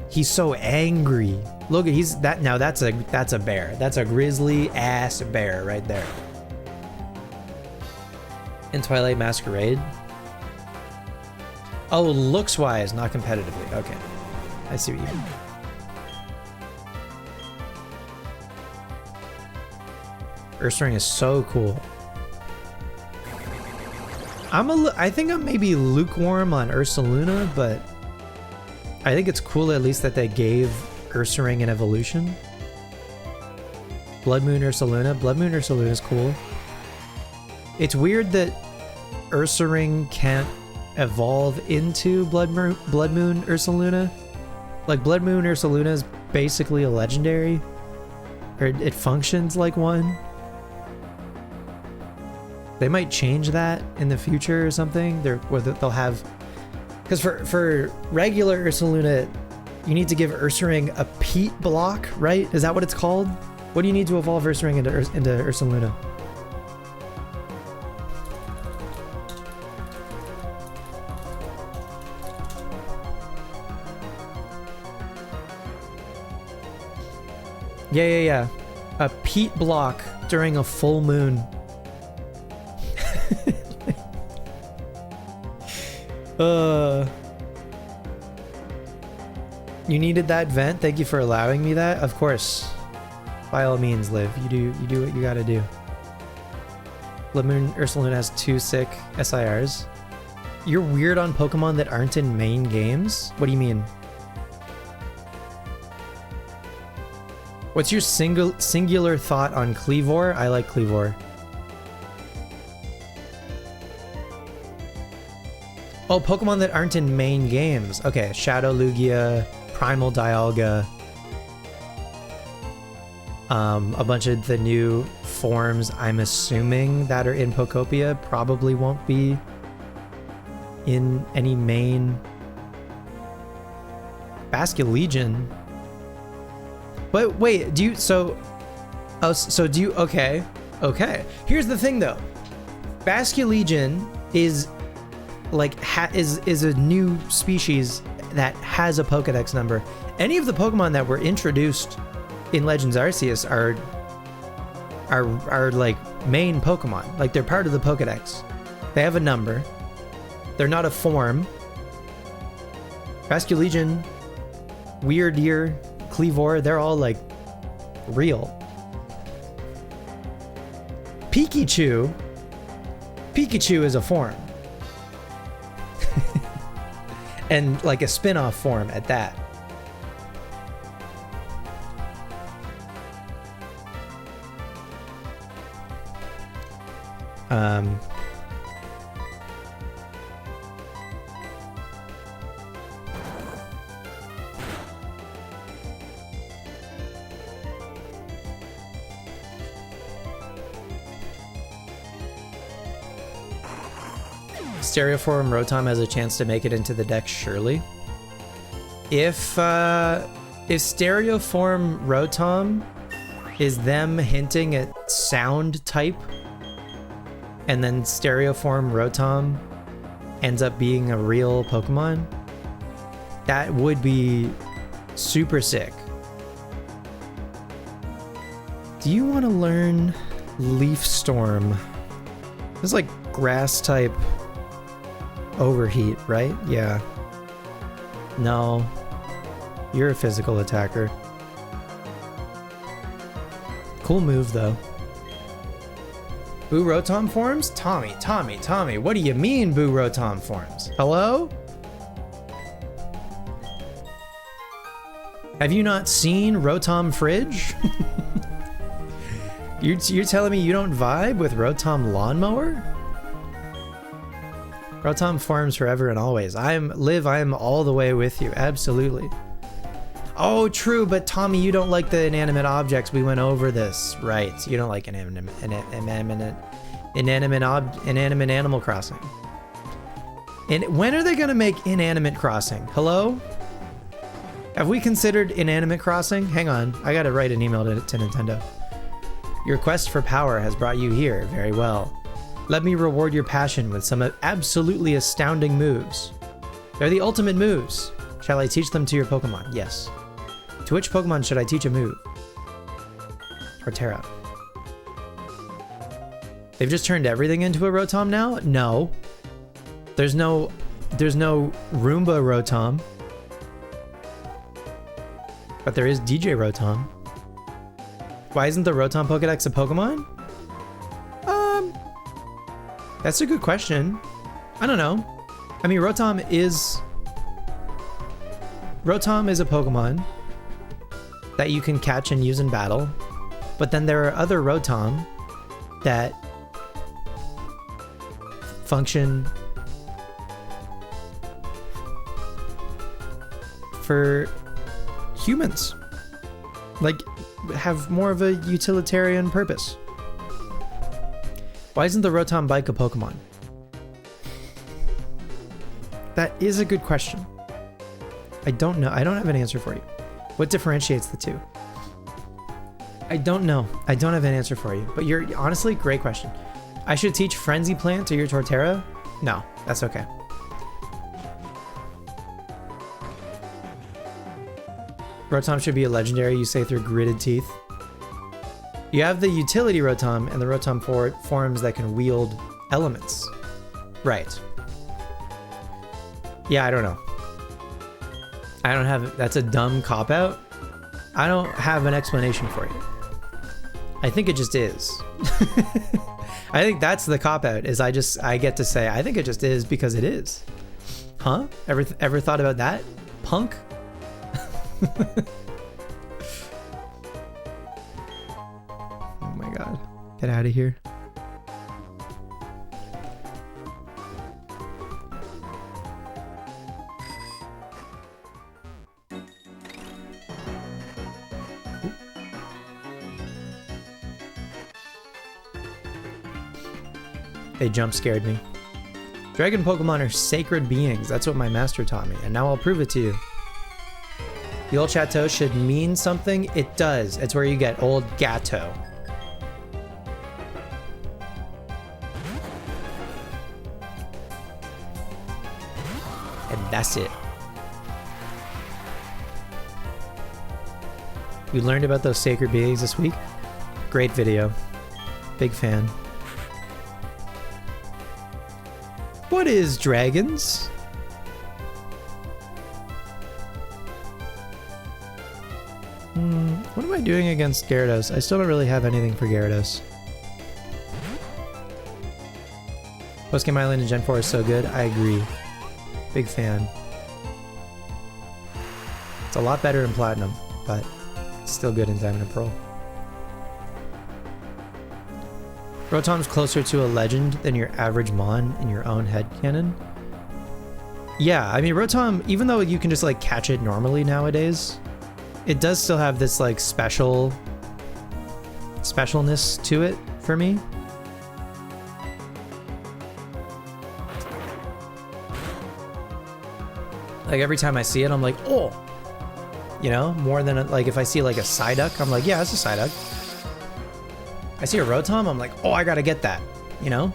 He's so angry. Look at that's a bear. That's a grizzly ass bear right there. In Twilight Masquerade. Oh, looks wise, not competitively. Okay. I see what you mean. Ursaring is so cool. I think I'm maybe lukewarm on Ursaluna, but I think it's cool at least that they gave Ursaring an evolution. Blood Moon Ursaluna. Blood Moon Ursaluna is cool. It's weird that Ursaring can't evolve into Blood Moon Ursaluna. Like, Blood Moon Ursaluna is basically a legendary. Or it functions like one. They might change that in the future or something. They'll have... Because for regular Ursaluna, you need to give Ursaring a Peat block, right? Is that what it's called? What do you need to evolve Ursaring into Ursaluna? Yeah. A Peat block during a full moon. You needed that vent. Thank you for allowing me that. Of course. By all means, Liv. You do what you gotta do. Blood Moon Ursaluna has 2 sick SIRs. You're weird on Pokemon that aren't in main games? What do you mean? What's your singular thought on Kleavor? I like Kleavor. Oh, Pokemon that aren't in main games. Okay, Shadow Lugia, Primal Dialga. A bunch of the new forms, I'm assuming, that are in Pokopia probably won't be in any main. Basculegion. But wait, do you, okay. Here's the thing though. Basculegion is like, is a new species that has a Pokedex number. Any of the Pokemon that were introduced in Legends Arceus are like main Pokemon. Like they're part of the Pokedex. They have a number. They're not a form. Basculegion, Weirdeer, Cleavor, they're all like real. Pikachu is a form. And like a spin-off form at that. Stereoform Rotom has a chance to make it into the deck, surely. If Stereoform Rotom is them hinting at sound type, and then Stereoform Rotom ends up being a real Pokemon, that would be super sick. Do you want to learn Leaf Storm? It's like grass type overheat, right? Yeah. No. You're a physical attacker. Cool move, though. Boo Rotom forms? Tommy, what do you mean Boo Rotom forms? Hello? Have you not seen Rotom Fridge? You're telling me you don't vibe with Rotom Lawnmower? Rotom forms forever and always. I am all the way with you. Absolutely. Oh, true, but Tommy, you don't like the inanimate objects. We went over this. Right. You don't like inanimate Animal Crossing. And when are they going to make Inanimate Crossing? Hello? Have we considered Inanimate Crossing? Hang on. I got to write an email to Nintendo. Your quest for power has brought you here. Very well. Let me reward your passion with some absolutely astounding moves. They're the ultimate moves. Shall I teach them to your Pokemon? Yes. To which Pokemon should I teach a move? Torterra. They've just turned everything into a Rotom now? No. There's no Roomba Rotom. But there is DJ Rotom. Why isn't the Rotom Pokedex a Pokemon? That's a good question. I don't know. I mean, Rotom is a Pokemon that you can catch and use in battle, but then there are other Rotom that function for humans, like have more of a utilitarian purpose. Why isn't the Rotom bike a Pokemon? That is a good question. I don't know. I don't have an answer for you. What differentiates the two? I don't know. I don't have an answer for you. But you're honestly, great question. I should teach Frenzy Plant to your Torterra? No, that's okay. Rotom should be a legendary, you say, through Gritted Teeth. You have the utility Rotom and the Rotom forms that can wield elements. Right. Yeah, I don't know. I don't have... That's a dumb cop-out. I don't have an explanation for you. I think it just is. I think that's the cop-out, is I get to say, I think it just is because it is. Huh? Ever thought about that? Punk? Oh my god. Get out of here. They jump scared me. Dragon Pokemon are sacred beings. That's what my master taught me, and now I'll prove it to you. The Old Chateau should mean something. It does. It's where you get Old Gato. And that's it. You learned about those sacred beings this week? Great video. Big fan. What is dragons? What am I doing against Gyarados? I still don't really have anything for Gyarados. Postgame Island in Gen 4 is so good. I agree. Big fan. It's a lot better in Platinum, but it's still good in Diamond and Pearl. Rotom's closer to a legend than your average Mon in your own headcanon. Yeah, I mean, Rotom, even though you can just like catch it normally nowadays, it does still have this like specialness to it for me. Like every time I see it, I'm like, oh, you know, more than like if I see like a Psyduck, I'm like, yeah, it's a Psyduck. I see a Rotom, I'm like, oh, I gotta get that, you know?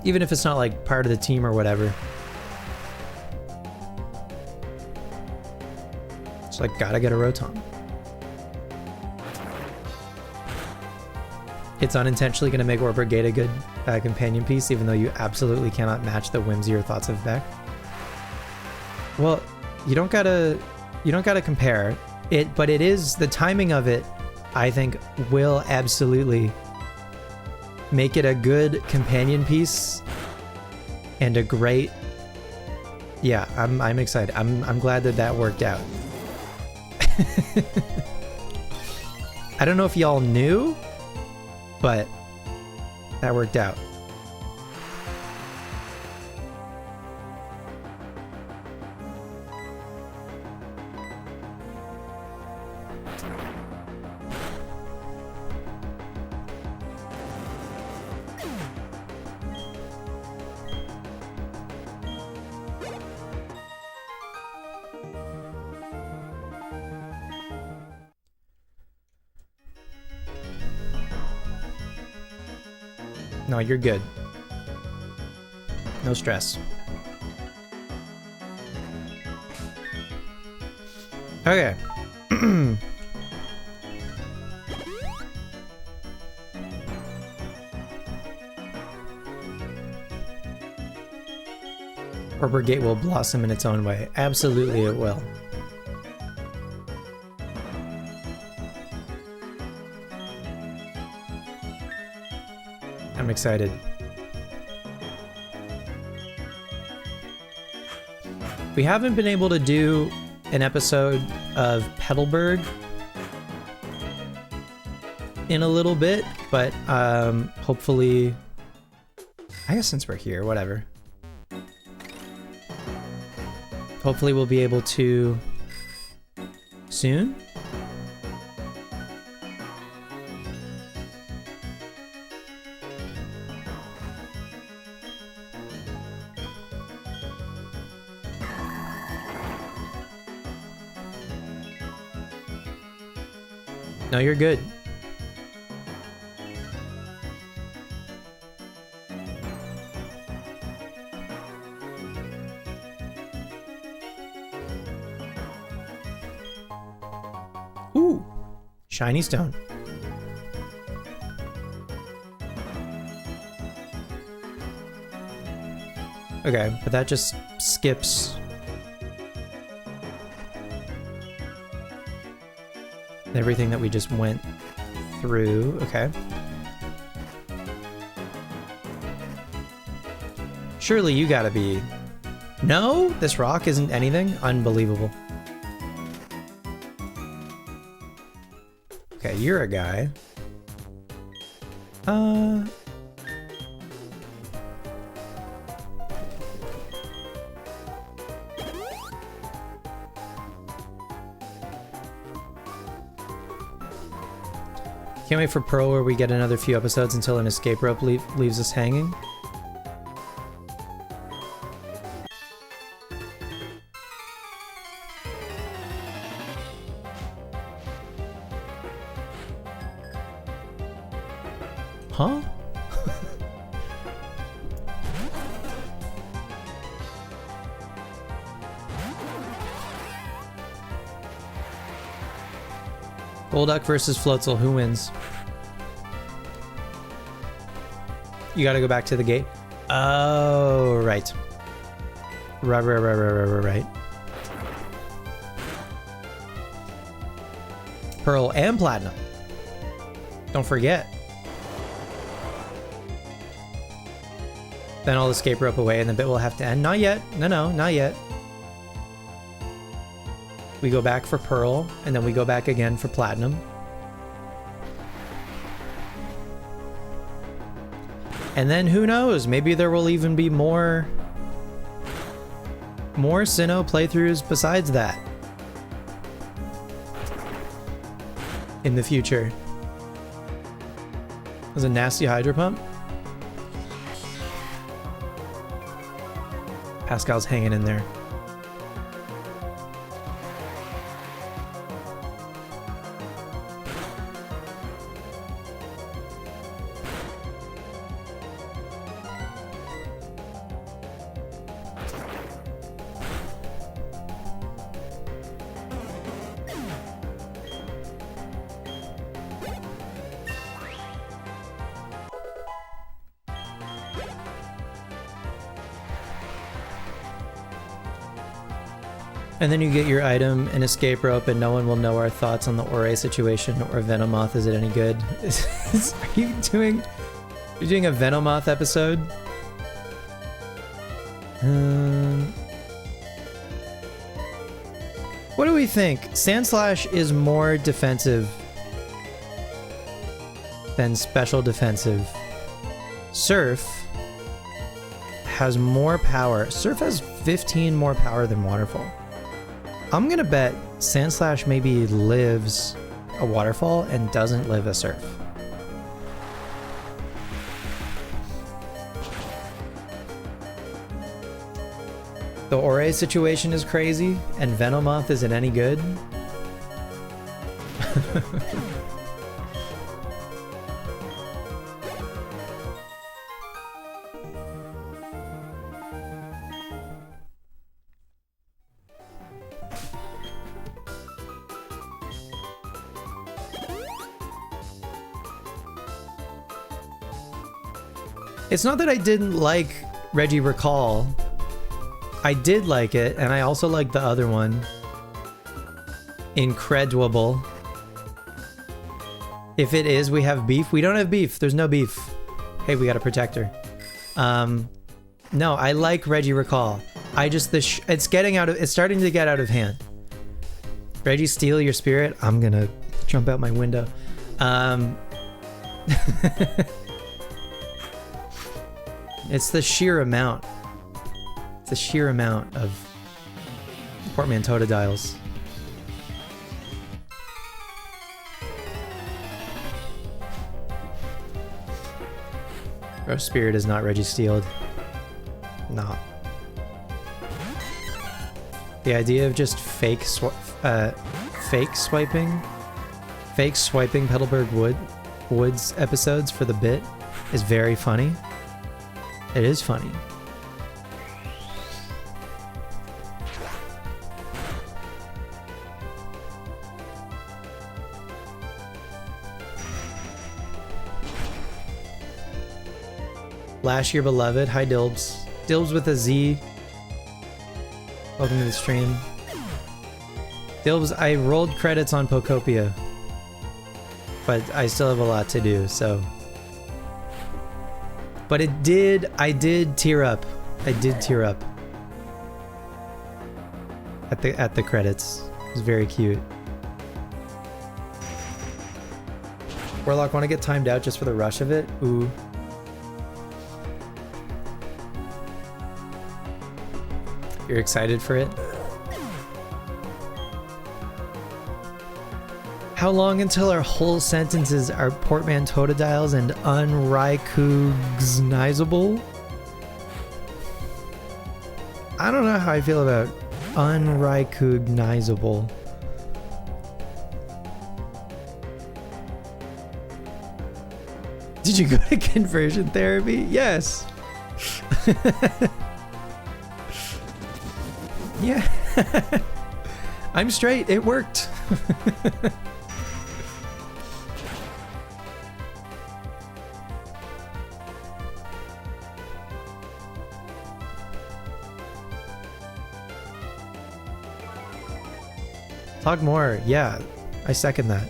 Even if it's not like part of the team or whatever. It's like, gotta get a Rotom. It's unintentionally gonna make Orbrigade a good companion piece, even though you absolutely cannot match the whimsy or thoughts of Beck. Well, you don't gotta compare it, but it is, the timing of it, I think, will absolutely make it a good companion piece and a great. Yeah, I'm excited. I'm glad that worked out. I don't know if y'all knew, but that worked out. No, you're good. No stress. Okay. Orbrigate will blossom in its own way. Absolutely it will. I'm excited. We haven't been able to do an episode of Petalburg in a little bit, but hopefully, I guess since we're here, whatever. Hopefully we'll be able to soon. No, you're good. Ooh, shiny stone. Okay, but that just skips everything that we just went through. Okay. Surely you gotta be... No? This rock isn't anything? Unbelievable. Okay, you're a guy. Can't wait for Pearl where we get another few episodes until an escape rope leaves us hanging. Huh? Golduck versus Floatzel. Who wins? You gotta go back to the gate. Oh, right. Right. Pearl and Platinum. Don't forget. Then I'll escape rope away and the bit will have to end. Not yet. No, not yet. We go back for Pearl, and then we go back again for Platinum. And then who knows? Maybe there will even be more Sinnoh playthroughs besides that in the future. Was a nasty Hydro Pump. Pascal's hanging in there. And then you get your item and escape rope, and no one will know our thoughts on the Ore situation or Venomoth. Is it any good? Are you doing a Venomoth episode? What do we think? Sandslash is more defensive than special defensive. Surf has more power. Surf has 15 more power than Waterfall. I'm gonna bet Sandslash maybe lives a Waterfall and doesn't live a Surf. The Ore situation is crazy, and Venomoth isn't any good. It's not that I didn't like Regirecall. I did like it, and I also like the other one. Incredible. If it is, we have beef. We don't have beef. There's no beef. Hey, we got a protector. No, I like Regirecall. I just, it's starting to get out of hand. Registeel your spirit. I'm gonna jump out my window. It's the sheer amount. It's the sheer amount of Portman Totodiles. Our spirit is not Registeeled. Nah. The idea of just fake swiping Petalburg Woods episodes for the bit is very funny. It is funny. Last Year Beloved. Hi, Dilbs. Dilbs with a Z. Welcome to the stream. Dilbs, I rolled credits on Pokopia, but I still have a lot to do, so... But I did tear up. I did tear up at the credits. It was very cute. Warlock, want to get timed out just for the rush of it? Ooh. You're excited for it? How long until our whole sentences are Portman Totodiles and unrecognizable? I don't know how I feel about unrecognizable. Did you go to conversion therapy? Yes. Yeah. I'm straight. It worked. Talk more. Yeah, I second that.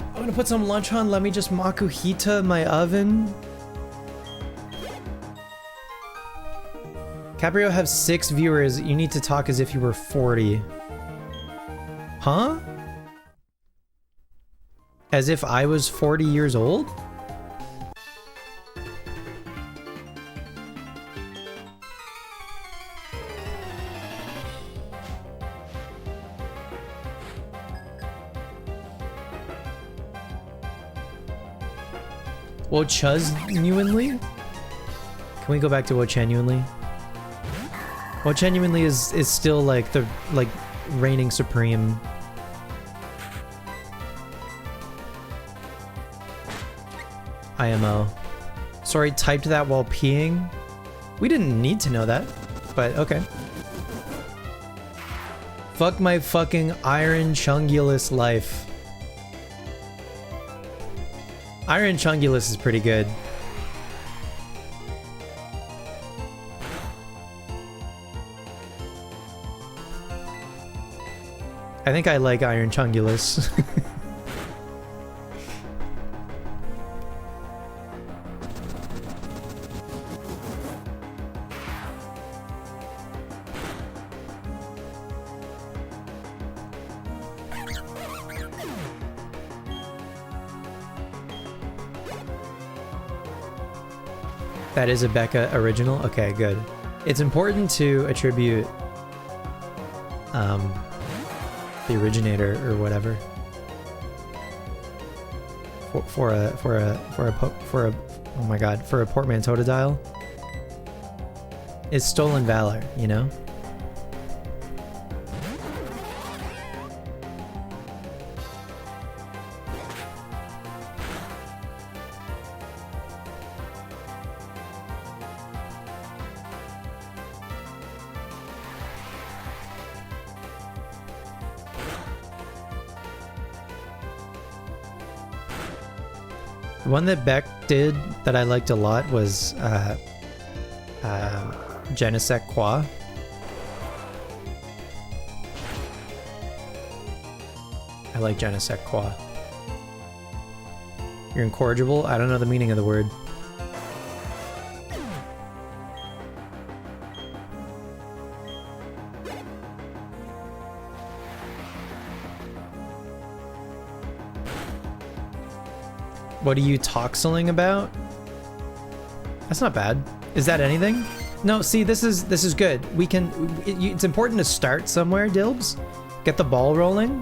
I'm gonna put some lunch on. Let me just makuhita my oven. Caprio has 6 viewers. You need to talk as if you were 40. Huh? As if I was 40 years old? Well, genuinely? Can we go back to what genuinely? What genuinely is still like the reigning supreme. IMO. Sorry, typed that while peeing. We didn't need to know that, but okay. Fuck my fucking Iron Chungulus life. Iron Chungulus is pretty good. I think I like Iron Chungulus. That is a Becca original? Okay, good. It's important to attribute the originator or whatever for a oh my god, for a portmanteau dial. It's stolen valor, you know? The one that Beck did that I liked a lot was Genesect Qua. I like Genesect Qua. You're incorrigible? I don't know the meaning of the word. What are you toxeling about? That's not bad. Is that anything? No, see, this is good. We can. It's important to start somewhere, Dilbs. Get the ball rolling.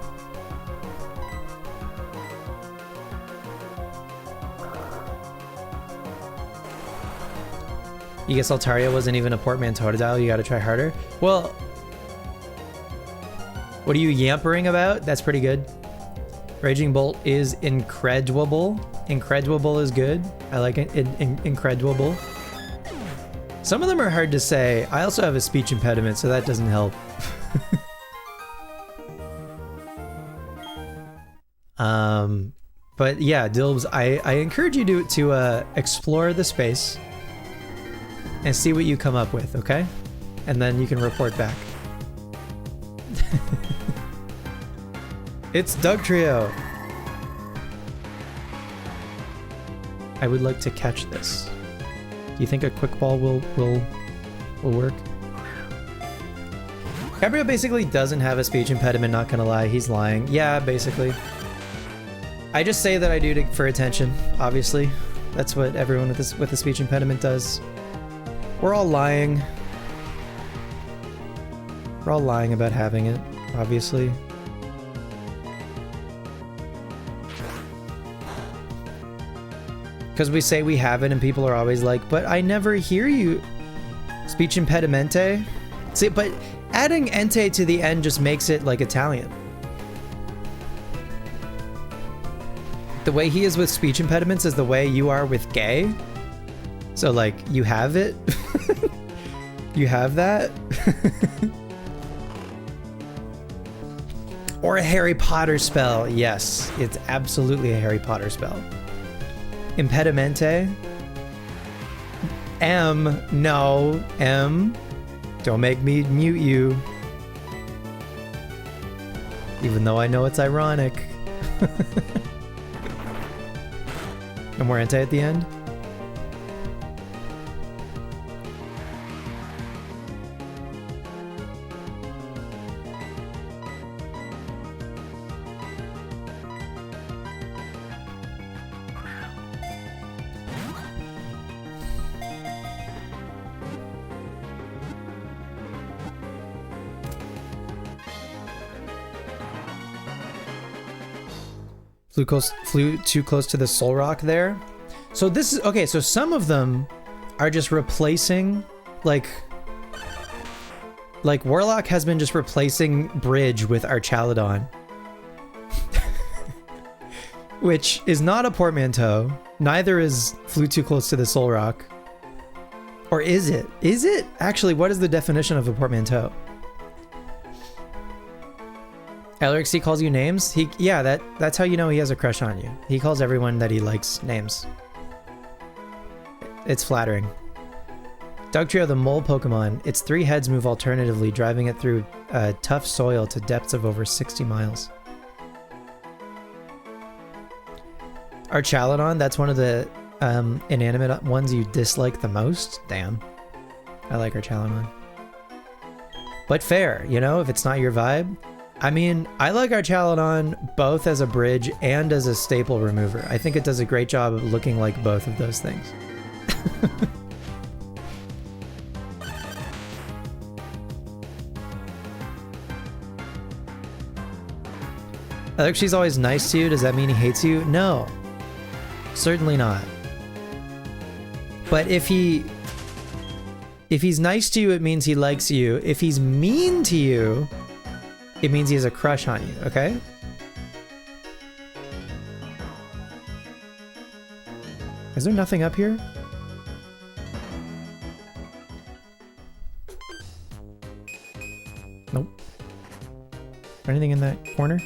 You guess Altaria wasn't even a portmanteau dial. You got to try harder. Well, what are you yampering about? That's pretty good. Raging Bolt is incredible. Incredible is good. I like it. Incredible. Some of them are hard to say. I also have a speech impediment, so that doesn't help. But yeah, Dilbs, I encourage you to explore the space and see what you come up with, okay? And then you can report back. It's Doug Trio. I would like to catch this. Do you think a quick ball will work? Gabriel basically doesn't have a speech impediment, not gonna lie. He's lying. Yeah, basically. I just say that I do it for attention, obviously. That's what everyone with a speech impediment does. We're all lying. We're all lying about having it, obviously. Because we say we have it and people are always like, but I never hear you. Speech impedimente. See, but adding ente to the end just makes it like Italian. The way he is with speech impediments is the way you are with gay. So like, you have it? You have that? Or a Harry Potter spell. Yes, it's absolutely a Harry Potter spell. Impedimente. M. No. M. Don't make me mute you. Even though I know it's ironic. No more ante at the end? Flew too close to the soul rock there. So this is okay. So some of them are just replacing, like Warlock has been just replacing Bridge with Archaladon, which is not a portmanteau. Neither is Flew too close to the soul rock. Or is it? Is it actually? What is the definition of a portmanteau? Elrixie calls you names? Yeah, that's how you know he has a crush on you. He calls everyone that he likes names. It's flattering. Dugtrio, the mole Pokemon, its 3 heads move alternatively, driving it through tough soil to depths of over 60 miles. Archaladon, that's one of the inanimate ones you dislike the most? Damn. I like Archaladon. But fair, you know, if it's not your vibe. I mean, I like Archaladon both as a bridge and as a staple remover. I think it does a great job of looking like both of those things. She's always nice to you. Does that mean he hates you? No. Certainly not. But if he's nice to you, it means he likes you. If he's mean to you, it means he has a crush on you, okay? Is there nothing up here? Nope. Anything in that corner?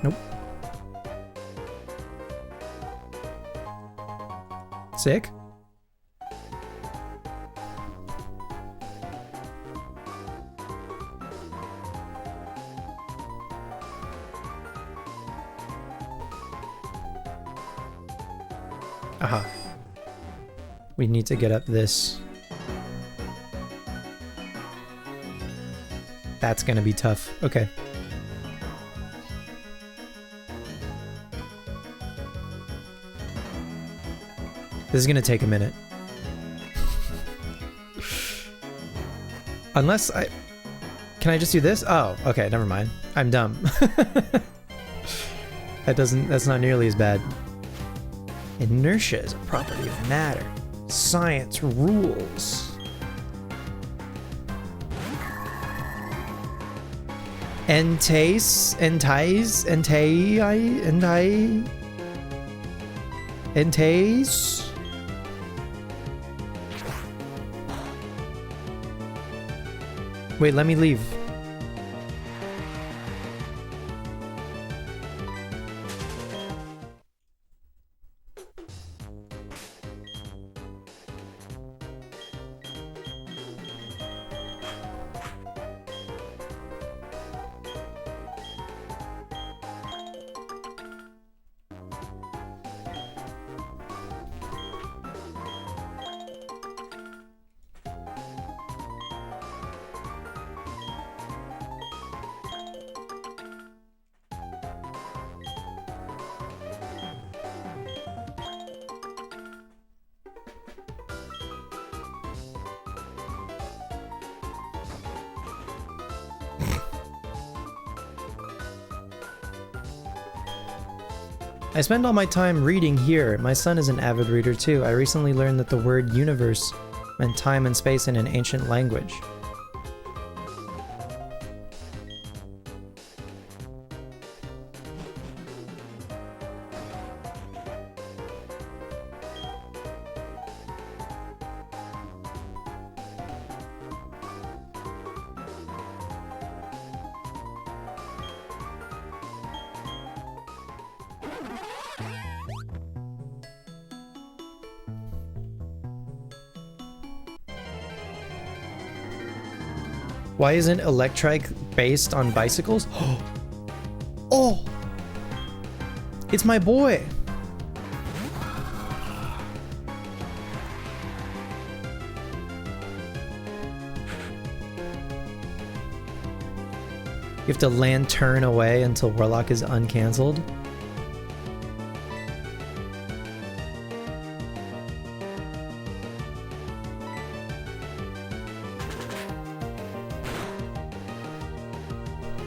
Nope. Sick. Aha. We need to get up this. That's gonna be tough. Okay. This is gonna take a minute. Unless I... Can I just do this? Oh, okay, never mind. I'm dumb. That's not nearly as bad. Inertia is a property of matter. Science rules. Entace. Wait, let me leave. I spend all my time reading here. My son is an avid reader too. I recently learned that the word universe meant time and space in an ancient language. Why isn't Electrike based on bicycles? Oh! It's my boy! You have to lantern away until Warlock is uncancelled.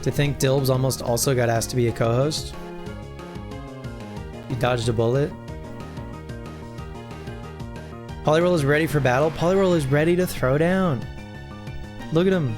To think Dilbs almost also got asked to be a co-host. You dodged a bullet. Poliwhirl is ready for battle. Poliwhirl is ready to throw down. Look at him.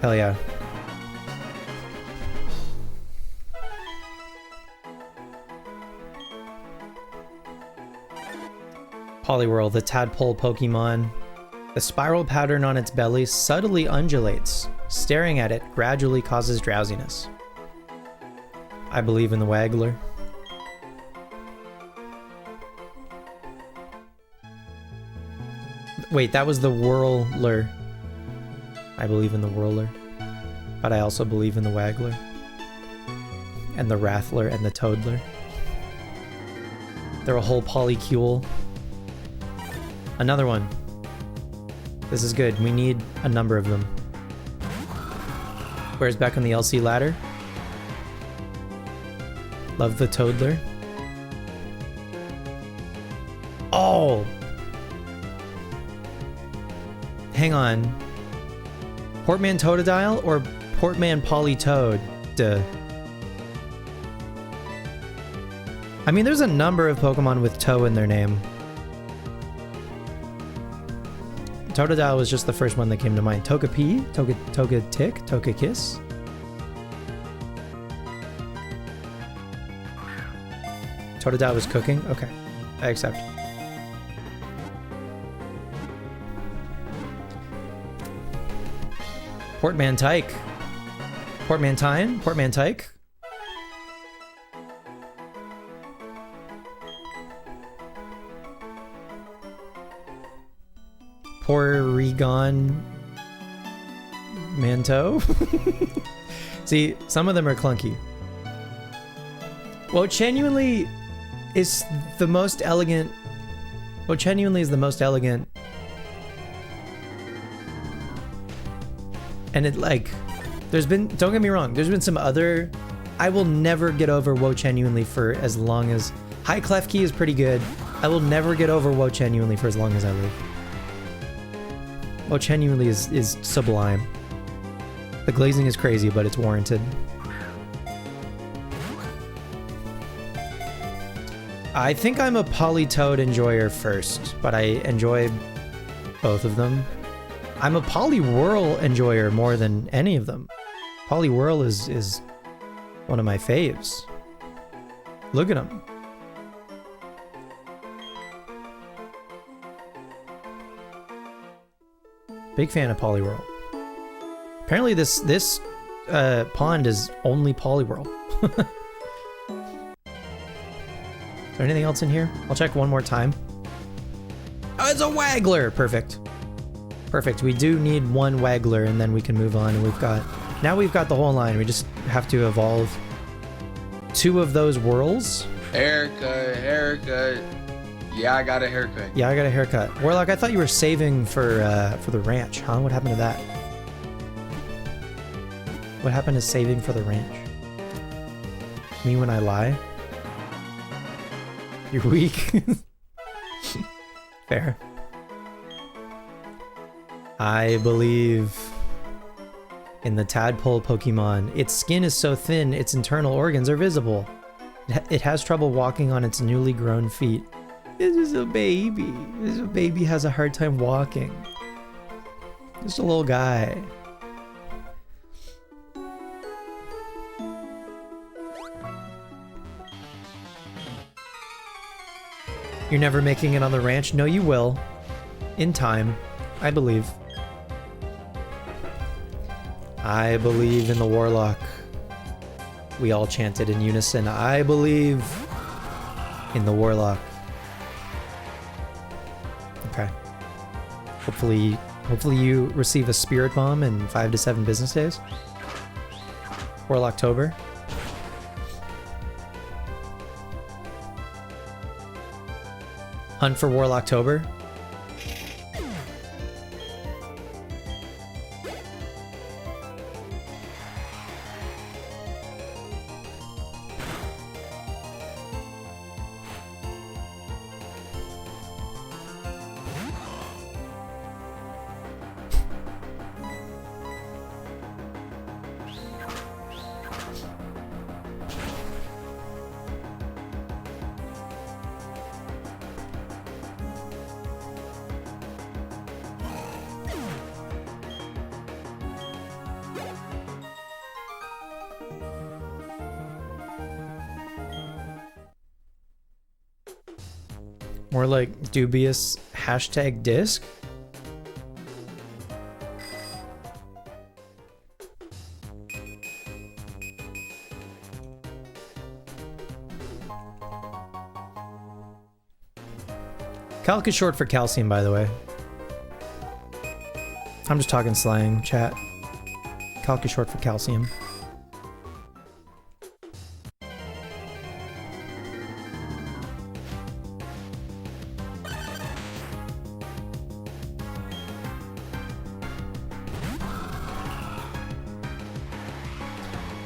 Hell yeah. Poliwhirl, the tadpole Pokemon. The spiral pattern on its belly subtly undulates. Staring at it gradually causes drowsiness. I believe in the Waggler. Wait, that was the Whirler. I believe in the Whirler, but I also believe in the Waggler, and the Rattler, and the Toadler. They're a whole polycule. Another one. This is good. We need a number of them. Where's back on the LC ladder? Love the Toadler. Oh! Hang on. Portman Totodile or Portman Politoed? Duh. I mean, there's a number of Pokemon with toe in their name. Totodile was just the first one that came to mind. Togepi? Togetic? Togekiss? Totodile was cooking? Okay. I accept. Portmantike. Portmantine? Portmantike? Porygon Manto? See, some of them are clunky. Well, genuinely is the most elegant. Well, genuinely is the most elegant. And it, like, there's been, don't get me wrong, there's been some other, I will never get over Woe Genuinely for as long as, High Klefki is pretty good. I will never get over Woe Genuinely for as long as I live. Woe Genuinely is sublime. The glazing is crazy, but it's warranted. I think I'm a Politoed enjoyer first, but I enjoy both of them. I'm a Poliwhirl enjoyer more than any of them. Poliwhirl is one of my faves. Look at him. Big fan of Poliwhirl. Apparently this pond is only Poliwhirl. Is there anything else in here? I'll check one more time. Oh, it's a Waggler! Perfect. Perfect. We do need one Waggler and then we can move on, and now we've got the whole line. We just have to evolve 2 of those whirls. Haircut. Yeah, I got a haircut. Yeah, I got a haircut. Warlock, I thought you were saving for the ranch, huh? What happened to that? What happened to saving for the ranch? Me when I lie? You're weak. Fair. I believe in the tadpole Pokemon. Its skin is so thin, its internal organs are visible. It has trouble walking on its newly grown feet. This is a baby. This baby has a hard time walking. Just a little guy. You're never making it on the ranch? No, you will. In time. I believe. I believe in the Warlock. We all chanted in unison. I believe in the Warlock. Okay. Hopefully you receive a Spirit Bomb in 5 to 7 business days. Warlocktober. Hunt for Warlocktober. More like dubious hashtag disc. Calc is short for calcium, by the way. I'm just talking slang, chat. Calc is short for calcium.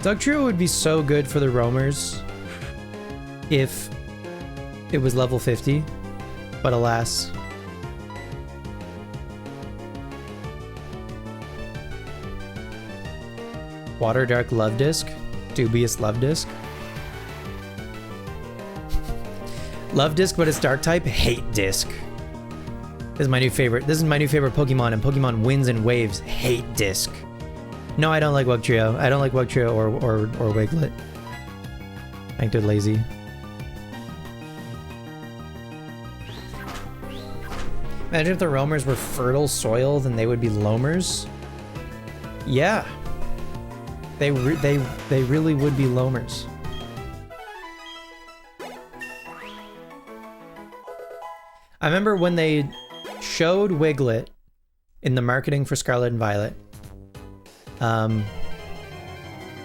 Dugtrio would be so good for the roamers if it was level 50, but alas. Water Dark Love Disc, dubious Love Disc. Love Disc, but it's Dark type. Hate Disc. This is my new favorite. This is my new favorite Pokemon, and Pokemon wins in waves. Hate Disc. No, I don't like Wugtrio. I don't like Wugtrio or Wiglet. I think they're lazy. Imagine if the roamers were fertile soil, then they would be loamers. Yeah. They really would be loamers. I remember when they showed Wiglet in the marketing for Scarlet and Violet.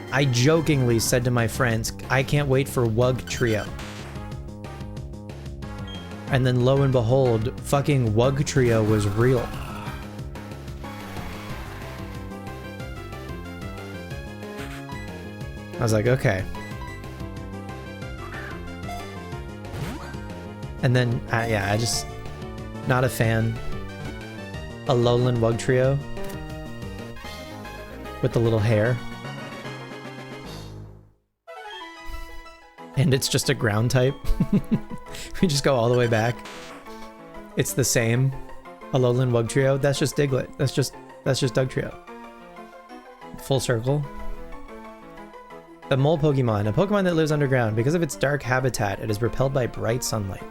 I jokingly said to my friends, I can't wait for Wugtrio. And then lo and behold, fucking Wugtrio was real. I was like, okay. And then, yeah, I just, not a fan. A Alolan Wugtrio. With the little hair. And it's just a ground type. We just go all the way back. It's the same. Alolan Wugtrio. That's just Diglett. That's just Dugtrio. Full circle. The mole Pokemon. A Pokemon that lives underground. Because of its dark habitat, it is repelled by bright sunlight.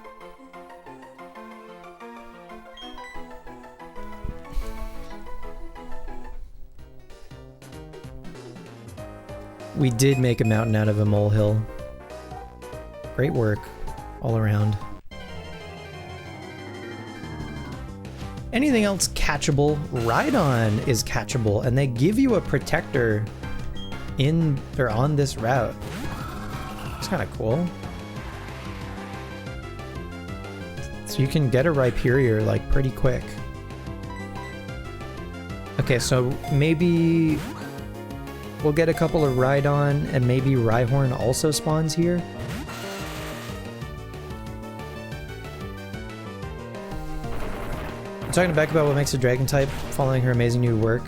We did make a mountain out of a molehill. Great work all around. Anything else catchable? Rhydon is catchable, and they give you a protector in or on this route. It's kind of cool. So you can get a Rhyperior like pretty quick. Okay, so maybe we'll get a couple of Rhydon, and maybe Rhyhorn also spawns here. I'm talking back about what makes a dragon type following her amazing new work.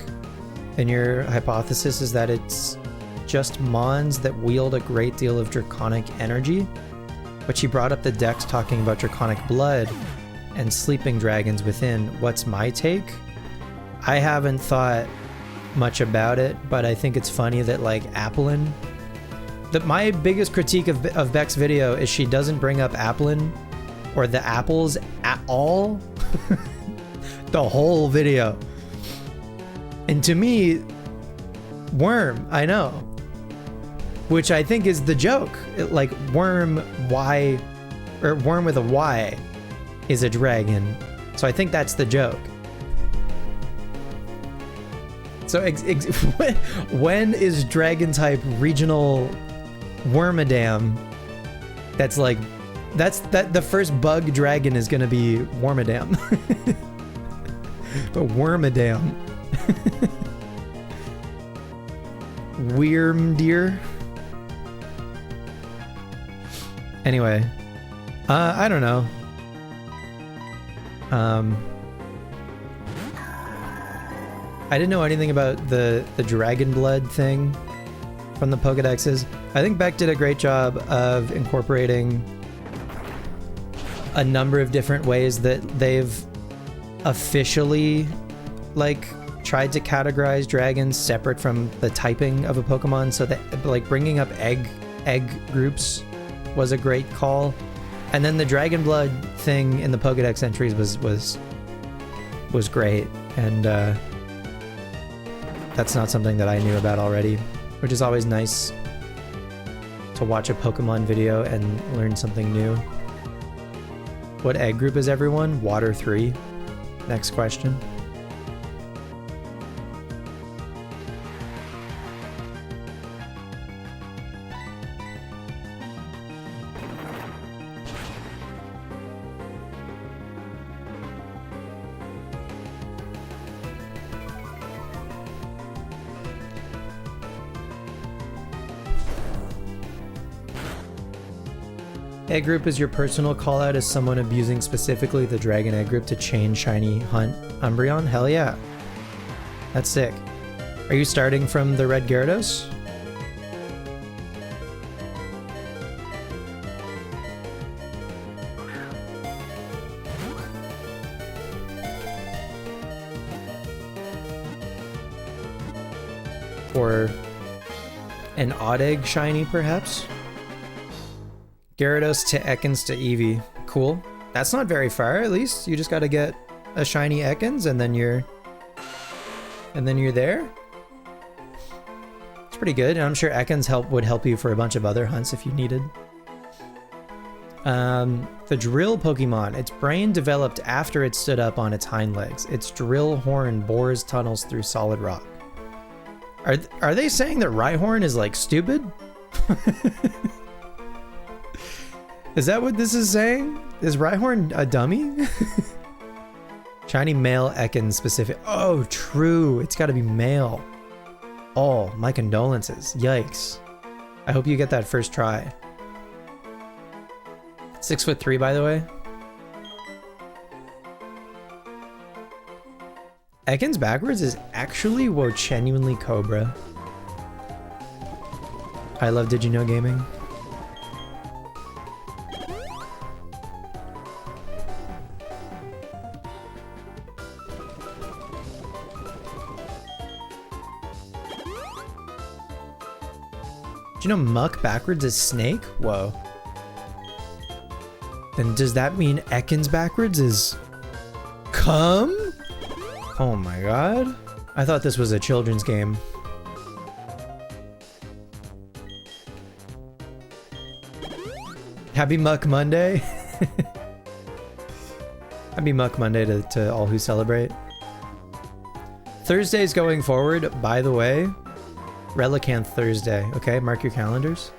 And your hypothesis is that it's just Mons that wield a great deal of draconic energy. But she brought up the Dex talking about draconic blood and sleeping dragons within. What's my take? I haven't thought much about it, but I think it's funny that like Applin. My biggest critique of Beck's video is she doesn't bring up Applin or the apples at all. The whole video. And to me, worm, I know. Which I think is the joke. Like worm Y, or worm with a Y is a dragon. So I think that's the joke. So when is dragon type regional Wormadam? That's like, the first bug dragon is gonna be Wormadam. But Wormadam. Wyrmdeer. Anyway, I don't know. I didn't know anything about the dragon blood thing from the Pokedexes. I think Beck did a great job of incorporating a number of different ways that they've officially like tried to categorize dragons separate from the typing of a Pokemon. So that like bringing up egg groups was a great call. And then the dragon blood thing in the Pokedex entries was great. And that's not something that I knew about already, which is always nice to watch a Pokemon video and learn something new. What egg group is everyone? Water 3. Next question. Egg group is your personal call out as someone abusing specifically the dragon egg group to chain shiny hunt Umbreon? Hell yeah. That's sick. Are you starting from the red Gyarados? Or an odd egg shiny perhaps? Gyarados to Ekans to Eevee. Cool. That's not very far, at least. You just gotta get a shiny Ekans and then you're there. It's pretty good. And I'm sure Ekans would help you for a bunch of other hunts if you needed. The drill Pokemon. Its brain developed after it stood up on its hind legs. Its drill horn bores tunnels through solid rock. Are they saying that Rhyhorn is like stupid? Is that what this is saying? Is Rhyhorn a dummy? Shiny male Ekans specific. Oh, true. It's got to be male. Oh, my condolences. Yikes. I hope you get that first try. 6'3", by the way. Ekans backwards is actually genuinely Cobra. I love Did You Know Gaming. Do you know Muck backwards is Snake? Whoa. Then does that mean Ekans backwards is Come? Oh my god. I thought this was a children's game. Happy Muck Monday. Happy Muck Monday to all who celebrate. Thursdays going forward, by the way. Relicanth Thursday, okay? Mark your calendars.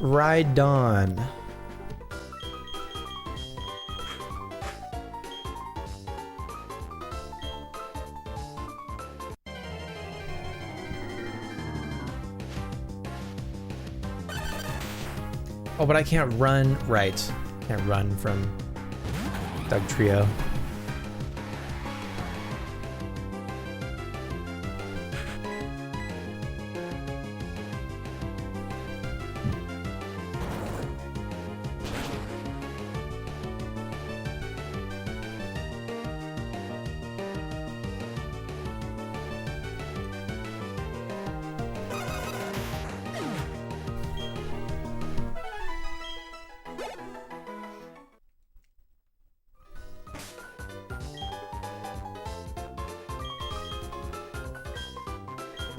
Rhydon. Oh, but I can't run. Right. Can't run from Dugtrio.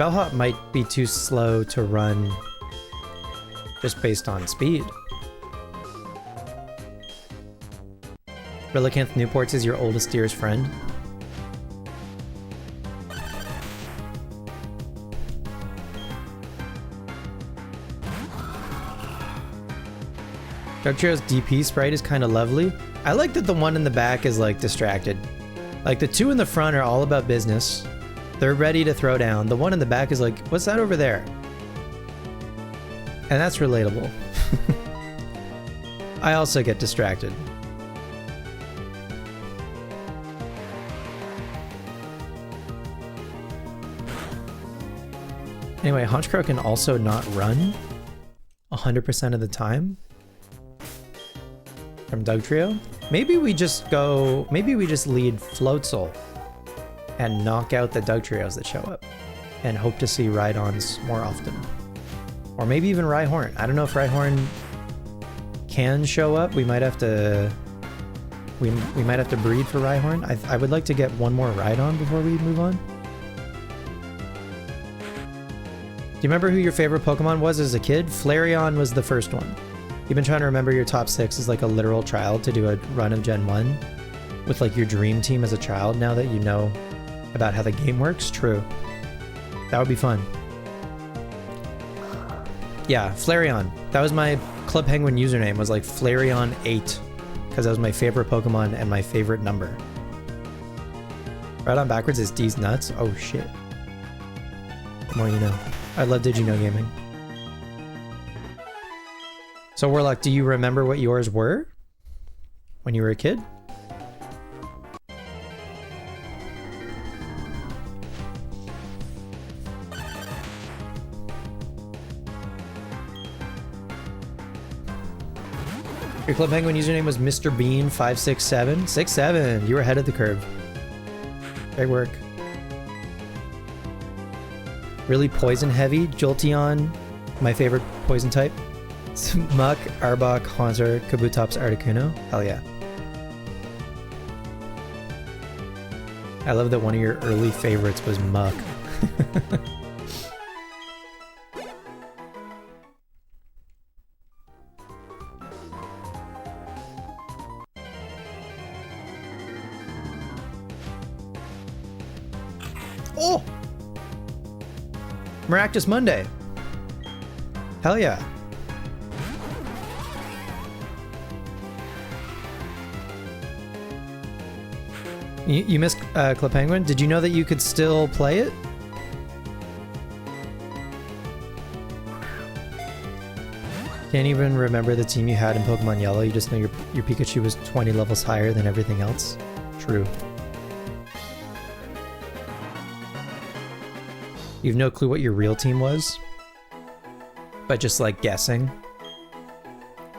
Bellhop might be too slow to run just based on speed. Relicanth Newports is your oldest dearest friend. Dugtrail's DP sprite is kind of lovely. I like that the one in the back is like distracted. Like the two in the front are all about business. They're ready to throw down. The one in the back is like, what's that over there? And that's relatable. I also get distracted. Anyway, Honchkrow can also not run 100% of the time. From Dugtrio. Maybe we just lead Floatzel and knock out the Dugtrios that show up and hope to see Rhydons more often. Or maybe even Rhyhorn. I don't know if Rhyhorn can show up. We might have to we might have to breed for Rhyhorn. I would like to get one more Rhydon before we move on. Do you remember who your favorite Pokemon was as a kid? Flareon was the first one. You've been trying to remember your top 6 as like a literal child to do a run of Gen 1 with like your dream team as a child now that you know about how the game works? True. That would be fun. Yeah, Flareon. That was my Club Penguin username, was like Flareon8 because that was my favorite Pokemon and my favorite number. Right on backwards is D's nuts. Oh shit. The more you know. I love Did You Know Gaming. So Warlock, do you remember what yours were when you were a kid? Your Club Penguin username was Mr. Bean 567. 67. You were ahead of the curve. Great work. Really poison heavy. Jolteon, my favorite poison type. Muck, Arbok, Haunter, Kabutops, Articuno. Hell yeah. I love that one of your early favorites was Muck. Oh! Maractus Monday. Hell yeah. You missed Club Penguin? Did you know that you could still play it? Can't even remember the team you had in Pokemon Yellow. You just know your Pikachu was 20 levels higher than everything else. True. You have no clue what your real team was? But just like guessing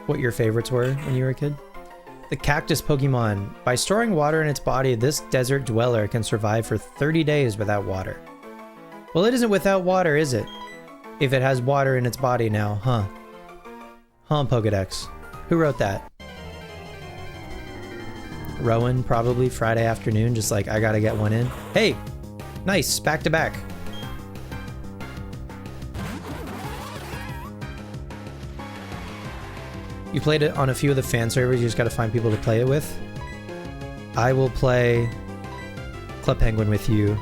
what your favorites were when you were a kid? The Cactus Pokemon. By storing water in its body, this desert dweller can survive for 30 days without water. Well, it isn't without water, is it? If it has water in its body now, huh? Huh, Pokedex. Who wrote that? Rowan, probably, Friday afternoon, just like, I gotta get one in. Hey! Nice, back to back. You played it on a few of the fan servers, you just gotta find people to play it with. I will play Club Penguin with you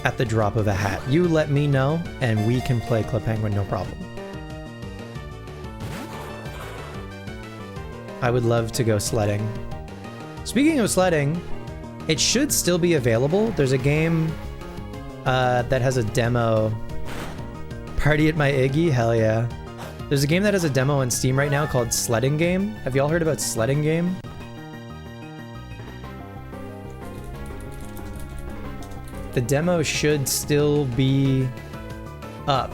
at the drop of a hat. You let me know, and we can play Club Penguin, no problem. I would love to go sledding. Speaking of sledding, it should still be available. There's a game that has a demo. Party at my Iggy? Hell yeah. There's a game that has a demo on Steam right now called Sledding Game. Have y'all heard about Sledding Game? The demo should still be up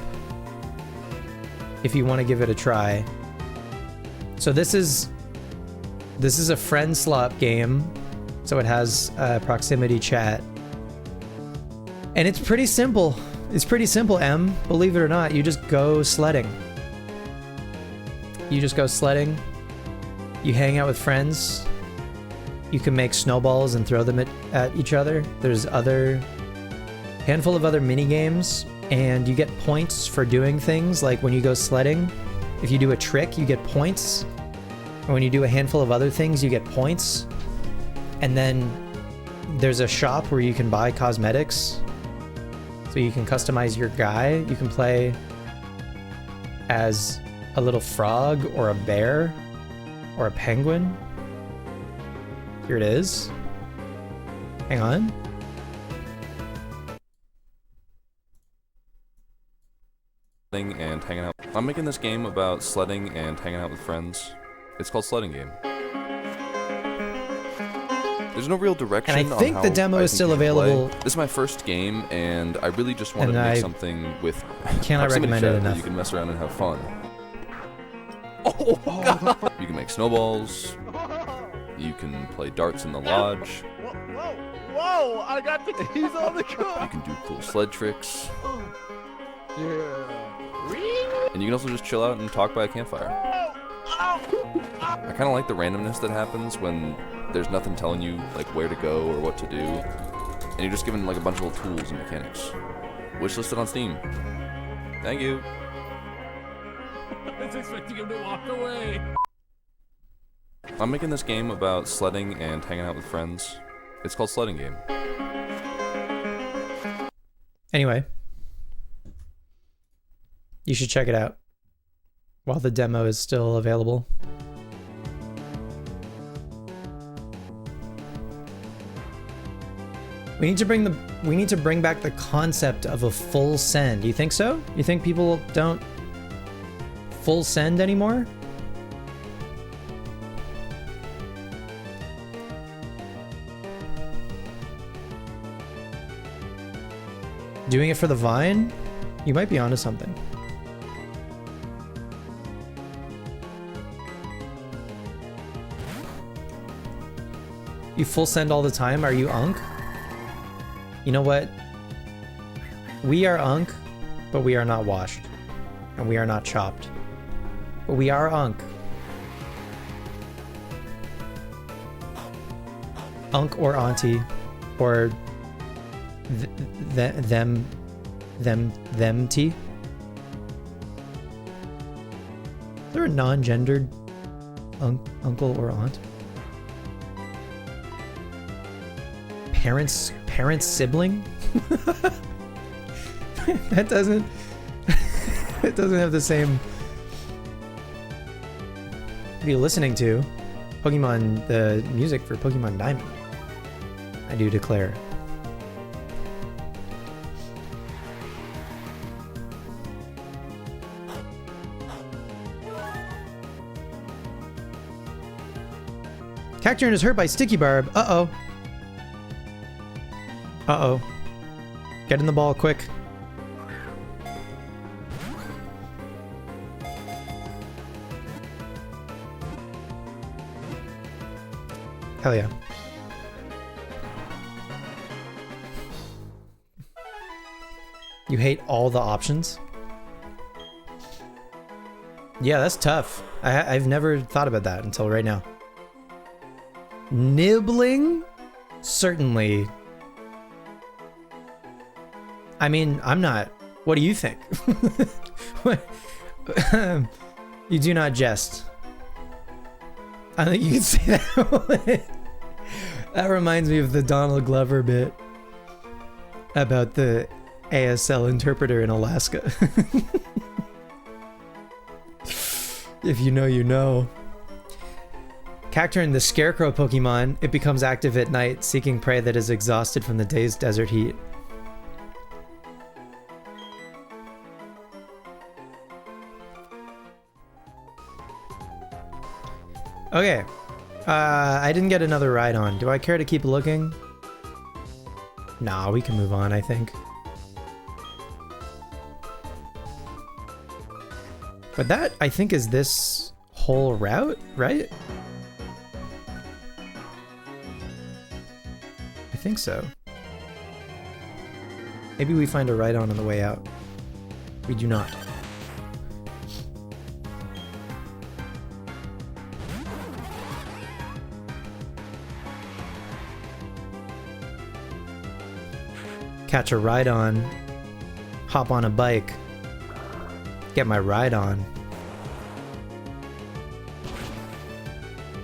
if you want to give it a try. So this is a friend slop game, so it has proximity chat. And it's pretty simple. It's pretty simple, Em. Believe it or not, you just go sledding. You just go sledding. You hang out with friends. You can make snowballs and throw them at each other. There's other handful of other mini games, and you get points for doing things. Like when you go sledding, if you do a trick, you get points. And when you do a handful of other things, you get points. And then there's a shop where you can buy cosmetics. So you can customize your guy. You can play as a little frog or a bear or a penguin. Here it is. Hang on. And hanging out. I'm making this game about sledding and hanging out with friends. It's called Sledding Game. There's no real direction. And I think the demo is still available. This is my first game, and I really just wanted to make something with cannot recommend it enough. You can mess around and have fun. Oh, God. You can make snowballs. You can play darts in the lodge. Whoa! I got the keys on the car. You can do cool sled tricks. Yeah. And you can also just chill out and talk by a campfire. I kind of like the randomness that happens when there's nothing telling you like where to go or what to do, and you're just given like a bunch of little tools and mechanics. Wishlisted on Steam. Thank you. I was expecting him to walk away. I'm making this game about sledding and hanging out with friends. It's called Sledding Game. Anyway, you should check it out while the demo is still available. We need to bring back the concept of a full send. You think so? You think people don't full send anymore? Doing it for the Vine? You might be onto something. You full send all the time? Are you Unk? You know what? We are Unk, but we are not washed. And we are not chopped. But we are Unk. Unk or Auntie. Or them tea. Is there a non-gendered uncle or aunt? Parents sibling? That doesn't it doesn't have the same. What are you listening to? Pokemon, the music for Pokemon Diamond. I do declare. Cacturn is hurt by Sticky Barb. Uh-oh. Uh-oh. Get in the ball quick. Hell yeah. You hate all the options? Yeah, that's tough. I've never thought about that until right now. Nibbling? Certainly. I mean, I'm not. What do you think? You do not jest. I think you can say that. That reminds me of the Donald Glover bit about the ASL interpreter in Alaska. If you know, you know. Cacturn, the scarecrow Pokemon, it becomes active at night, seeking prey that is exhausted from the day's desert heat. Okay. I didn't get another ride on. Do I care to keep looking? Nah, we can move on, I think. But that, I think, is this whole route, right? I think so. Maybe we find a ride on the way out. We do not. catch a ride on, hop on a bike, get my ride on.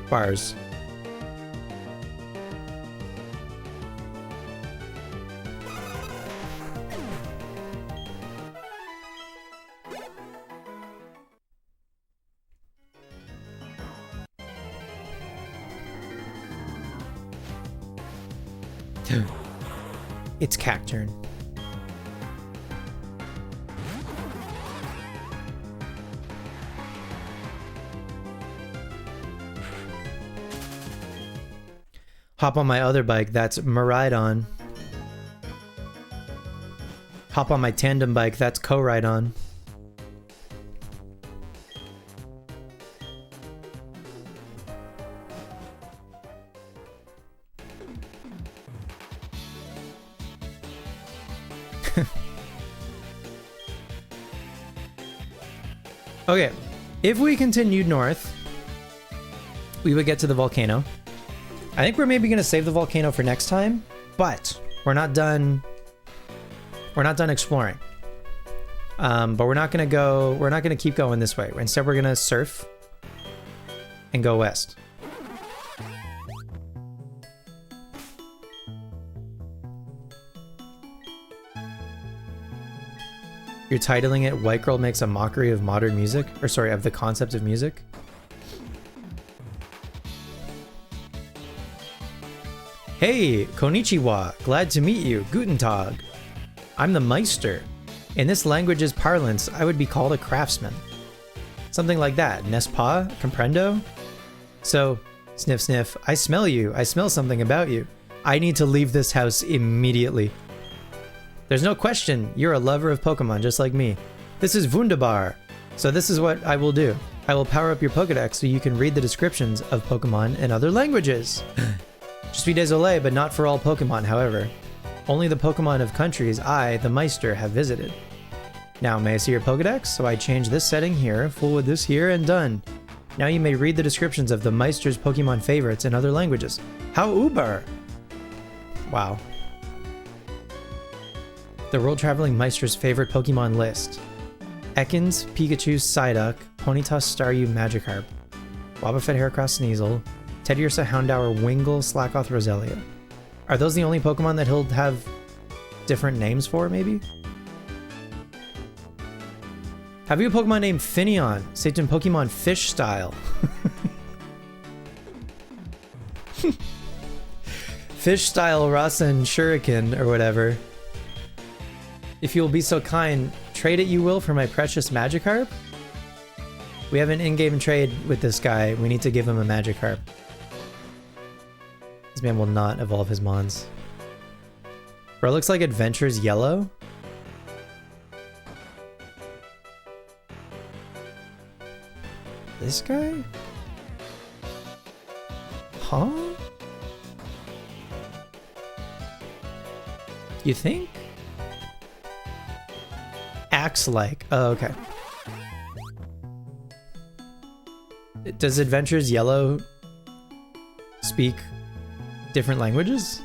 Bars. It's Cacturn. Hop on my other bike, that's Maridon. Hop on my tandem bike, that's Co-Ride-On. Okay, if we continued north, we would get to the volcano. I think we're maybe going to save the volcano for next time, but we're not done. We're not done exploring. But we're not going to keep going this way. Instead, we're going to surf and go west. You're titling it White Girl Makes a Mockery of Modern Music? Or sorry, of the concept of music? Hey, konnichiwa, glad to meet you, guten tag. I'm the Meister. In this language's parlance, I would be called a craftsman. Something like that, n'est-ce pas? Comprendo? So, sniff sniff, I smell you, I smell something about you. I need to leave this house immediately. There's no question, you're a lover of Pokemon just like me. This is wunderbar. So this is what I will do. I will power up your Pokedex so you can read the descriptions of Pokemon in other languages. Je suis désolé, but not for all Pokemon, however. Only the Pokemon of countries I, the Meister, have visited. Now, may I see your Pokedex? So I change this setting here, full with this here, and done. Now you may read the descriptions of the Meister's Pokemon favorites in other languages. How uber! Wow. The world-traveling Meister's favorite Pokemon list. Ekans, Pikachu, Psyduck, Ponyta, Staryu, Magikarp, Wobbuffet, Heracross, Sneasel, Teddiursa, Houndour, Wingull, Slackoth, Roselia. Are those the only Pokemon that he'll have different names for, maybe? Have you a Pokemon named Finneon? Saved in Pokemon Fish style. Fish style Rasen Shuriken or whatever. If you will be so kind, trade it you will for my precious Magikarp? We have an in-game trade with this guy. We need to give him a Magikarp. This man will not evolve his Mons. Bro, it looks like Adventure's yellow. This guy? Huh? You think? Acts like. Oh, okay. Does Adventures Yellow speak different languages?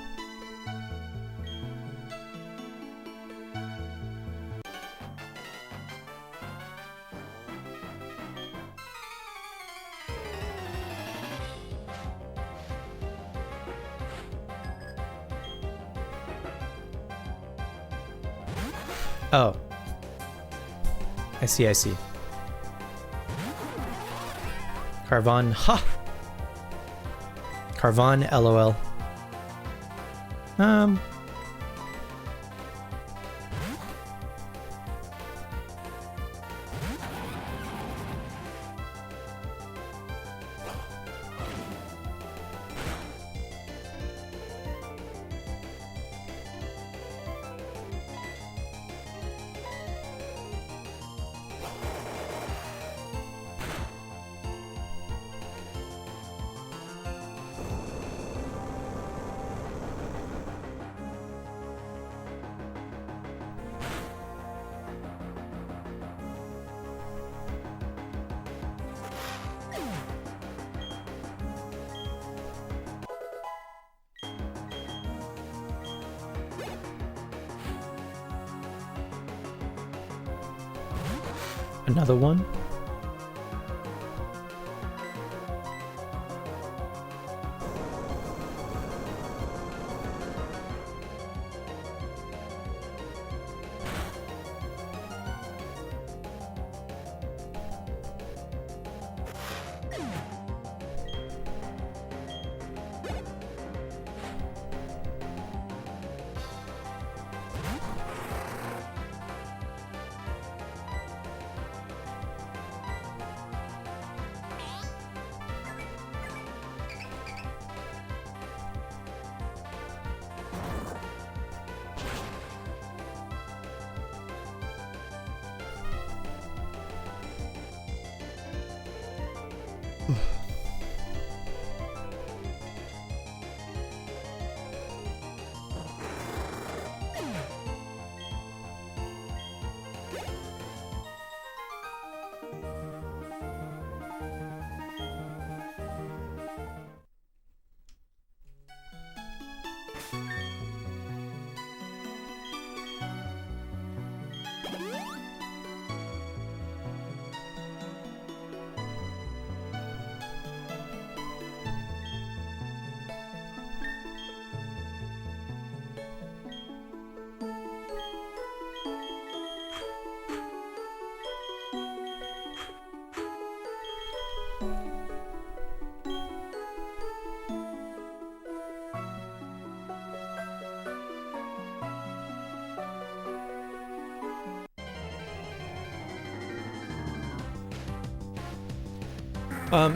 Oh. I see, I see. Carvon, ha! Carvon, LOL. Another one?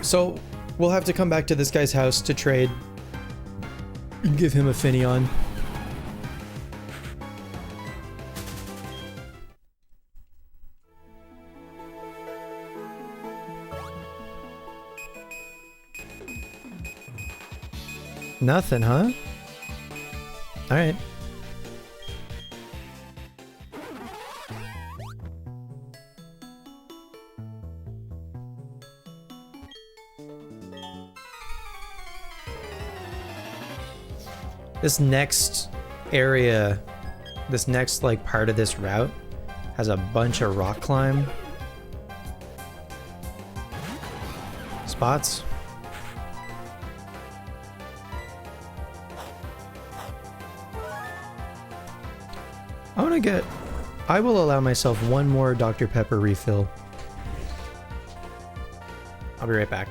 So we'll have to come back to this guy's house to trade and give him a Finneon. Nothing, huh? All right. This next area, this next like part of this route has a bunch of rock climb spots. I will allow myself one more Dr. Pepper refill. I'll be right back.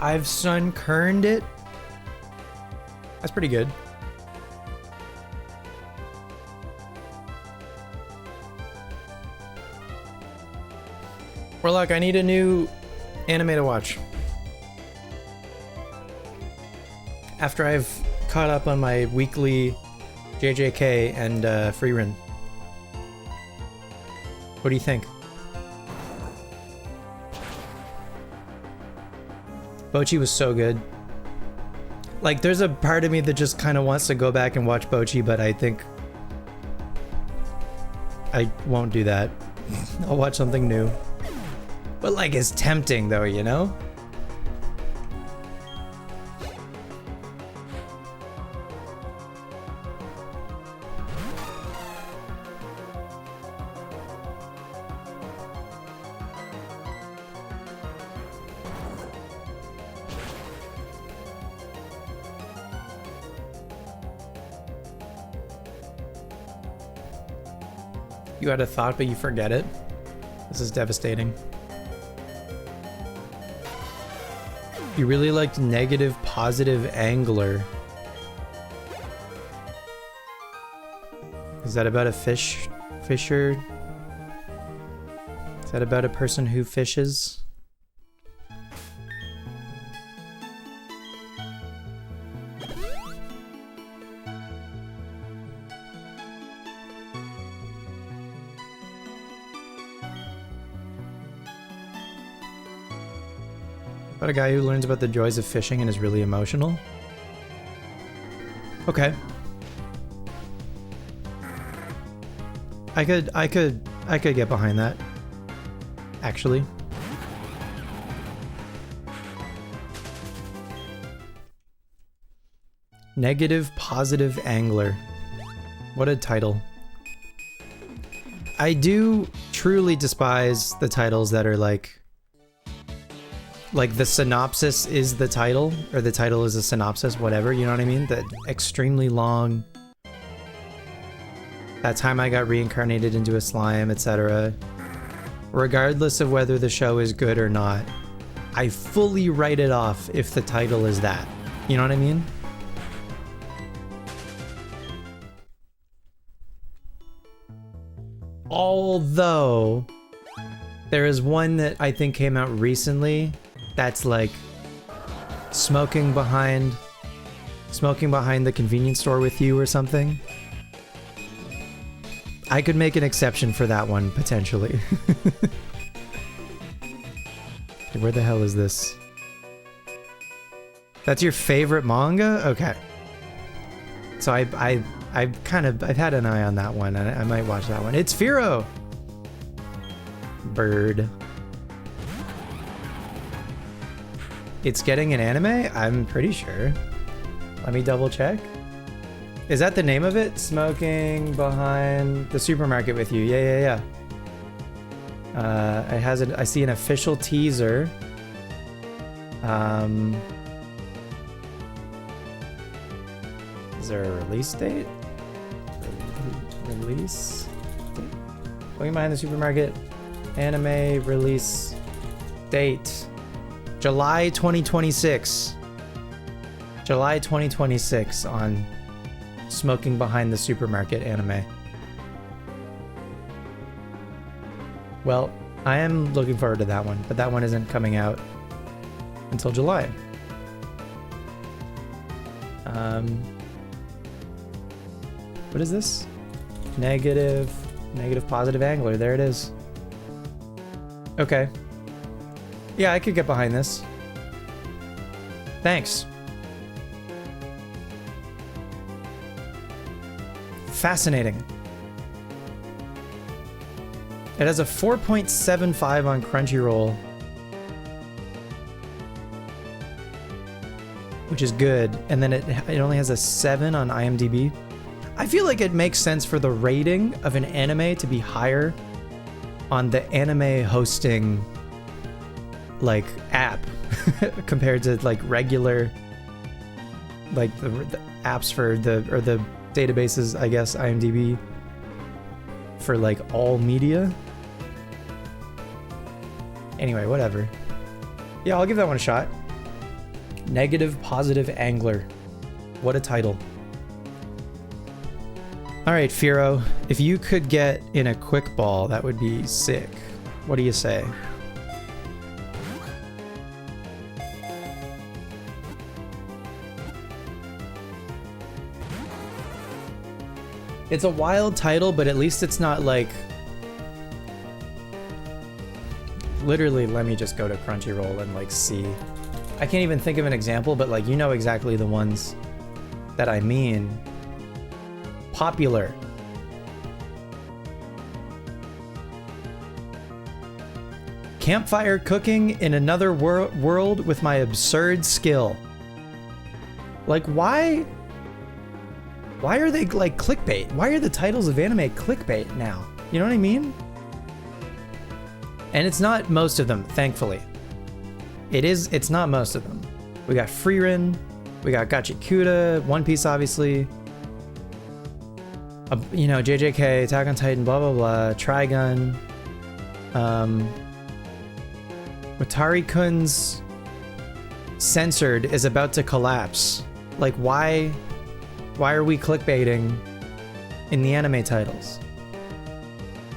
I've sun-kerned it. That's pretty good. Warlock, I need a new anime to watch. After I've caught up on my weekly JJK and Freerun. What do you think? Bocchi was so good. Like, there's a part of me that just kind of wants to go back and watch Bocchi, but I think I won't do that. I'll watch something new. But like, it's tempting though, you know? You had a thought, but you forget it. This is devastating. You really liked Negative Positive Angler. Is that about a fisher? Is that about a person who fishes? About a guy who learns about the joys of fishing and is really emotional? Okay. I could get behind that. Actually. Negative Positive Angler. What a title. I do truly despise the titles that are like the synopsis is the title, or the title is a synopsis, whatever, you know what I mean? The extremely long, that time I got reincarnated into a slime, etc. Regardless of whether the show is good or not, I fully write it off if the title is that. You know what I mean? Although, there is one that I think came out recently that's like smoking behind the convenience store with you or something. I could make an exception for that one, potentially. Okay, where the hell is this? That's your favorite manga? Okay. So I've had an eye on that one. I might watch that one. It's Firo! Bird. It's getting an anime? I'm pretty sure. Let me double check. Is that the name of it? Smoking behind the supermarket with you. Yeah. It has I see an official teaser. Is there a release date? Release date? Smoking behind the supermarket. Anime release date. July 2026. July 2026 on Smoking Behind the Supermarket anime. Well, I am looking forward to that one, but that one isn't coming out until July. What is this? Negative Positive Angler. There it is. Okay. Yeah, I could get behind this. Thanks. Fascinating. It has a 4.75 on Crunchyroll, which is good, and then it only has a 7 on IMDb. I feel like it makes sense for the rating of an anime to be higher on the anime hosting like app compared to like regular like the apps for the databases, I guess, IMDb for like all media. Anyway, whatever. Yeah, I'll give that one a shot. Negative Positive Angler. What a title. All right, Firo, if you could get in a quick ball, that would be sick. What do you say? It's a wild title, but at least it's not like... Literally, let me just go to Crunchyroll and like see. I can't even think of an example, but like you know exactly the ones that I mean. Popular. Campfire cooking in another world with my absurd skill. Like, why are they like clickbait? Why are the titles of anime clickbait now? You know what I mean? And it's not most of them, thankfully. It's not most of them. We got Frieren, we got Gachikuta, One Piece, obviously. You know, JJK, Attack on Titan, blah blah blah, Trigun. Watari-kun's censored is about to collapse. Like, why are we clickbaiting in the anime titles?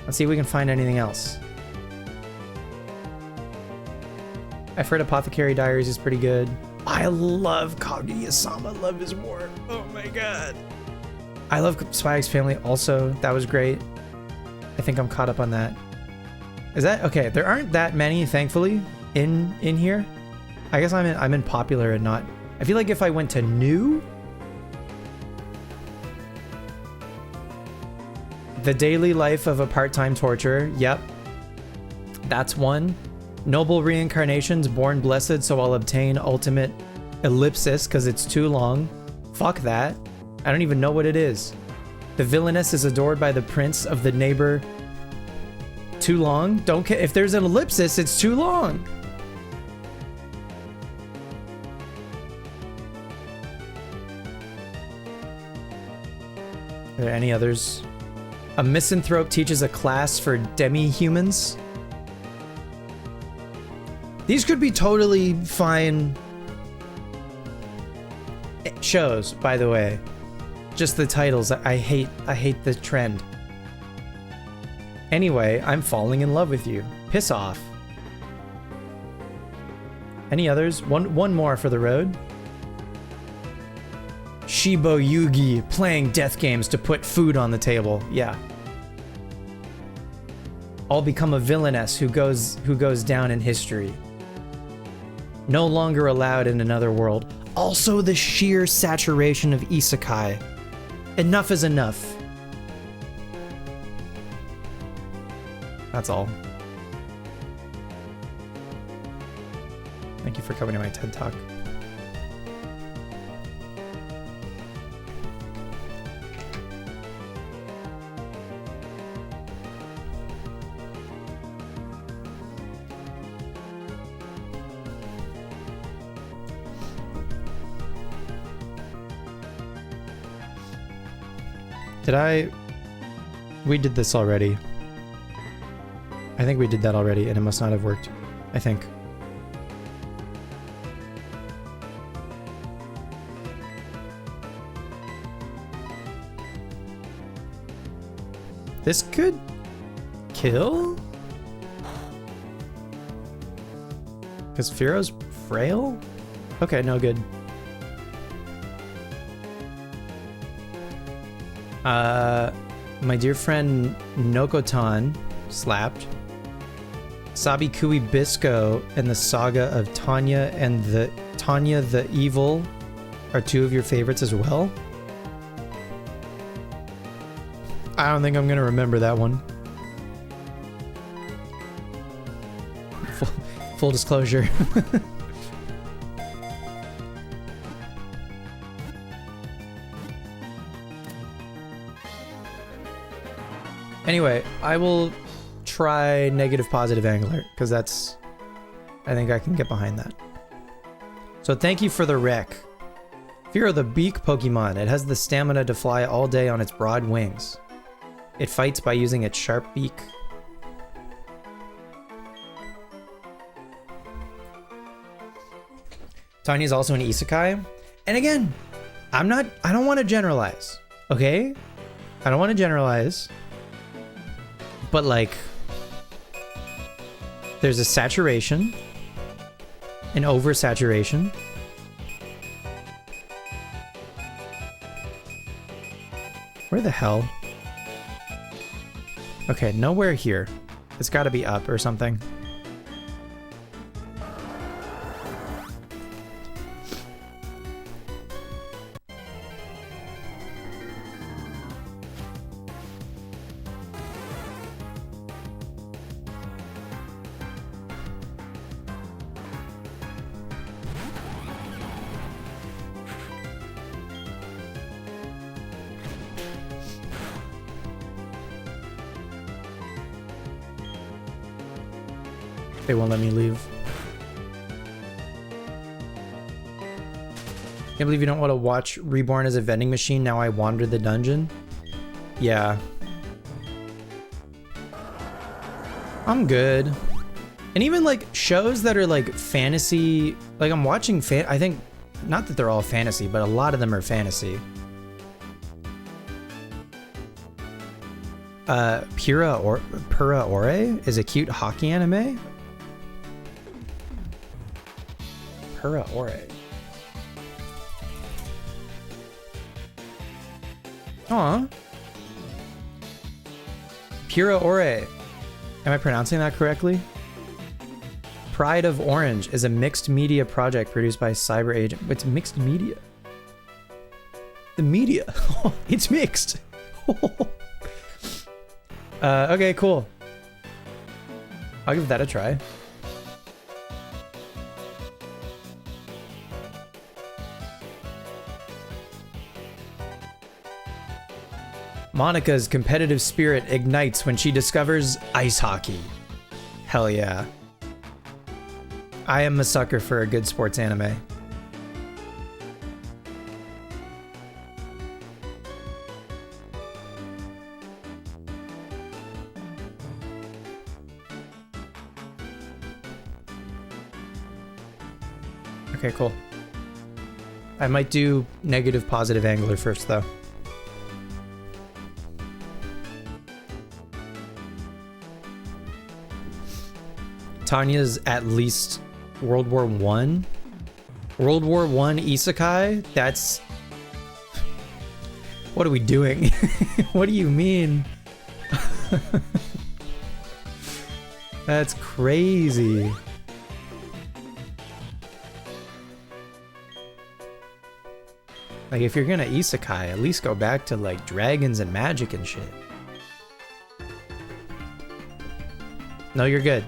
Let's see if we can find anything else. I've heard Apothecary Diaries is pretty good. I love Kaguya-sama, Love is War. Oh my god. I love Spy X Family also. That was great. I think I'm caught up on that. Is that okay? There aren't that many, thankfully, in here. I guess I'm in popular and not. I feel like if I went to new, The Daily Life of a Part-Time Torturer. Yep, that's one. Noble Reincarnations, Born Blessed, so I'll obtain ultimate ellipsis because it's too long. Fuck that. I don't even know what it is. The villainess is adored by the prince of the neighbor. Too long? Don't care. If there's an ellipsis, it's too long. Are there any others? A misanthrope teaches a class for demi-humans. These could be totally fine shows, by the way. Just the titles. I hate the trend. Anyway, I'm falling in love with you. Piss off. Any others? One more for the road. Shibo Yugi playing death games to put food on the table. Yeah. I'll become a villainess who goes down in history. No longer allowed in another world. Also the sheer saturation of isekai. Enough is enough. That's all. Thank you for coming to my TED Talk. We did this already. I think we did that already, and it must not have worked. I think. This could kill? Because Firo's frail? Okay, no good. My dear friend Nokotan slapped. Sabikui Bisco and the Saga of Tanya and Tanya the Evil are two of your favorites as well? I don't think I'm gonna remember that one. Full disclosure. Anyway, I will try negative positive angler because that's, I think I can get behind that. So thank you for the rec. Firo the beak Pokemon. It has the stamina to fly all day on its broad wings. It fights by using its sharp beak. Tanya is also an isekai. And again, I don't want to generalize, okay? I don't want to generalize. But like, there's a saturation, an oversaturation. Where the hell? Okay, nowhere here. It's gotta be up or something. They won't let me leave. Can't believe you don't want to watch Reborn as a vending machine. Now I wander the dungeon. Yeah. I'm good. And even like shows that are like fantasy, like I'm watching I think, not that they're all fantasy, but a lot of them are fantasy. Pura Ore is a cute hockey anime. Pura Ore. Aw. Pura Ore. Am I pronouncing that correctly? Pride of Orange is a mixed media project produced by Cyber Agent. It's mixed media. The media. It's mixed. Okay, cool. I'll give that a try. Monica's competitive spirit ignites when she discovers ice hockey. Hell yeah. I am a sucker for a good sports anime. Okay, cool. I might do negative positive angler first though. Tanya's at least World War I. World War I isekai? That's... What are we doing? What do you mean? That's crazy. Like, if you're gonna isekai, at least go back to, like, dragons and magic and shit. No, you're good.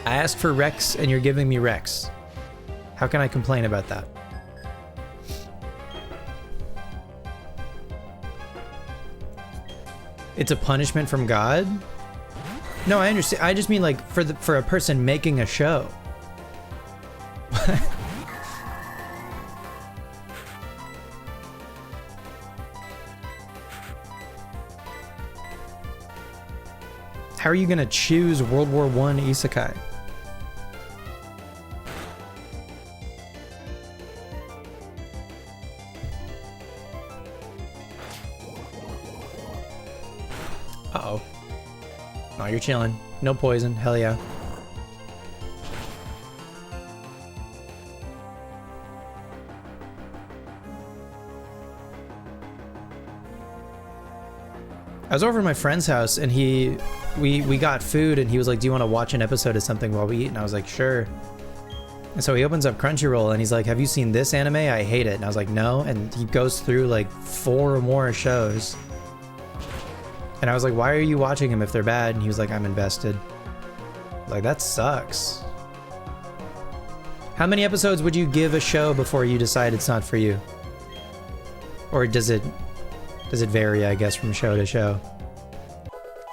I asked for Rex, and you're giving me Rex. How can I complain about that? It's a punishment from God? No, I understand. I just mean, like, for a person making a show. How are you gonna choose World War I isekai? Uh-oh. Oh, you're chilling. No poison. Hell yeah. I was over at my friend's house and we got food and he was like, do you want to watch an episode of something while we eat? And I was like, sure. And so he opens up Crunchyroll and he's like, have you seen this anime? I hate it. And I was like, no. And he goes through like 4 or more shows. And I was like, why are you watching them if they're bad? And he was like, I'm invested. Like, that sucks. How many episodes would you give a show before you decide it's not for you? Or does it vary, I guess, from show to show?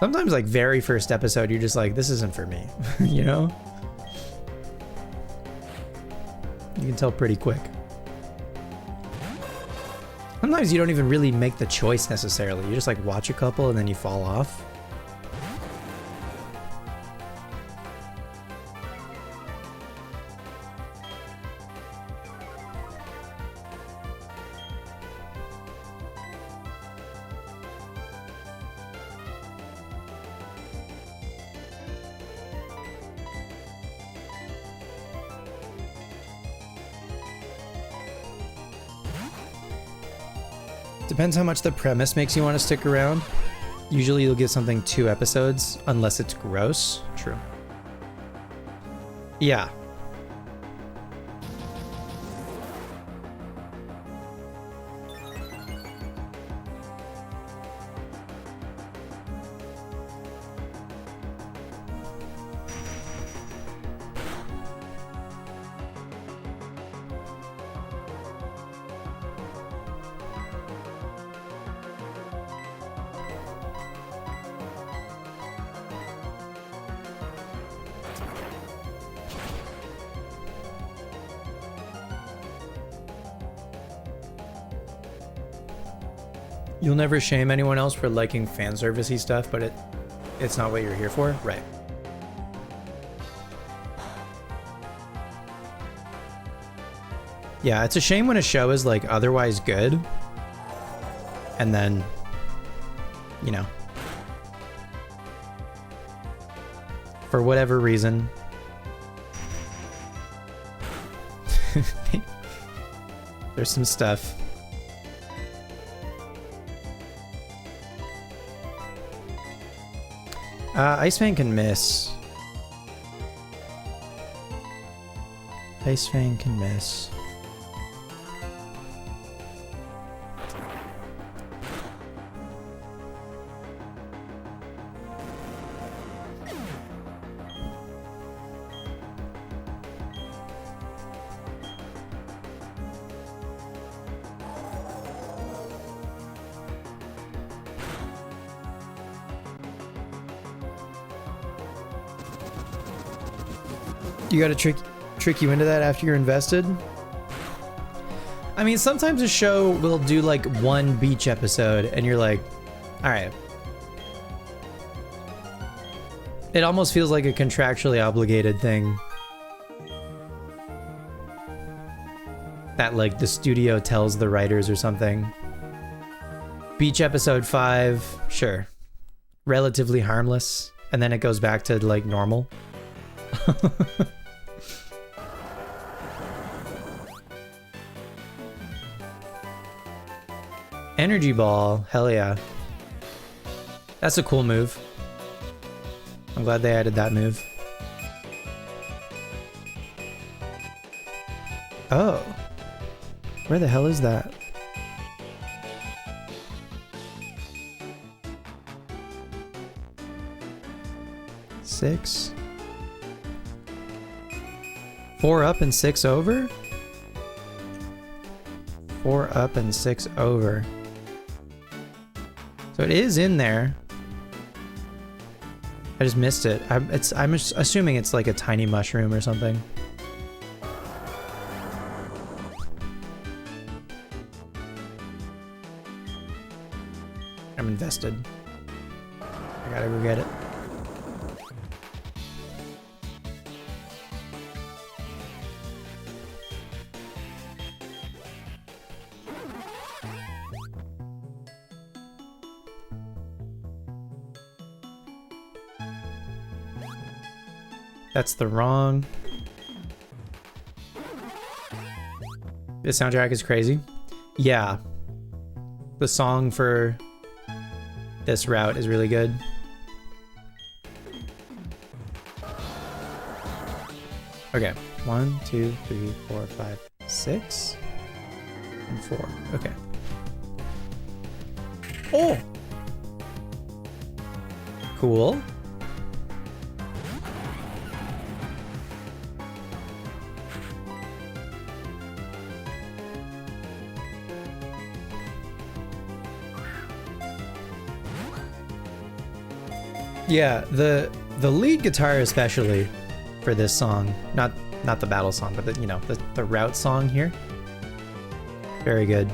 Sometimes, like, very first episode, you're just like, this isn't for me, you know? You can tell pretty quick. Sometimes you don't even really make the choice necessarily. You just, like, watch a couple and then you fall off. Depends how much the premise makes you want to stick around. Usually you'll get something 2 episodes, unless it's gross. True. Yeah. You'll never shame anyone else for liking fan servicey stuff, but it's not what you're here for, right? Yeah, it's a shame when a show is like otherwise good, and then, you know, for whatever reason, there's some stuff. Iceman can miss. Iceman can miss. You gotta trick you into that after you're invested? I mean, sometimes a show will do like one beach episode and you're like, all right. It almost feels like a contractually obligated thing. That like the studio tells the writers or something. Beach episode 5, sure. Relatively harmless. And then it goes back to like normal. Energy ball, hell yeah. That's a cool move. I'm glad they added that move. Oh. Where the hell is that? Six. 4 up and 6 over? 4 up and 6 over. So it is in there. I just missed it. I'm assuming it's like a tiny mushroom or something. I'm invested. I gotta go get it. That's the wrong. This soundtrack is crazy. Yeah. The song for this route is really good. Okay. 1, 2, 3, 4, 5, 6, and 4. Okay. Oh! Cool. Yeah, the lead guitar especially for this song, not the battle song, but the, you know, the route song here. Very good.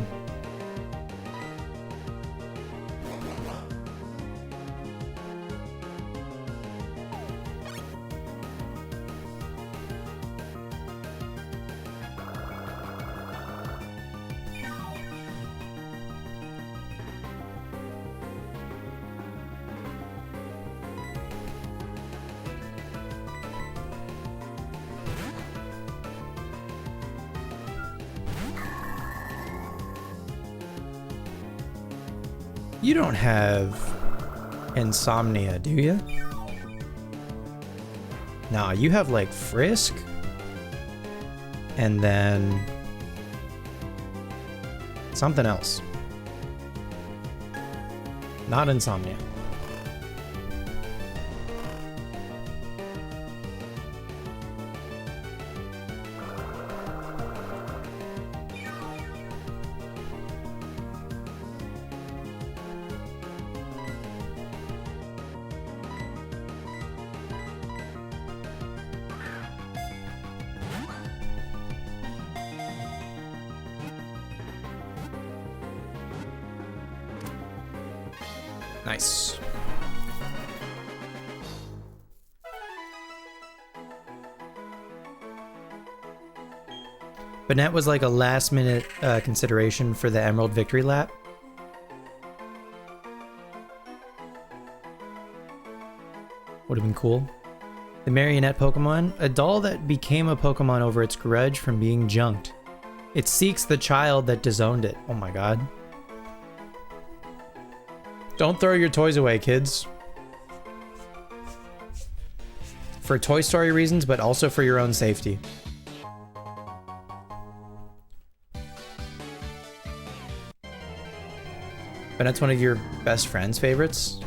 You don't have insomnia, do you? Nah, you have like Frisk. And then something else. Not insomnia. Nice. Banette was like a last minute consideration for the Emerald Victory Lap. Would have been cool. The Marionette Pokemon, a doll that became a Pokemon over its grudge from being junked. It seeks the child that disowned it. Oh my god. Don't throw your toys away, kids. For Toy Story reasons, but also for your own safety. But that's one of your best friend's favorites.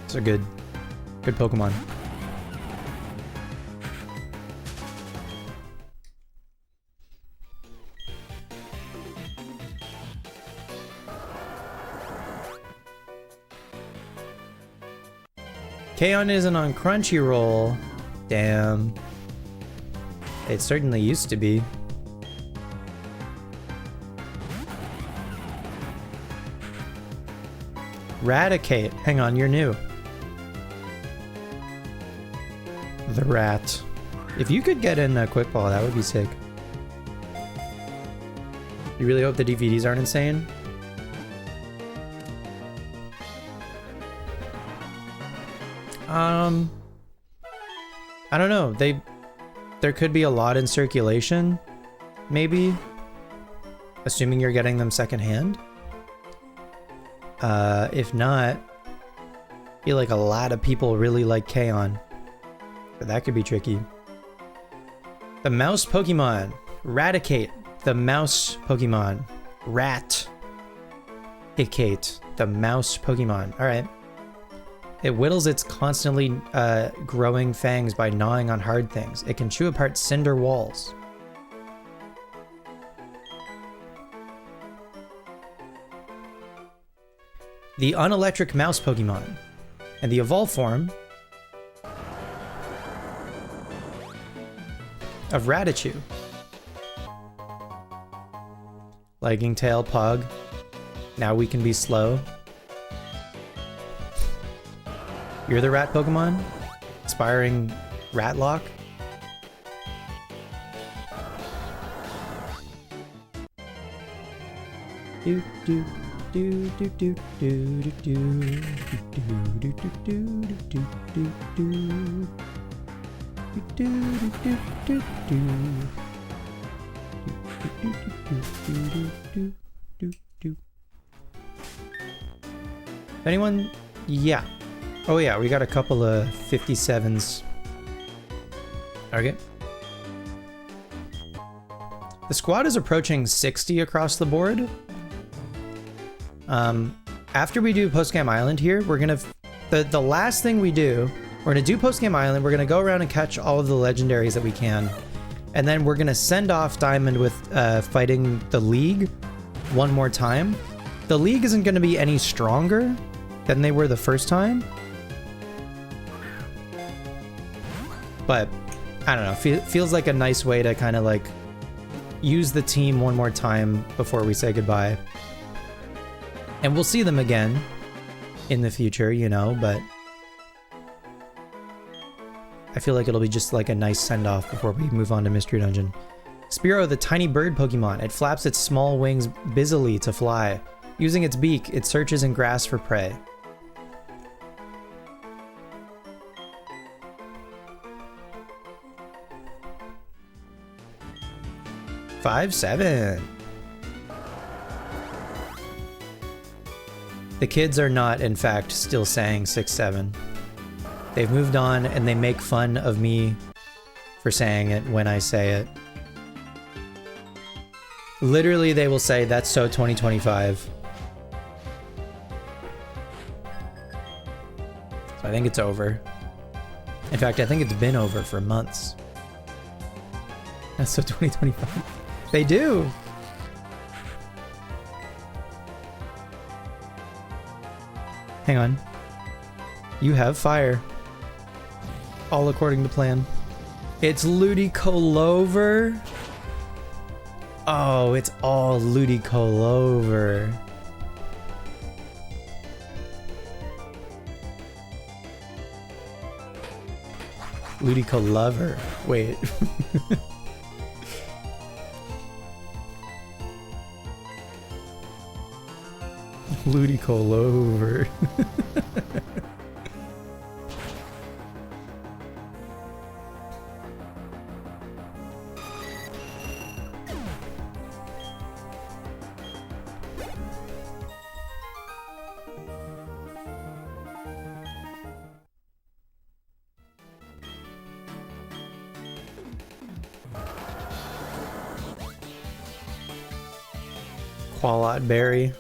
It's a good Pokemon. K-On! Isn't on Crunchyroll. Damn. It certainly used to be. Raticate. Hang on, you're new. The rat. If you could get in a quick ball, that would be sick. You really hope the DVDs aren't insane? I don't know. There could be a lot in circulation, maybe. Assuming you're getting them secondhand. If not, I feel like a lot of people really like K-On! So that could be tricky. The mouse Pokemon. Raticate. The mouse Pokemon. Raticate. The mouse Pokemon. Alright. It whittles its constantly growing fangs by gnawing on hard things. It can chew apart cinder walls. The unelectric mouse Pokemon. And the evolved form of Ratichu. Lagging tail Pug. Now we can be slow. You're the rat Pokemon? Inspiring Ratlock? Do do do do do do do do do do do do do do. Anyone? Yeah. Oh yeah, we got a couple of 57s. Okay. The squad is approaching 60 across the board. After we do Postgame Island here, we're gonna the last thing we do, we're gonna do Postgame Island. We're gonna go around and catch all of the legendaries that we can, and then we're gonna send off Diamond with fighting the League one more time. The League isn't gonna be any stronger than they were the first time, but I don't know. Feels like a nice way to kind of like use the team one more time before we say goodbye. And we'll see them again in the future, you know, but I feel like it'll be just like a nice send-off before we move on to Mystery Dungeon. Spearow, the tiny bird Pokemon. It flaps its small wings busily to fly. Using its beak, it searches in grass for prey. Five, 7. The kids are not, in fact, still saying 6, 7. They've moved on and they make fun of me for saying it when I say it. Literally, they will say, that's so 2025. So I think it's over. In fact, I think it's been over for months. That's so 2025. They do! Hang on. You have fire. All according to plan. It's Ludicolover. Oh, it's all Ludicolover. Ludicolover. Wait. Ludicolover. Qualot Berry.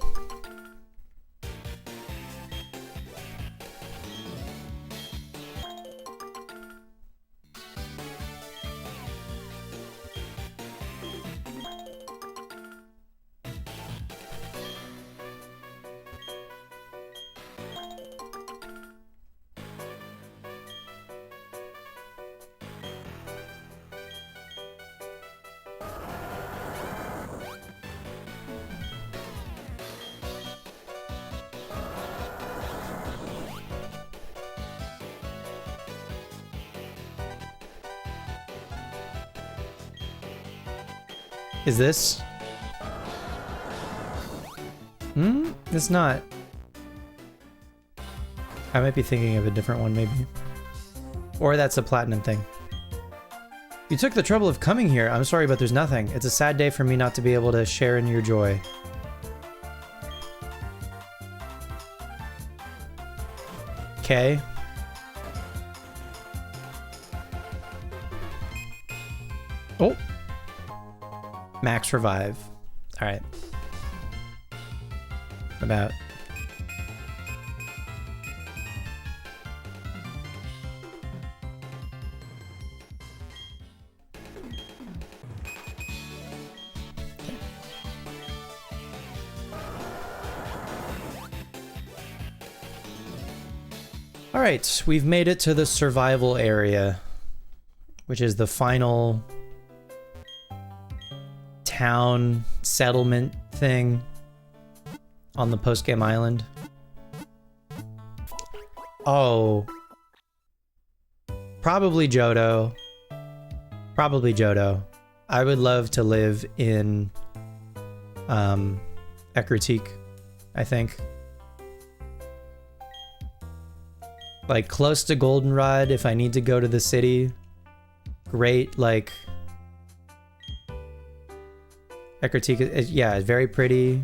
Is this? It's not. I might be thinking of a different one, maybe. Or that's a platinum thing. You took the trouble of coming here. I'm sorry, but there's nothing. It's a sad day for me not to be able to share in your joy. Okay. Oh. Max revive. All right. About. All right, we've made it to the survival area, which is the final town settlement thing on the post-game island. Oh. Probably Johto. Probably Johto. I would love to live in Ecruteak, I think. Like close to Goldenrod if I need to go to the city. Great, like Ecruteak, yeah, it's very pretty.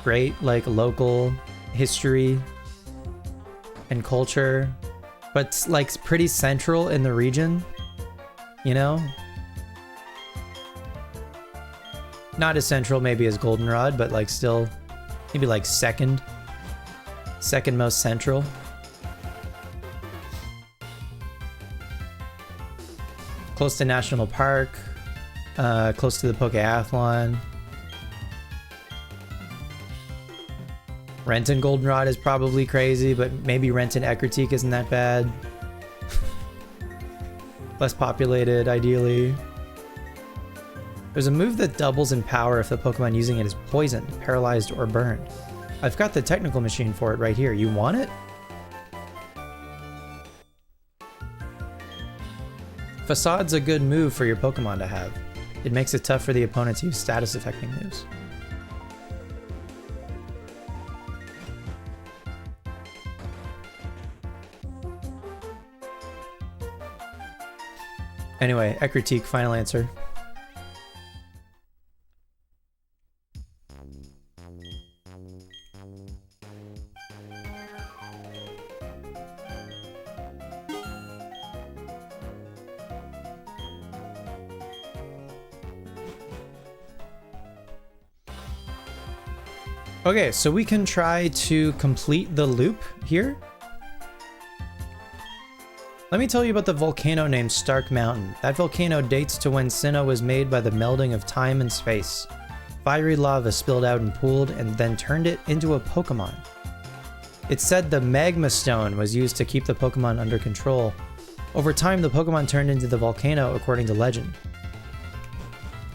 Great, like local history and culture, but it's like pretty central in the region, you know? Not as central maybe as Goldenrod, but like still maybe like second most central. Close to National Park, close to the Pokeathlon. Renton Goldenrod is probably crazy, but maybe Renton Ecruteak isn't that bad. Less populated, ideally. There's a move that doubles in power if the Pokemon using it is poisoned, paralyzed, or burned. I've got the technical machine for it right here. You want it? Facade's a good move for your Pokemon to have. It makes it tough for the opponent to use status affecting moves. Anyway, Ecruteak, final answer. Okay, so we can try to complete the loop here. Let me tell you about the volcano named Stark Mountain. That volcano dates to when Sinnoh was made by the melding of time and space. Fiery lava spilled out and pooled and then turned it into a Pokemon. It's said the Magma Stone was used to keep the Pokemon under control. Over time, the Pokemon turned into the volcano according to legend.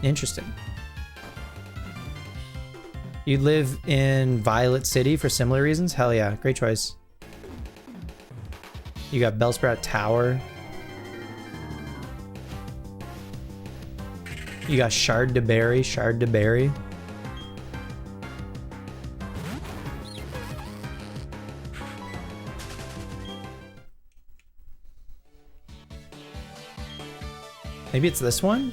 Interesting. You live in Violet City for similar reasons? Hell yeah, great choice. You got Bellsprout Tower. You got Shard de Berry, Shard de Berry. Maybe it's this one?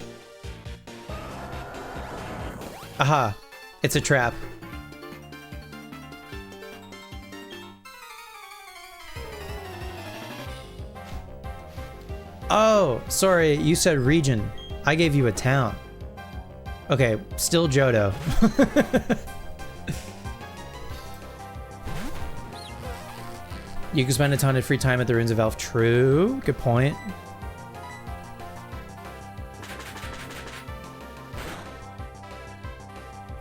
Aha, it's a trap. Oh, sorry, you said region. I gave you a town. Okay, still Johto. You can spend a ton of free time at the Ruins of Elf. True, good point.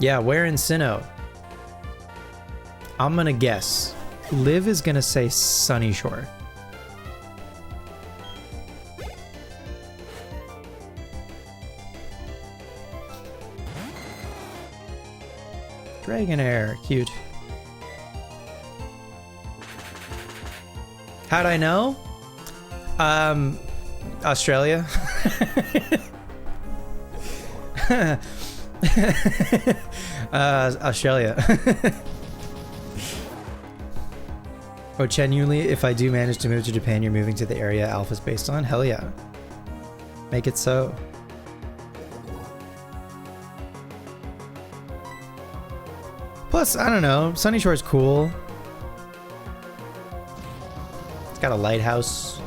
Yeah, where in Sinnoh? I'm gonna guess. Liv is gonna say Sunny Shore. Dragonair, cute. How'd I know? Australia. Australia. Oh, Chen Yuli, if I do manage to move to Japan, you're moving to the area Alpha's based on? Hell yeah. Make it so. Plus, I don't know, Sunny Shore's cool. It's got a lighthouse.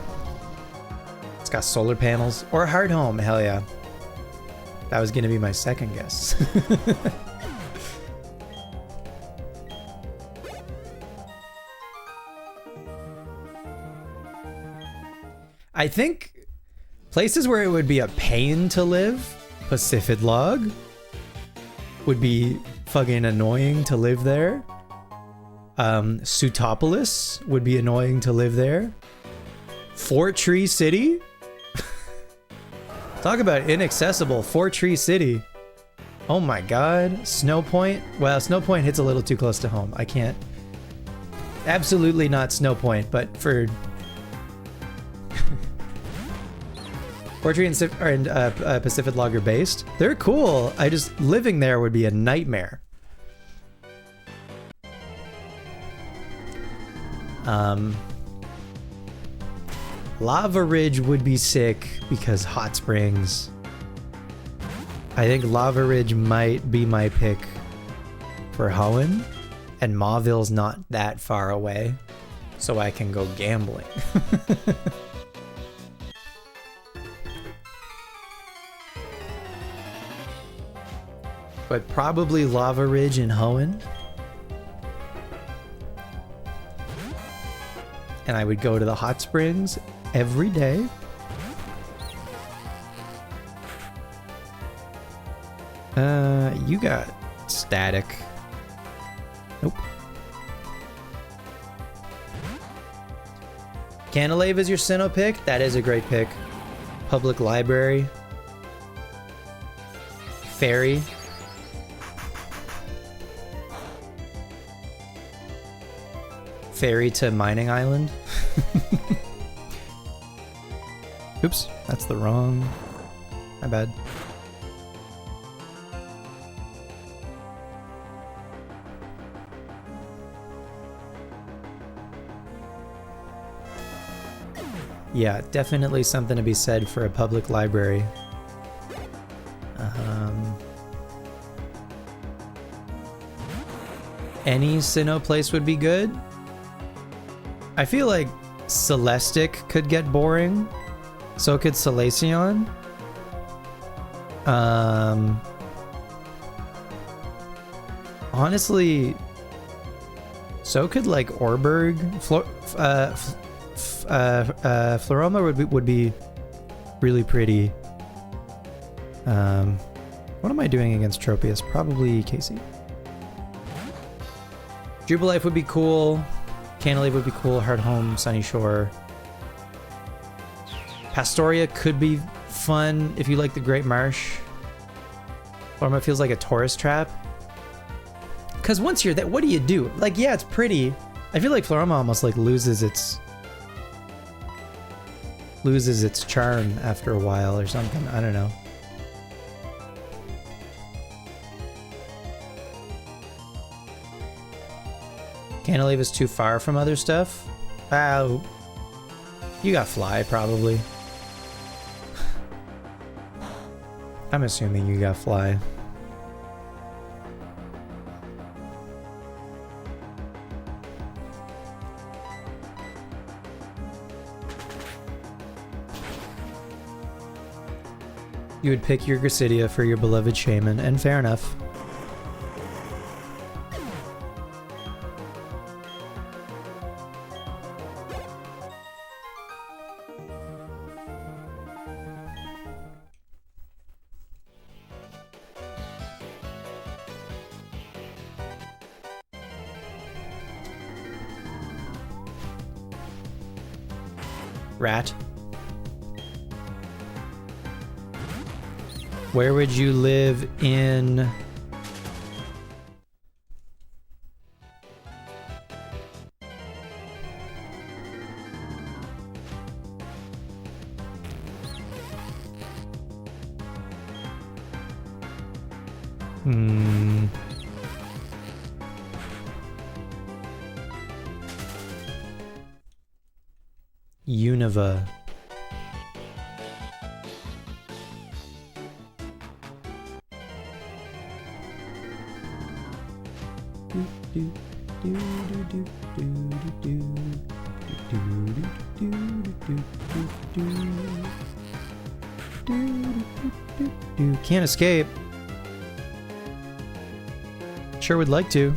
It's got solar panels. Or a hard home, hell yeah. That was gonna be my second guess. I think places where it would be a pain to live, Pacific Log, would be fucking annoying to live there. Sutopolis would be annoying to live there. Fort Tree City? Talk about inaccessible. Fort Tree City. Oh my god. Snow Point? Well, Snow Point hits a little too close to home. I can't. Absolutely not Snow Point, but for... Fort Tree and Pacific Log are based. They're cool. I just... living there would be a nightmare. Lava Ridge would be sick because hot springs. I think Lava Ridge might be my pick for Hoenn, and Mauville's not that far away, so I can go gambling. But probably Lava Ridge and Hoenn. And I would go to the hot springs every day. You got static. Nope. Canalave is your Sinnoh pick? That is a great pick. Public library. Ferry. Ferry to Mining Island. Oops, that's the wrong. My bad. Yeah, definitely something to be said for a public library. Any Sinnoh place would be good. I feel like Celestic could get boring. So could Solaceon. Honestly, so could like Orberg. Floroma would be really pretty. What am I doing against Tropius? Probably Casey. Jubilife would be cool. Canalave would be cool. Hard Home, Sunny Shore. Pastoria could be fun if you like the Great Marsh. Floroma feels like a tourist trap. Because once you're there, what do you do? Like, yeah, it's pretty. I feel like Floroma almost like loses its charm after a while or something. I don't know. Cantilever's too far from other stuff? You got Fly, probably. I'm assuming you got Fly. You would pick your Gracidia for your beloved shaman, and fair enough. Rat. Where would you live in... Unova. Can't escape. Sure would like to.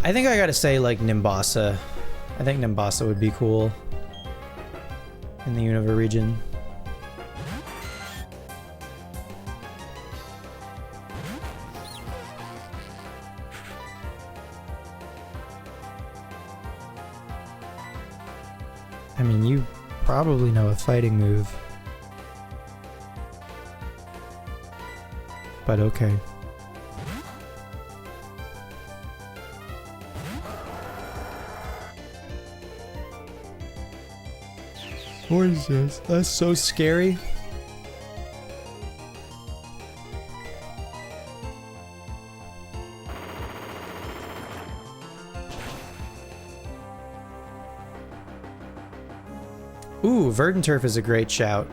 I think I gotta say, like, Nimbasa. I think Nimbasa would be cool in the Unova region. I mean, you probably know a fighting move. But okay. What is this? That's so scary. Ooh, Verdant Turf is a great shout.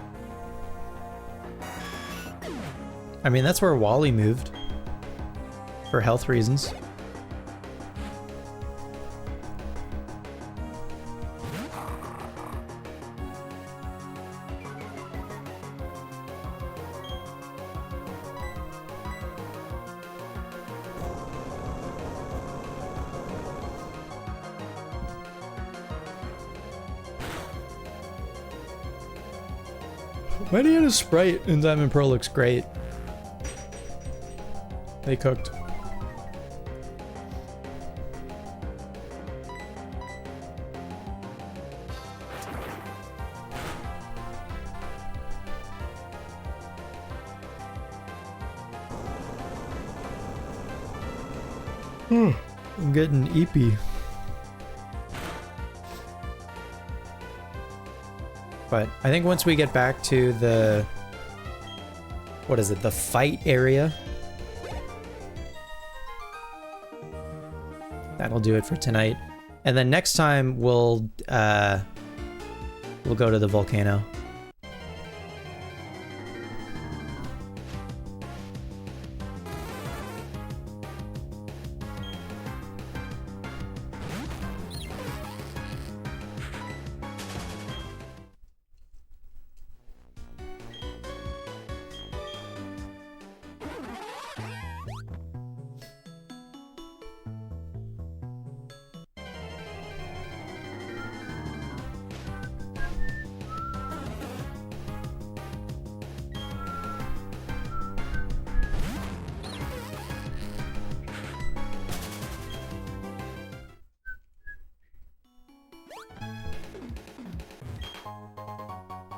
I mean, that's where Wally moved. For health reasons. Mediana Sprite in Diamond Pearl looks great. They cooked. I'm getting eepy. But I think once we get back to the... what is it? The fight area. That'll do it for tonight. And then next time we'll go to the volcano.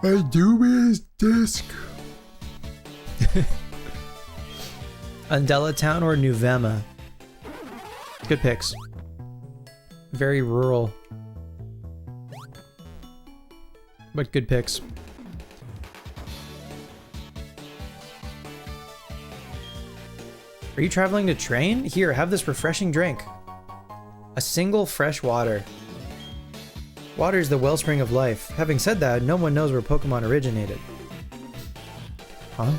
My dubious disc. Undella Town or Nuvema? Good picks. Very rural. But good picks. Are you traveling to train? Here, have this refreshing drink. A single fresh water. Water is the wellspring of life. Having said that, no one knows where Pokemon originated. Huh?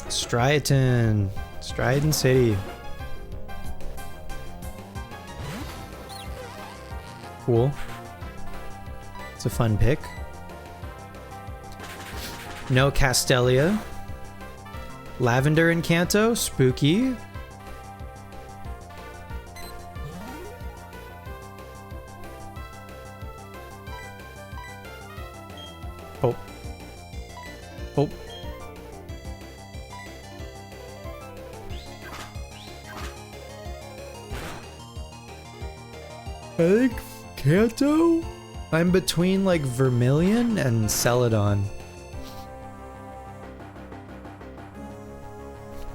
Striaton. Striaton City. Cool. It's a fun pick. No Castelia. Lavender and Kanto. Spooky. Oh. Oh. I think Kanto? I'm between like Vermilion and Celadon.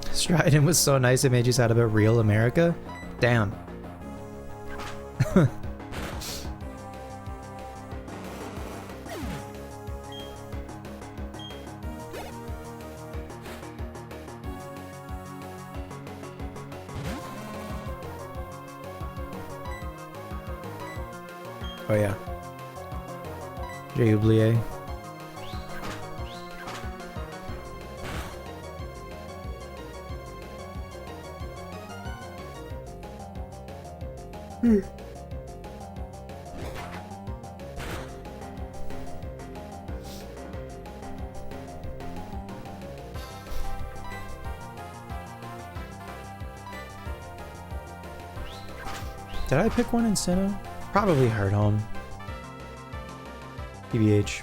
Striaton was so nice it made you sad about real America? Damn. Oh yeah. J'ai oublié. Did I pick one in Sinnoh? Probably Hardhome. PBH.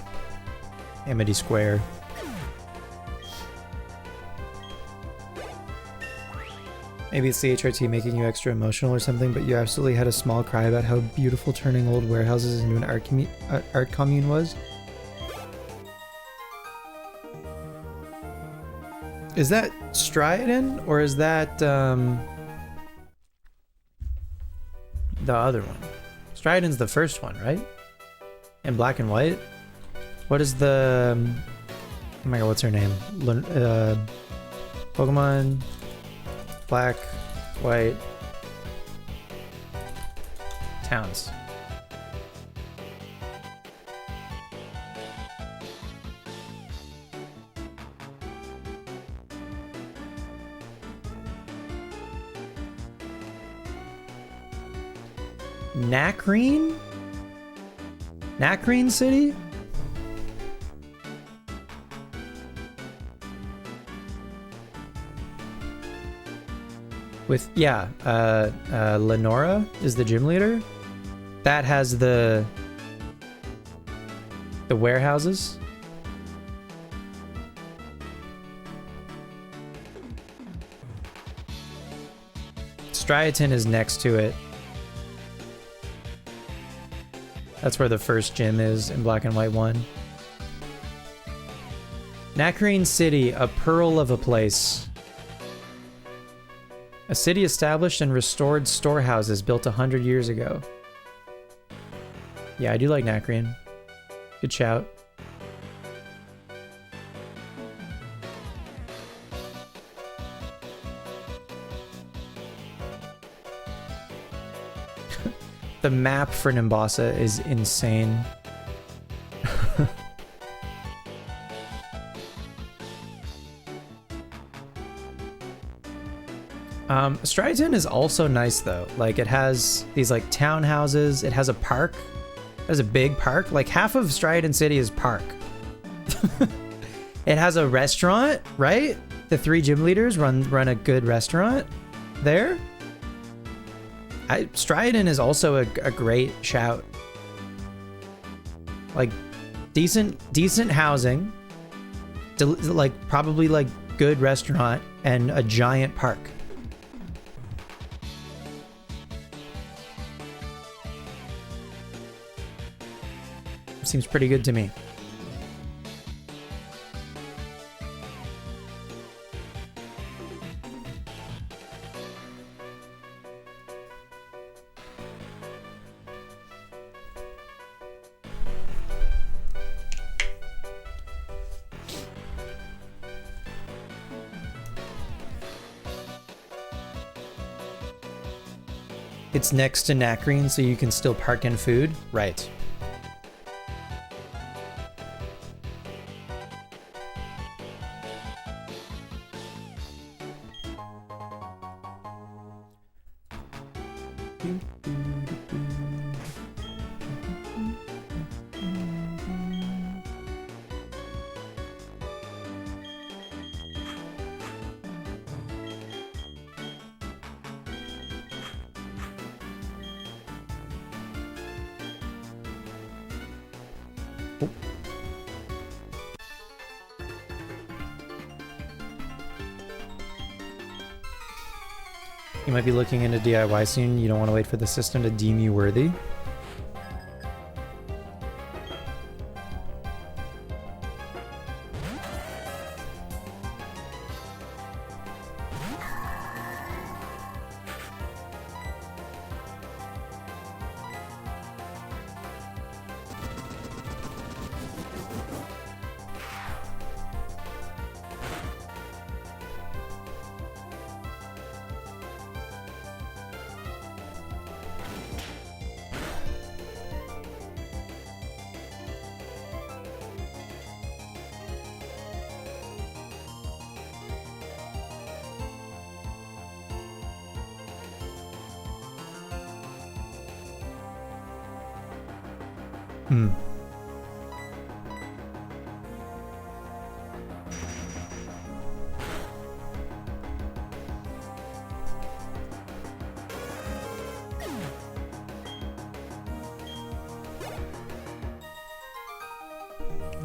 Amity Square. Maybe it's the HRT making you extra emotional or something, but you absolutely had a small cry about how beautiful turning old warehouses into an art commune was. Is that Striaton or is that the other one? Striaton's the first one, right? In black and white. What is the oh my god, what's her name? Pokemon Black, White Towns. Nacrene? Nacrene City? With, yeah, Lenora is the gym leader. That has the warehouses. Striaton is next to it. That's where the first gym is in Black and White 1. Nacrene City, a pearl of a place. A city established and restored storehouses built 100 years ago. Yeah, I do like Nacrene. Good shout. The map for Nimbasa is insane. Striaton is also nice though. Like it has these like townhouses. It has a park. It has a big park. Like half of Striaton City is park. It has a restaurant, right? The 3 gym leaders run a good restaurant there. Striaton is also a great shout. Like, decent housing, like probably like good restaurant and a giant park. Seems pretty good to me. It's next to Nakreen, so you can still park in food? Right. You might be looking into DIY soon. You don't want to wait for the system to deem you worthy.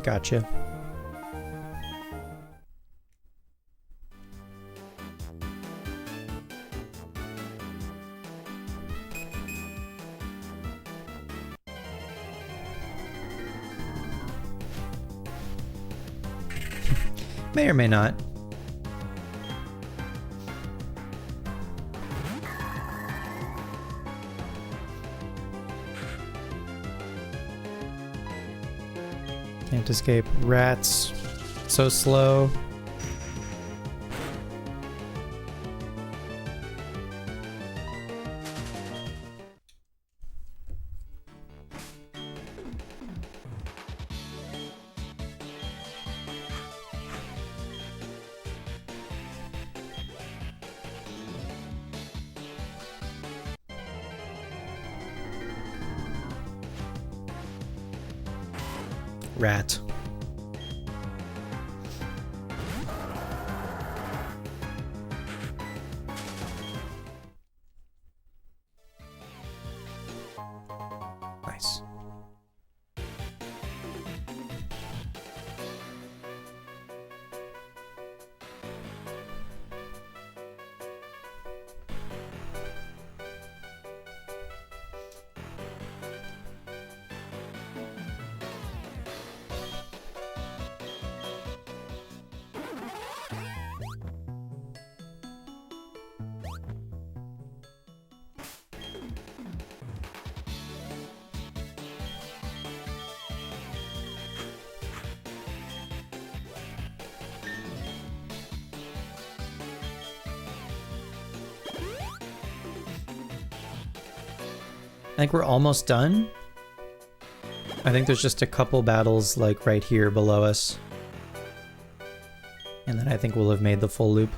Gotcha. May or may not. Can't escape. Rats. So slow. Rat. Nice. I think we're almost done. I think there's just a couple battles like right here below us. And then I think we'll have made the full loop.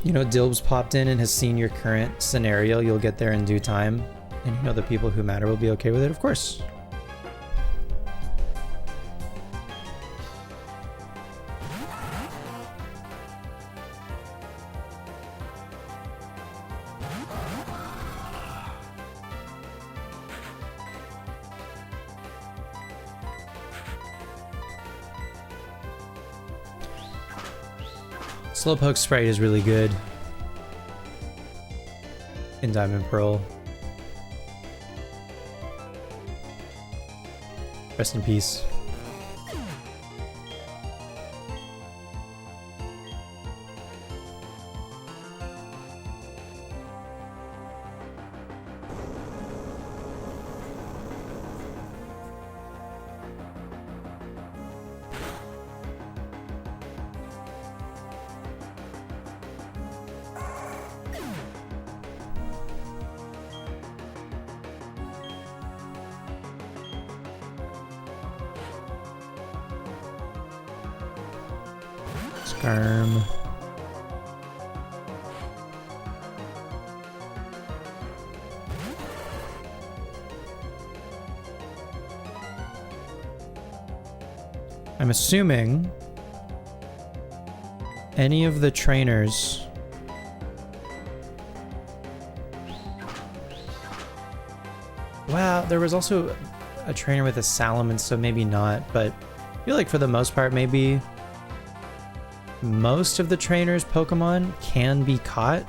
You know, Dilb's popped in and has seen your current scenario. You'll get there in due time. And you know the people who matter will be okay with it, of course. Slowpoke sprite is really good in Diamond Pearl. Rest in peace. Skarm. I'm assuming any of the trainers wow, there was also a trainer with a Salamence, so maybe not, but I feel like for the most part, maybe most of the trainers' Pokemon can be caught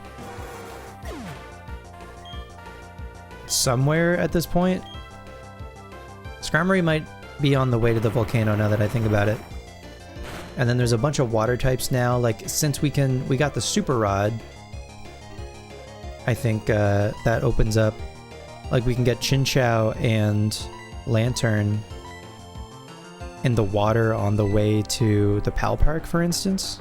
somewhere at this point. Skarmory might be on the way to the volcano now that I think about it. And then there's a bunch of water types now, like since we got the Super Rod, I think that opens up, like we can get Chinchou and Lantern in the water on the way to the Pal Park, for instance.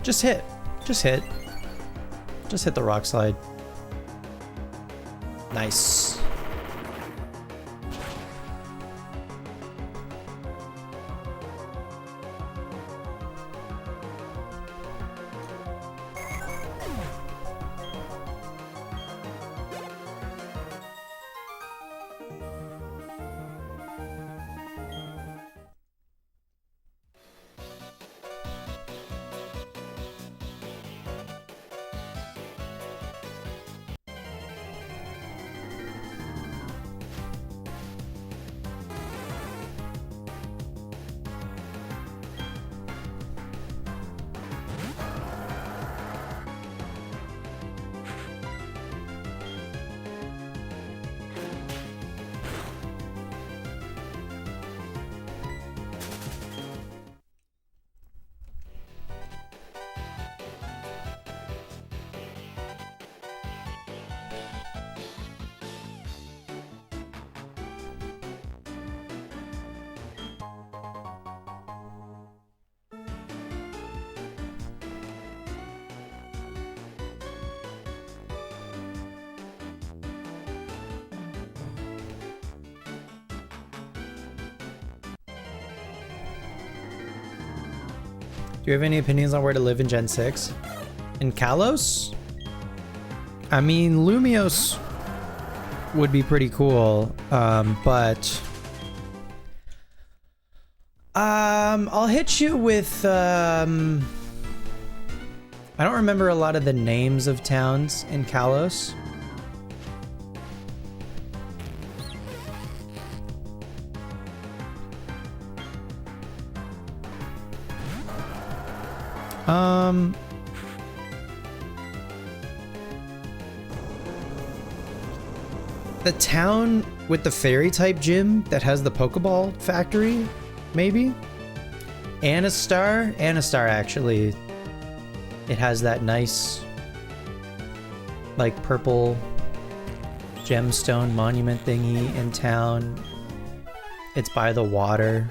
Just hit. Just hit. Just hit the rock slide. Nice. Do you have any opinions on where to live in Gen 6? In Kalos? I mean, Lumios would be pretty cool. But I'll hit you with I don't remember a lot of the names of towns in Kalos. The town with the fairy type gym that has the Pokeball factory, maybe? Anastar? Anastar, actually. It has that nice, like, purple gemstone monument thingy in town. It's by the water.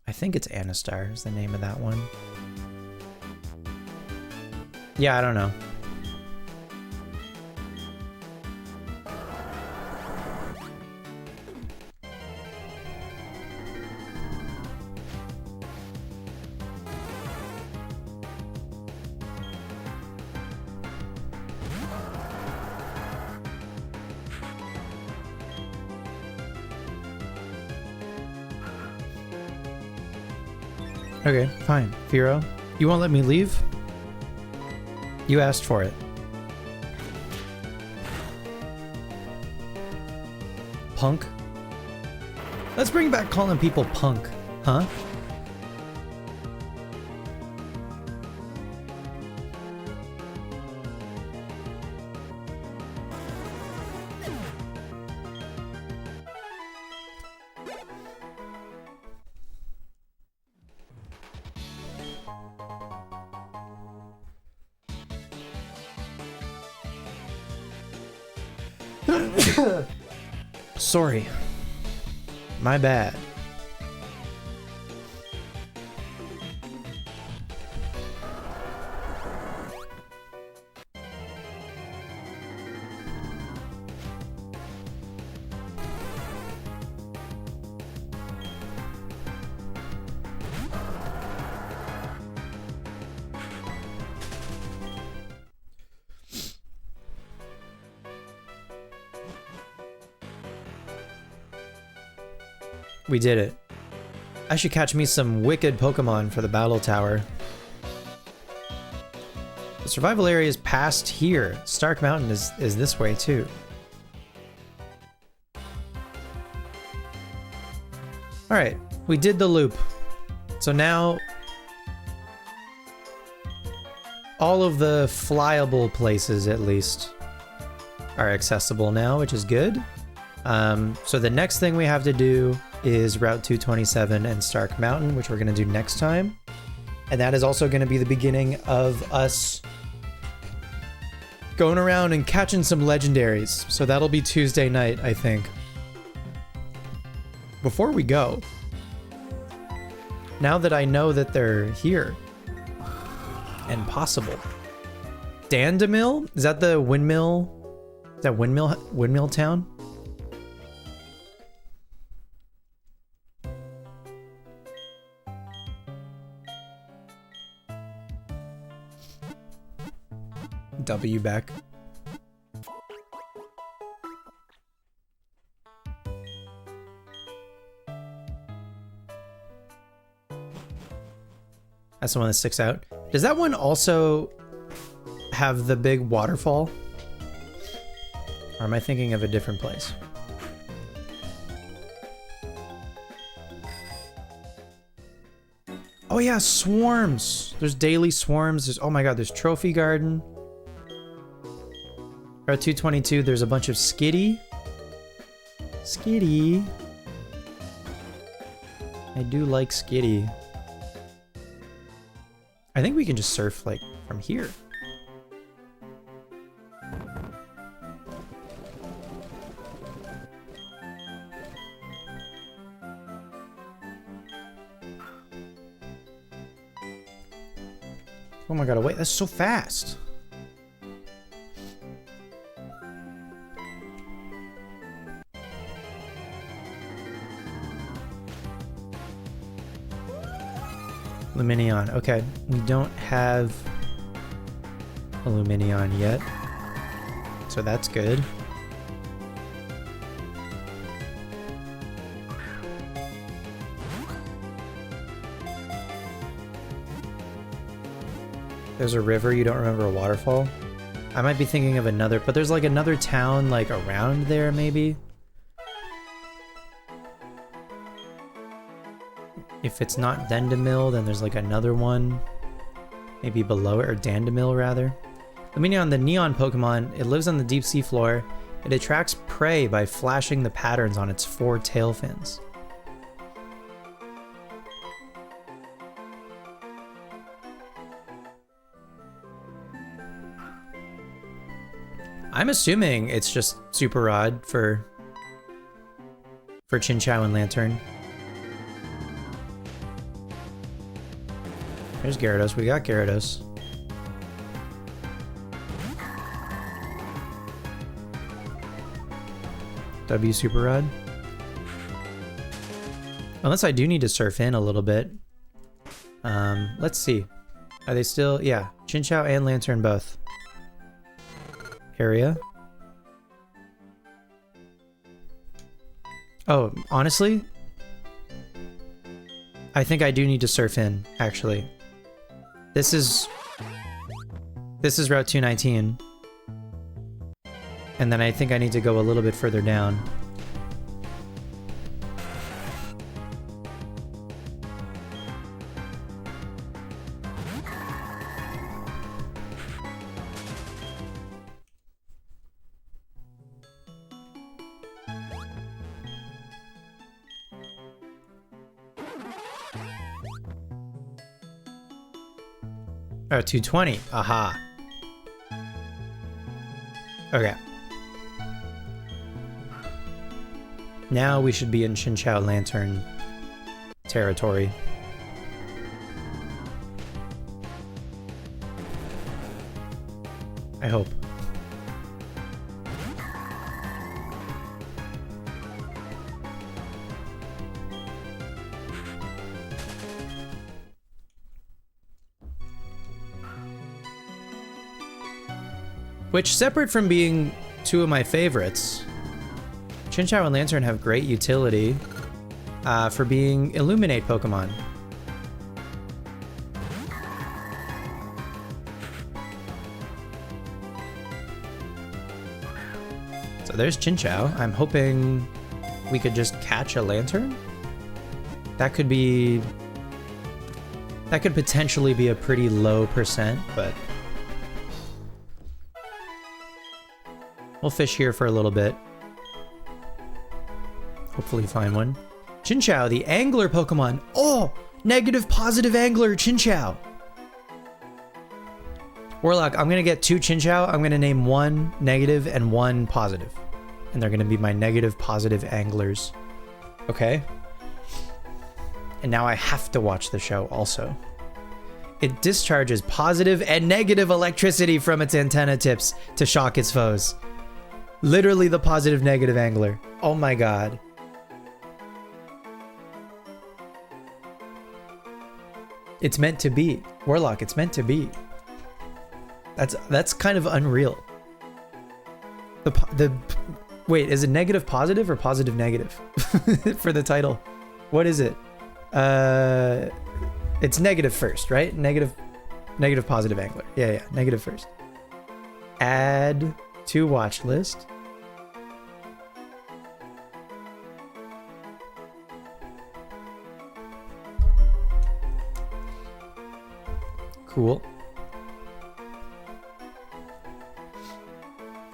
I think it's Anastar is the name of that one. Yeah, I don't know. Okay, fine. Firo, you won't let me leave? You asked for it. Punk? Let's bring back calling people punk, huh? Sorry. My bad. We did it. I should catch me some wicked Pokemon for the battle tower. The survival area is past here. Stark Mountain is this way too. Alright, we did the loop. So now all of the flyable places at least are accessible now, which is good. So the next thing we have to do is Route 227 and Stark Mountain, which we're going to do next time. And that is also going to be the beginning of us going around and catching some legendaries. So that'll be Tuesday night, I think. Before we go, now that I know that they're here and possible, Dandemil? Is that the windmill? Is that windmill town? W back. That's the one that sticks out. Does that one also have the big waterfall? Or am I thinking of a different place? Oh yeah, swarms. There's daily swarms. There's, oh my god, there's Trophy Garden. Route 222, there's a bunch of Skitty. Skitty. I do like Skitty. I think we can just surf, like, from here. Oh my god, wait, that's so fast. Luminion. Okay, we don't have a Luminion yet, so that's good. There's a river, you don't remember a waterfall? I might be thinking of another, but there's like another town like around there maybe? If it's not Dendemil, then there's like another one. Maybe below it, or Dandemil rather. Lumineon, the neon Pokemon, it lives on the deep sea floor. It attracts prey by flashing the patterns on its 4 tail fins. I'm assuming it's just Super Rod for Chinchou and Lantern. There's Gyarados. We got Gyarados. W Super Rod. Unless I do need to surf in a little bit. Let's see. Are they still? Yeah. Chinchou and Lantern both. Area. Oh, honestly? I think I do need to surf in, actually. This is Route 219. And then I think I need to go a little bit further down. Oh, 220. Aha. Okay. Now we should be in Chinchou Lantern territory. I hope. Which, separate from being 2 of my favorites, Chinchou and Lantern have great utility for being Illuminate Pokemon. So there's Chinchou. I'm hoping we could just catch a Lantern. That could potentially be a pretty low percent, but we'll fish here for a little bit. Hopefully find one. Chinchou, the angler Pokemon. Oh, negative positive angler Chinchou. Warlock, I'm gonna get 2 Chinchou. I'm gonna name 1 negative and 1 positive. And they're gonna be my negative positive anglers. Okay. And now I have to watch the show also. It discharges positive and negative electricity from its antenna tips to shock its foes. Literally the positive negative angler. Oh my god. It's meant to be. Warlock, it's meant to be. That's kind of unreal. Wait, is it negative positive or positive negative for the title? What is it? It's negative first, right? Negative positive angler. Yeah, negative first. Add to watch list. Cool.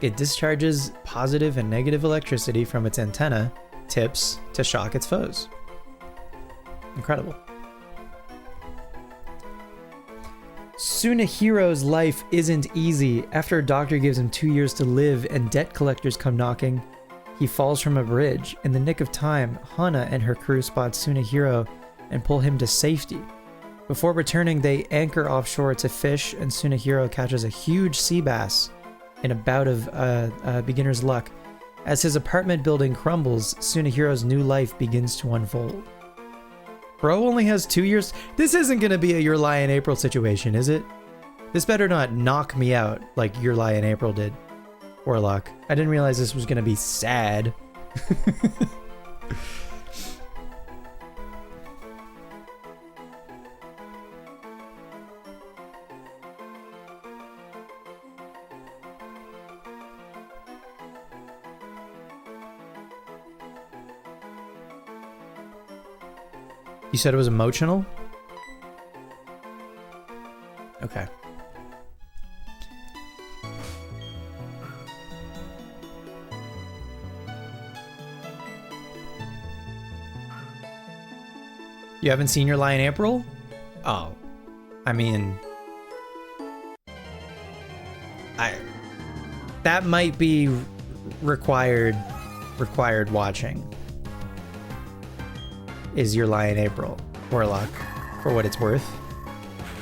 It discharges positive and negative electricity from its antenna tips to shock its foes. Incredible. Tsunahiro's life isn't easy. After a doctor gives him 2 years to live and debt collectors come knocking, he falls from a bridge. In the nick of time, Hana and her crew spot Tsunahiro and pull him to safety. Before returning, they anchor offshore to fish, and Tsunahiro catches a huge sea bass in a bout of beginner's luck. As his apartment building crumbles, Tsunahiro's new life begins to unfold. Bro only has 2 years. This isn't gonna be a Your Lie in April situation, is it? This better not knock me out like Your Lie in April did. Warlock. I didn't realize this was gonna be sad. You said it was emotional? Okay. You haven't seen Your Lie in April? Oh. I mean... That might be required watching. Is Your Lie in April, Warlock, for what it's worth.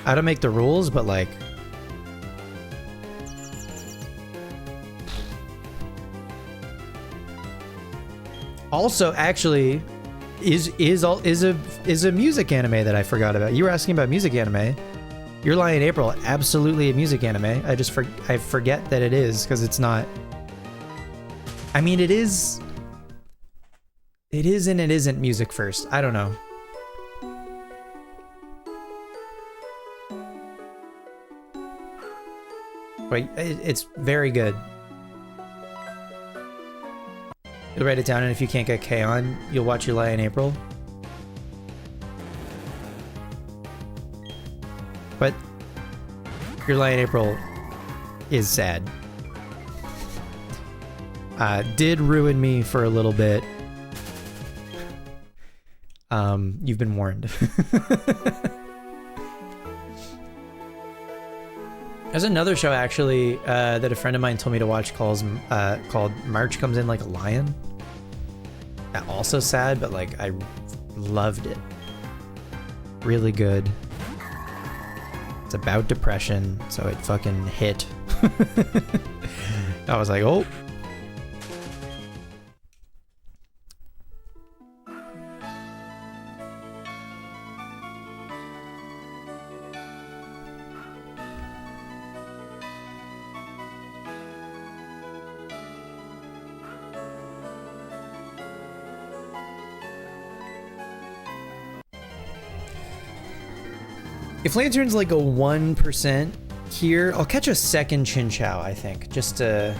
I don't make the rules, but like... Also, actually, is a music anime that I forgot about. You were asking about music anime. Your Lie in April, absolutely a music anime. I forget that it is because it's not. I mean, it is. It is and it isn't music first. I don't know. But it's very good. You'll write it down, and if you can't get K on, you'll watch Your Lie in April. But Your Lie in April is sad. Did ruin me for a little bit. You've been warned. There's another show actually that a friend of mine told me to watch called March Comes In Like a Lion. Also sad, but like I loved it. Really good. It's about depression, so it fucking hit. I was like, oh. If Lantern's like a 1% here, I'll catch a second Chinchou, I think. Just to...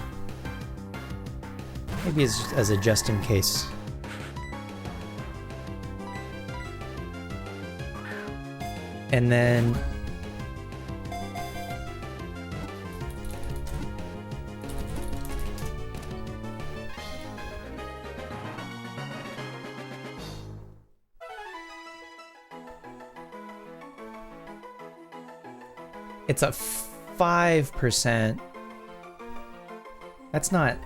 maybe as a just in case. And then... it's a 5%. That's not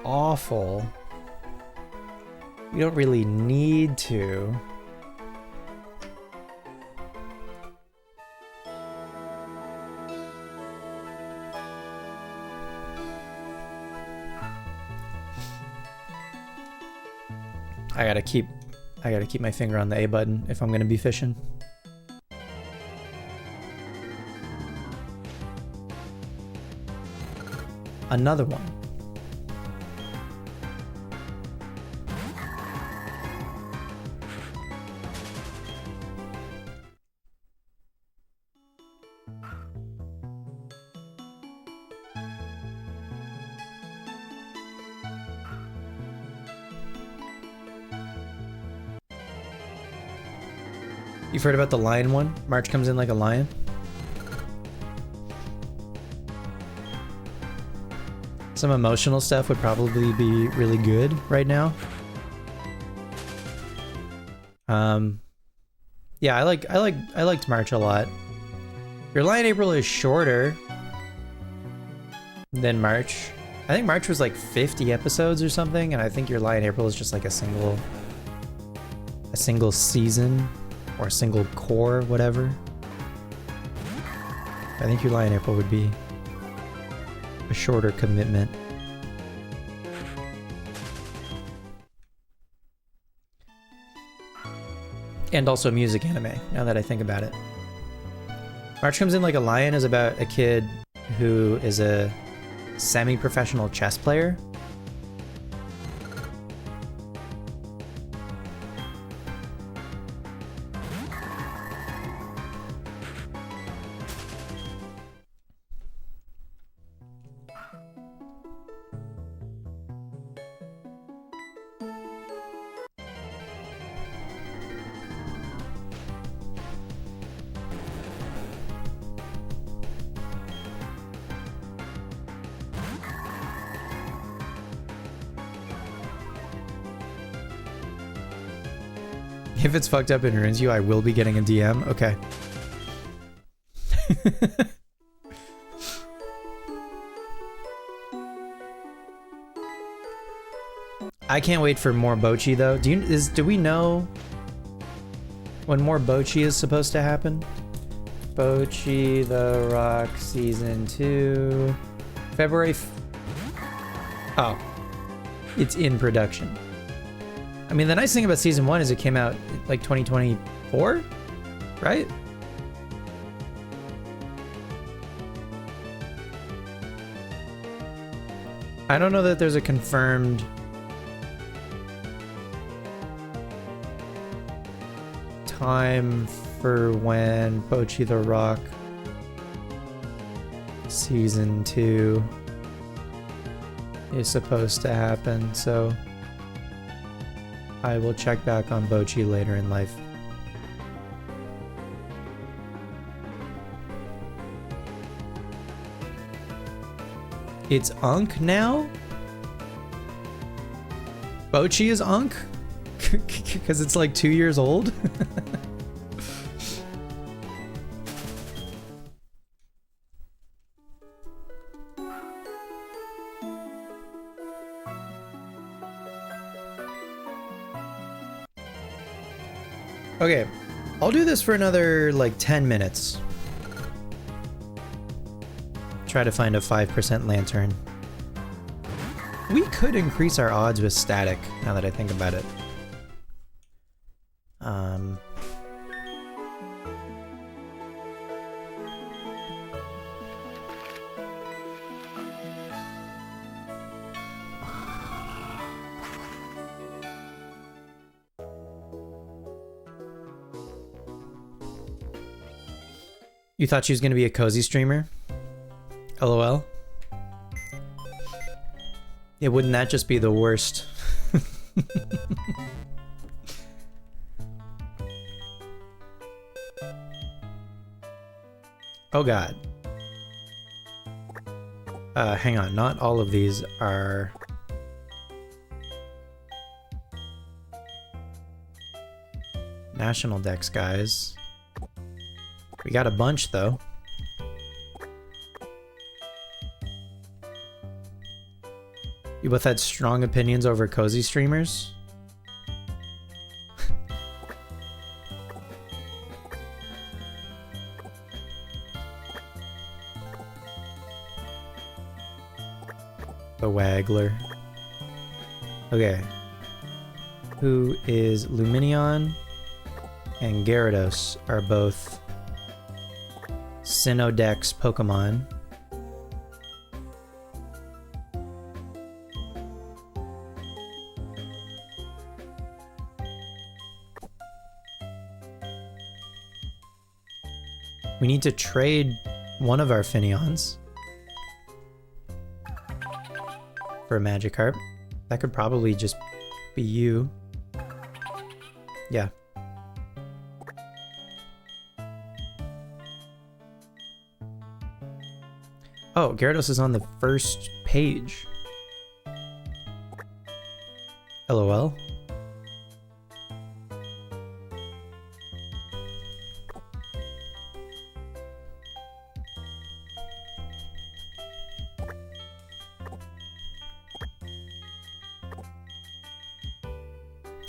awful. You don't really need to. I gotta keep my finger on the A button if I'm gonna be fishing. Another one. You've heard about the lion one? March Comes In Like a Lion? Some emotional stuff would probably be really good right now. Yeah, I liked March a lot. Your Lie in April is shorter than March. I think March was like 50 episodes or something, and I think Your Lie in April is just like a single season or a single core, whatever. I think Your Lie in April would be a shorter commitment. And also music anime, now that I think about it. March Comes In Like a Lion is about a kid who is a semi-professional chess player. If it's fucked up and ruins you, I will be getting a DM. Okay. I can't wait for more Bochi though. Do we know when more Bochi is supposed to happen? Bochi the Rock Season 2. February. Oh. It's in production. I mean, the nice thing about Season 1 is it came out like 2024, right? I don't know that there's a confirmed time for when Bochi the Rock Season 2 is supposed to happen, so I will check back on Bochi later in life. It's Unk now? Bochi is Unk? Because it's like 2 years old? Okay, I'll do this for another like 10 minutes. Try to find a 5% lantern. We could increase our odds with static, now that I think about it. You thought she was going to be a cozy streamer? LOL. Yeah, wouldn't that just be the worst? Oh god. Hang on, not all of these are... National Dex, guys. We got a bunch, though. You both had strong opinions over cozy streamers? The Waggler. Okay. Who is Luminion and Gyarados are both Sinnoh-Dex Pokemon. We need to trade one of our Finneons for a Magikarp. That could probably just be you. Yeah. Oh, Gyarados is on the first page. LOL.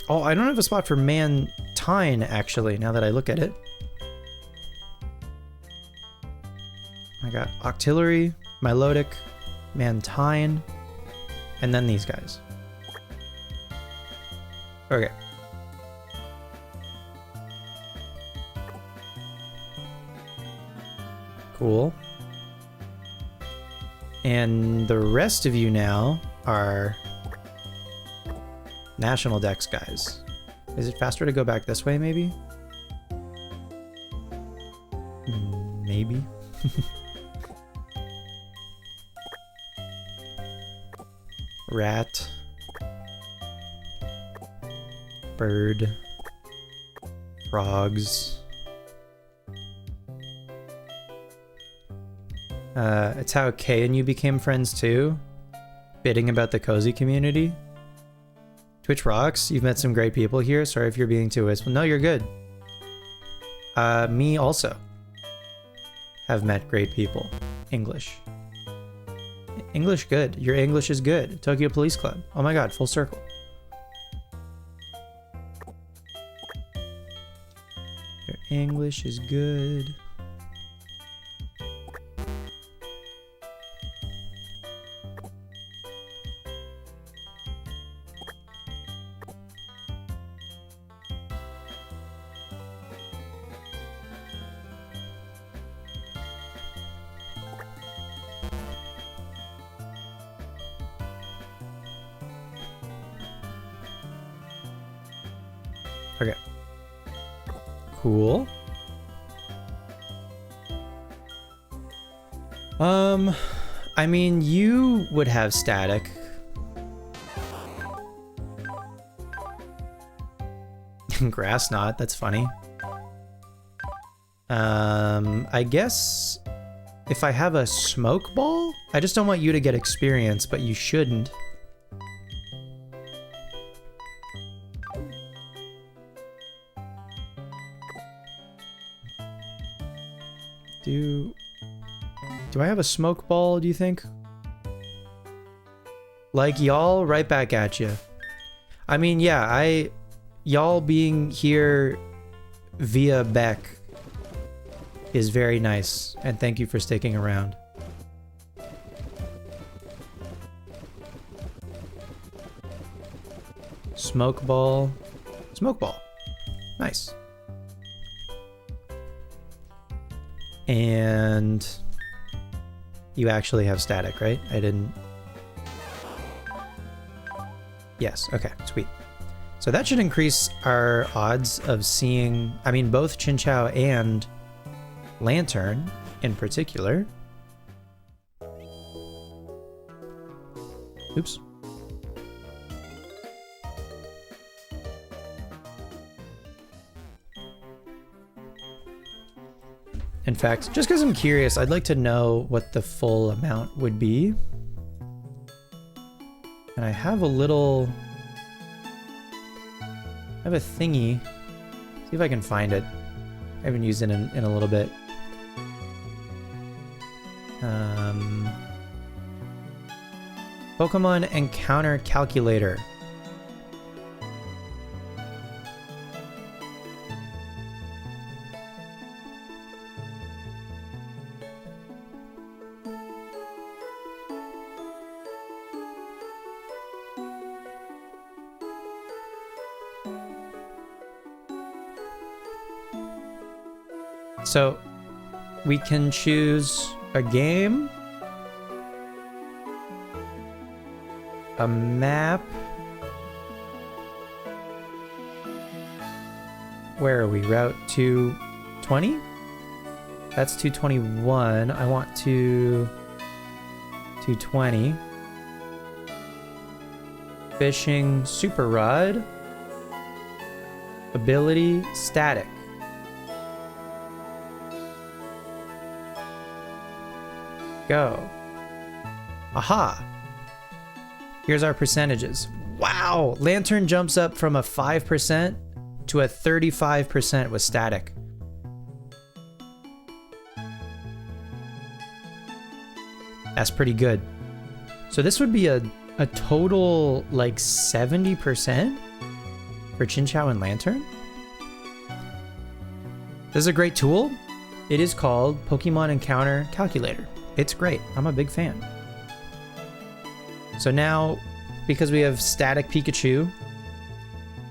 Oh, I don't have a spot for Mantine, actually, now that I look at it. I got Octillery, Milotic, Mantine, and then these guys. Okay. Cool. And the rest of you now are National Dex guys. Is it faster to go back this way, maybe? Maybe. Rat. Bird. Frogs. It's how Kay and you became friends too? Bidding about the cozy community? Twitch rocks. You've met some great people here. Sorry if you're being too wasteful. No, you're good. Me also have met great people. English. English good. Your English is good. Tokyo Police Club. Oh my god, full circle. Your English is good. Okay. Cool. I mean, you would have static. Grass knot, that's funny. I guess if I have a smoke ball, I just don't want you to get experience, but you shouldn't. Do I have a smoke ball, do you think? Like, y'all, right back at you. I mean, yeah, y'all being here via Beck is very nice, and thank you for sticking around. Smoke ball. Smoke ball. Nice. And you actually have static, right? I didn't... Yes, okay, sweet. So that should increase our odds of seeing, I mean, both Chinchou and Lantern in particular. Oops. In fact, just because I'm curious, I'd like to know what the full amount would be. And I have a little... I have a thingy. See if I can find it. I haven't used it in a little bit. Pokemon Encounter Calculator. So we can choose a game, a map. Where are we? Route 220? That's 221. I want 220. Fishing, super rod. Ability, static. Go. Aha! Here's our percentages. Wow! Lantern jumps up from a 5% to a 35% with static. That's pretty good. So this would be a total like 70% for Chinchou and Lantern. This is a great tool. It is called Pokemon Encounter Calculator. It's great. I'm a big fan. So now, because we have static Pikachu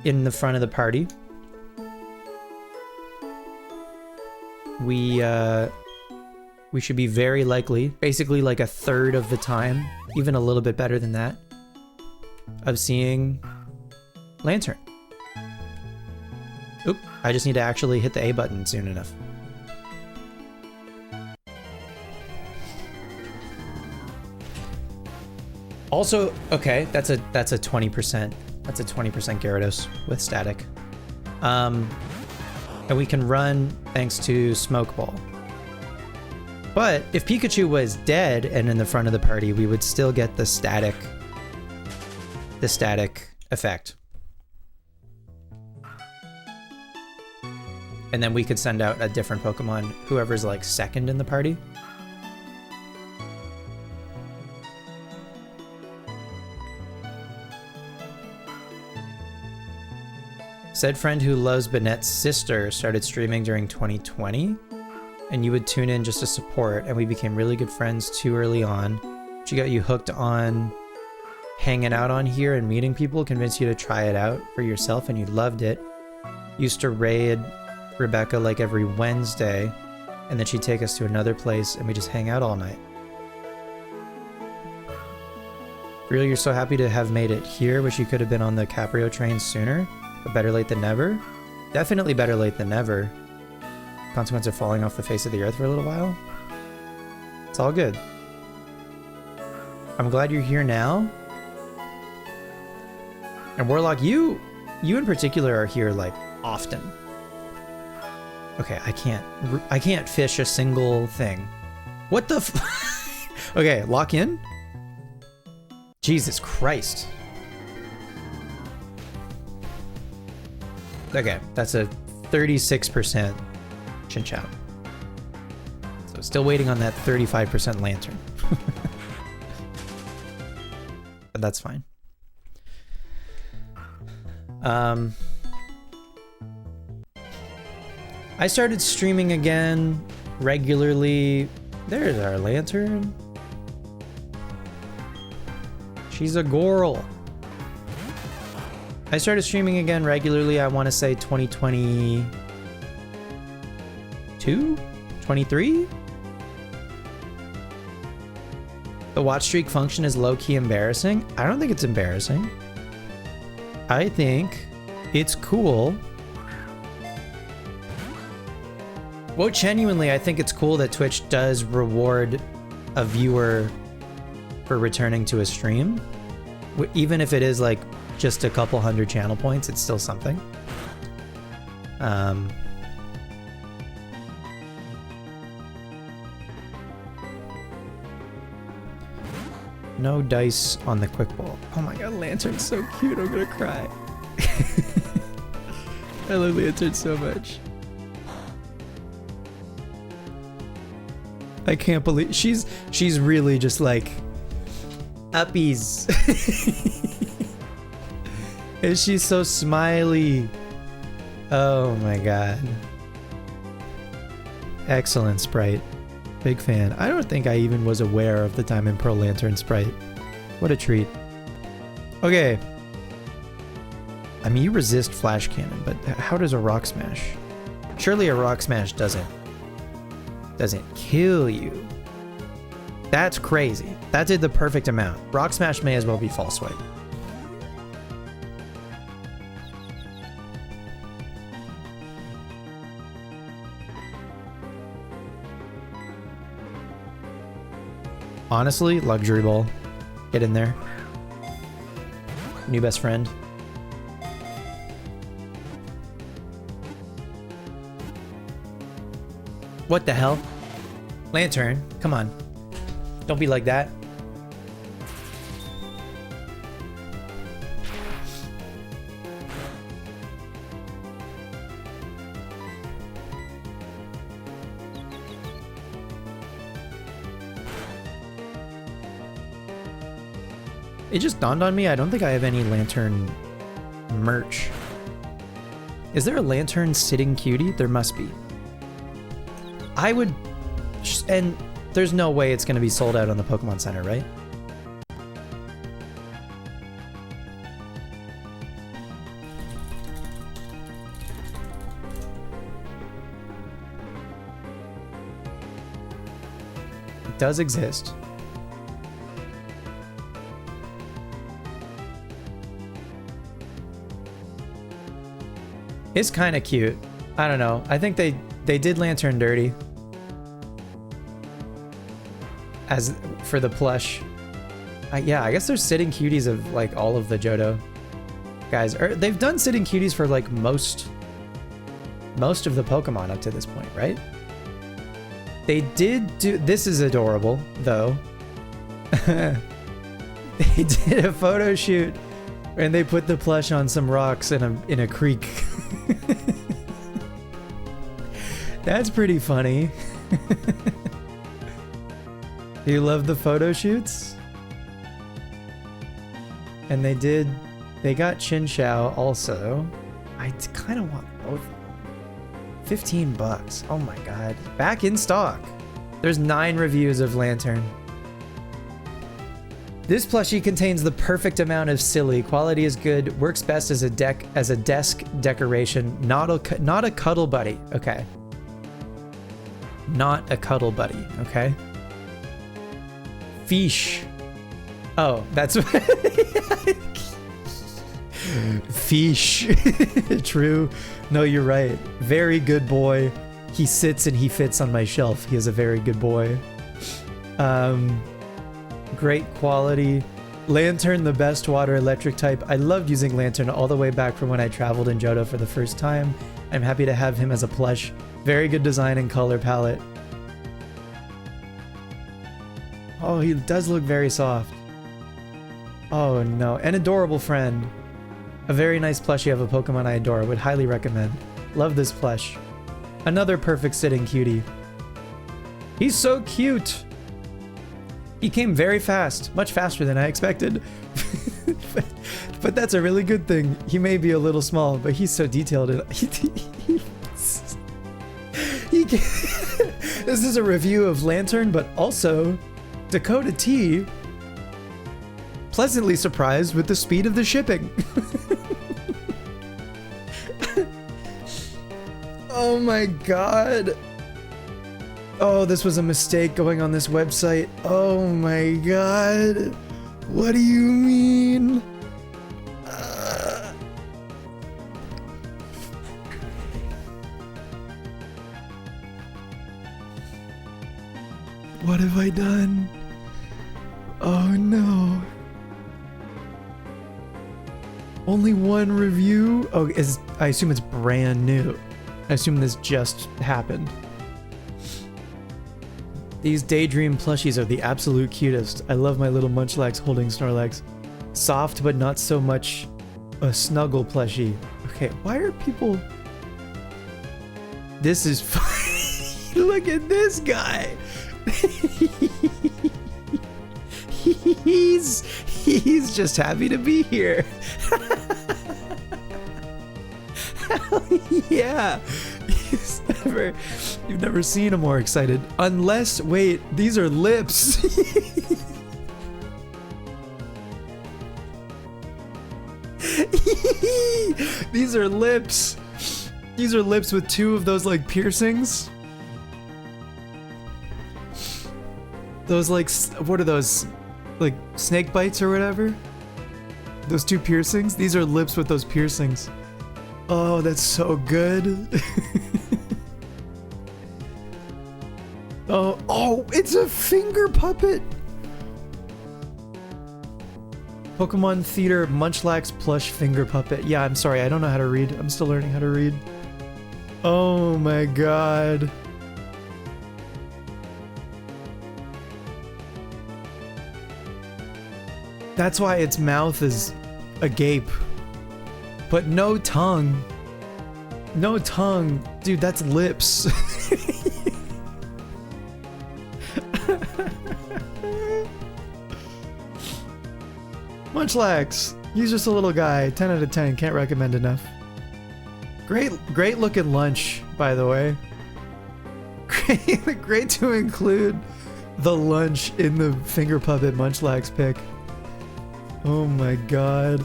in the front of the party, we should be very likely, basically like a third of the time, even a little bit better than that, of seeing Lantern. Oop, I just need to actually hit the A button soon enough. Also, okay, that's a 20%. That's a 20% Gyarados with static. And we can run thanks to Smoke Ball. But if Pikachu was dead and in the front of the party, we would still get the static effect. And then we could send out a different Pokemon, whoever's like second in the party. Said friend who loves Banette's sister started streaming during 2020, and you would tune in just to support, and we became really good friends too early on. She got you hooked on hanging out on here and meeting people, convinced you to try it out for yourself, and you loved it. Used to raid Rebecca like every Wednesday, and then she'd take us to another place and we just hang out all night. Really, you're so happy to have made it here. Wish you could have been on the Caprio train sooner, but better late than never. Definitely better late than never. Consequence of falling off the face of the earth for a little while. It's all good. I'm glad you're here now. And Warlock, you in particular are here like often. Okay, I can't fish a single thing. What the f- Okay, lock in. Jesus Christ. Okay, that's a 36% Chinchou. So still waiting on that 35% Lantern. But that's fine. I started streaming again regularly. There's our Lantern. She's a Goral. I started streaming again regularly, I want to say 2022? 23? The watch streak function is low-key embarrassing. I don't think it's embarrassing. I think it's cool. Well, genuinely, I think it's cool that Twitch does reward a viewer for returning to a stream. Even if it is like just a couple hundred channel points, it's still something. No dice on the quick ball. Oh my god, Lantern's so cute, I'm gonna cry. I love Lantern so much. I can't believe she's really just like uppies. And she's so smiley. Oh my god. Excellent sprite. Big fan. I don't think I even was aware of the Diamond Pearl Lantern sprite. What a treat. Okay. I mean, you resist Flash Cannon, but how does a Rock Smash? Surely a Rock Smash doesn't kill you. That's crazy. That did the perfect amount. Rock Smash may as well be False Swipe. Honestly, Luxury Ball. Get in there. New best friend. What the hell? Lantern, come on. Don't be like that. It just dawned on me, I don't think I have any Lantern merch. Is there a Lantern sitting cutie? There must be. I would... And there's no way it's going to be sold out on the Pokemon Center, right? It does exist. It's kind of cute. I don't know. I think they did Lantern dirty. As for the plush. Yeah, I guess there's sitting cuties of like all of the Johto guys. Or they've done sitting cuties for like most of the Pokemon up to this point, right? They did do... This is adorable, though. They did a photo shoot and they put the plush on some rocks in a creek. That's pretty funny. Do you love the photo shoots? And they got Chinchou also. I kind of want both of them. $15. Oh my god. Back in stock. There's 9 reviews of Lantern. This plushie contains the perfect amount of silly. Quality is good. Works best as a desk decoration. Not a cuddle buddy. Okay. Not a cuddle buddy. Okay. Fish. Oh, that's Fish. True. No, you're right. Very good boy. He sits and he fits on my shelf. He is a very good boy. Great quality. Lantern, the best water electric type. I loved using Lantern all the way back from when I traveled in Johto for the first time. I'm happy to have him as a plush. Very good design and color palette. Oh, he does look very soft. Oh no, an adorable friend. A very nice plushie of a Pokemon I adore. Would highly recommend. Love this plush. Another perfect sitting cutie. He's so cute. He came very fast, much faster than I expected. but that's a really good thing. He may be a little small, but he's so detailed. This is a review of Lantern, but also Dakota T. Pleasantly surprised with the speed of the shipping. Oh my god. Oh, this was a mistake going on this website. Oh my god. What do you mean? What have I done? Oh no. Only one review? Oh, I assume it's brand new. I assume this just happened. These Daydream plushies are the absolute cutest. I love my little Munchlax holding Snorlax. Soft, but not so much a snuggle plushie. Okay, why are people... This is funny. Look at this guy. He's just happy to be here. Hell yeah. You've never seen him more excited. Unless, wait, these are lips. These are lips. These are lips with 2 of those like piercings. Those like, what are those? Like snake bites or whatever? Those 2 piercings? These are lips with those piercings. Oh, that's so good. Oh, it's a finger puppet. Pokemon Theater Munchlax plush finger puppet. Yeah, I'm sorry, I don't know how to read. I'm still learning how to read. Oh my god. That's why its mouth is agape. But no tongue. No tongue. Dude, that's lips. Munchlax. He's just a little guy. 10 out of 10. Can't recommend enough. Great looking lunch, by the way. Great to include the lunch in the finger puppet Munchlax pick. Oh my god.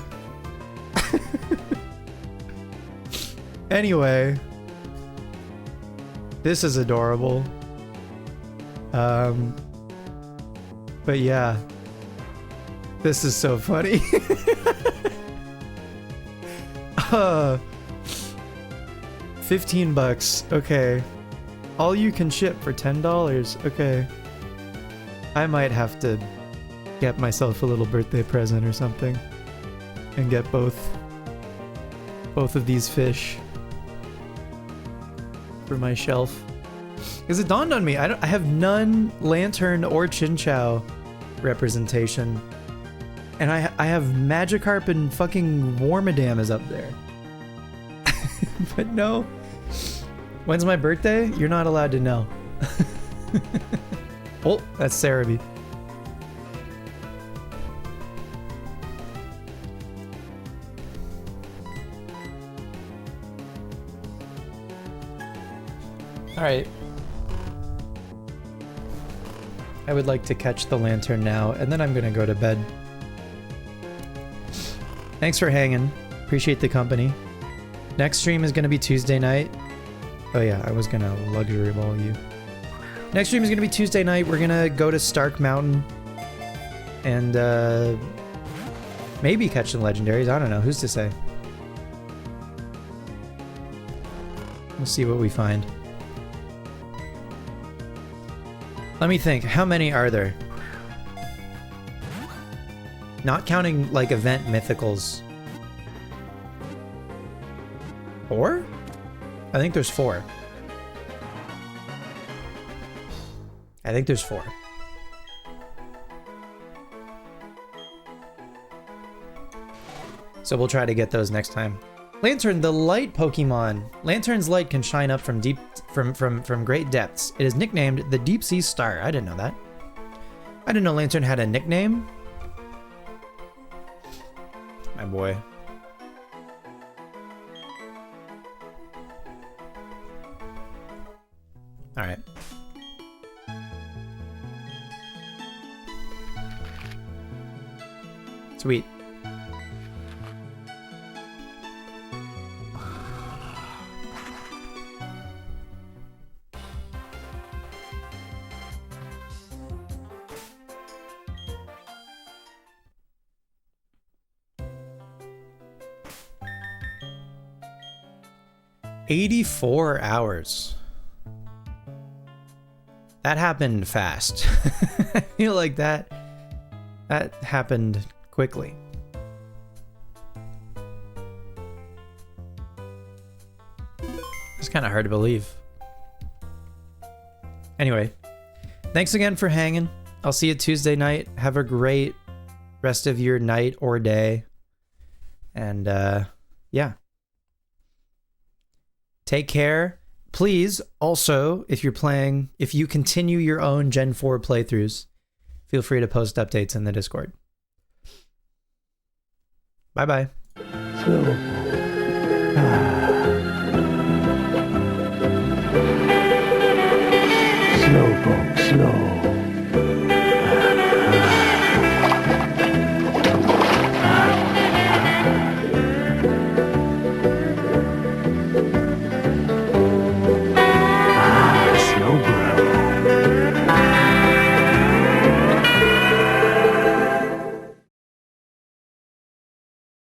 Anyway, this is adorable. But yeah, this is so funny. $15. Okay, all you can ship for $10. Okay, I might have to get myself a little birthday present or something and get both of these fish for my shelf. Because it dawned on me, I have none Lantern or Chinchou representation, and I have Magikarp and fucking Wormadam is up there. But no When's my birthday? You're not allowed to know. Oh, that's Cerebi. Alright. I would like to catch the lantern now, and then I'm gonna go to bed. Thanks for hanging. Appreciate the company. Next stream is gonna be Tuesday night. Oh yeah, I was gonna luxury ball you. Next stream is gonna be Tuesday night. We're gonna go to Stark Mountain and maybe catch some legendaries. I don't know. Who's to say? We'll see what we find. Let me think. How many are there? Not counting like event mythicals. 4? I think there's 4. I think there's 4. So we'll try to get those next time. Lantern, the light Pokemon. Lantern's light can shine up from from great depths. It is nicknamed the Deep Sea Star. I didn't know that. I didn't know Lantern had a nickname. My boy. All right. Sweet. $84 hours. That happened fast. I feel like that happened quickly. It's kind of hard to believe. Anyway, thanks again for hanging. I'll see you Tuesday night. Have a great rest of your night or day. And yeah. Take care. Please, also, if you continue your own Gen 4 playthroughs, feel free to post updates in the Discord. Bye-bye.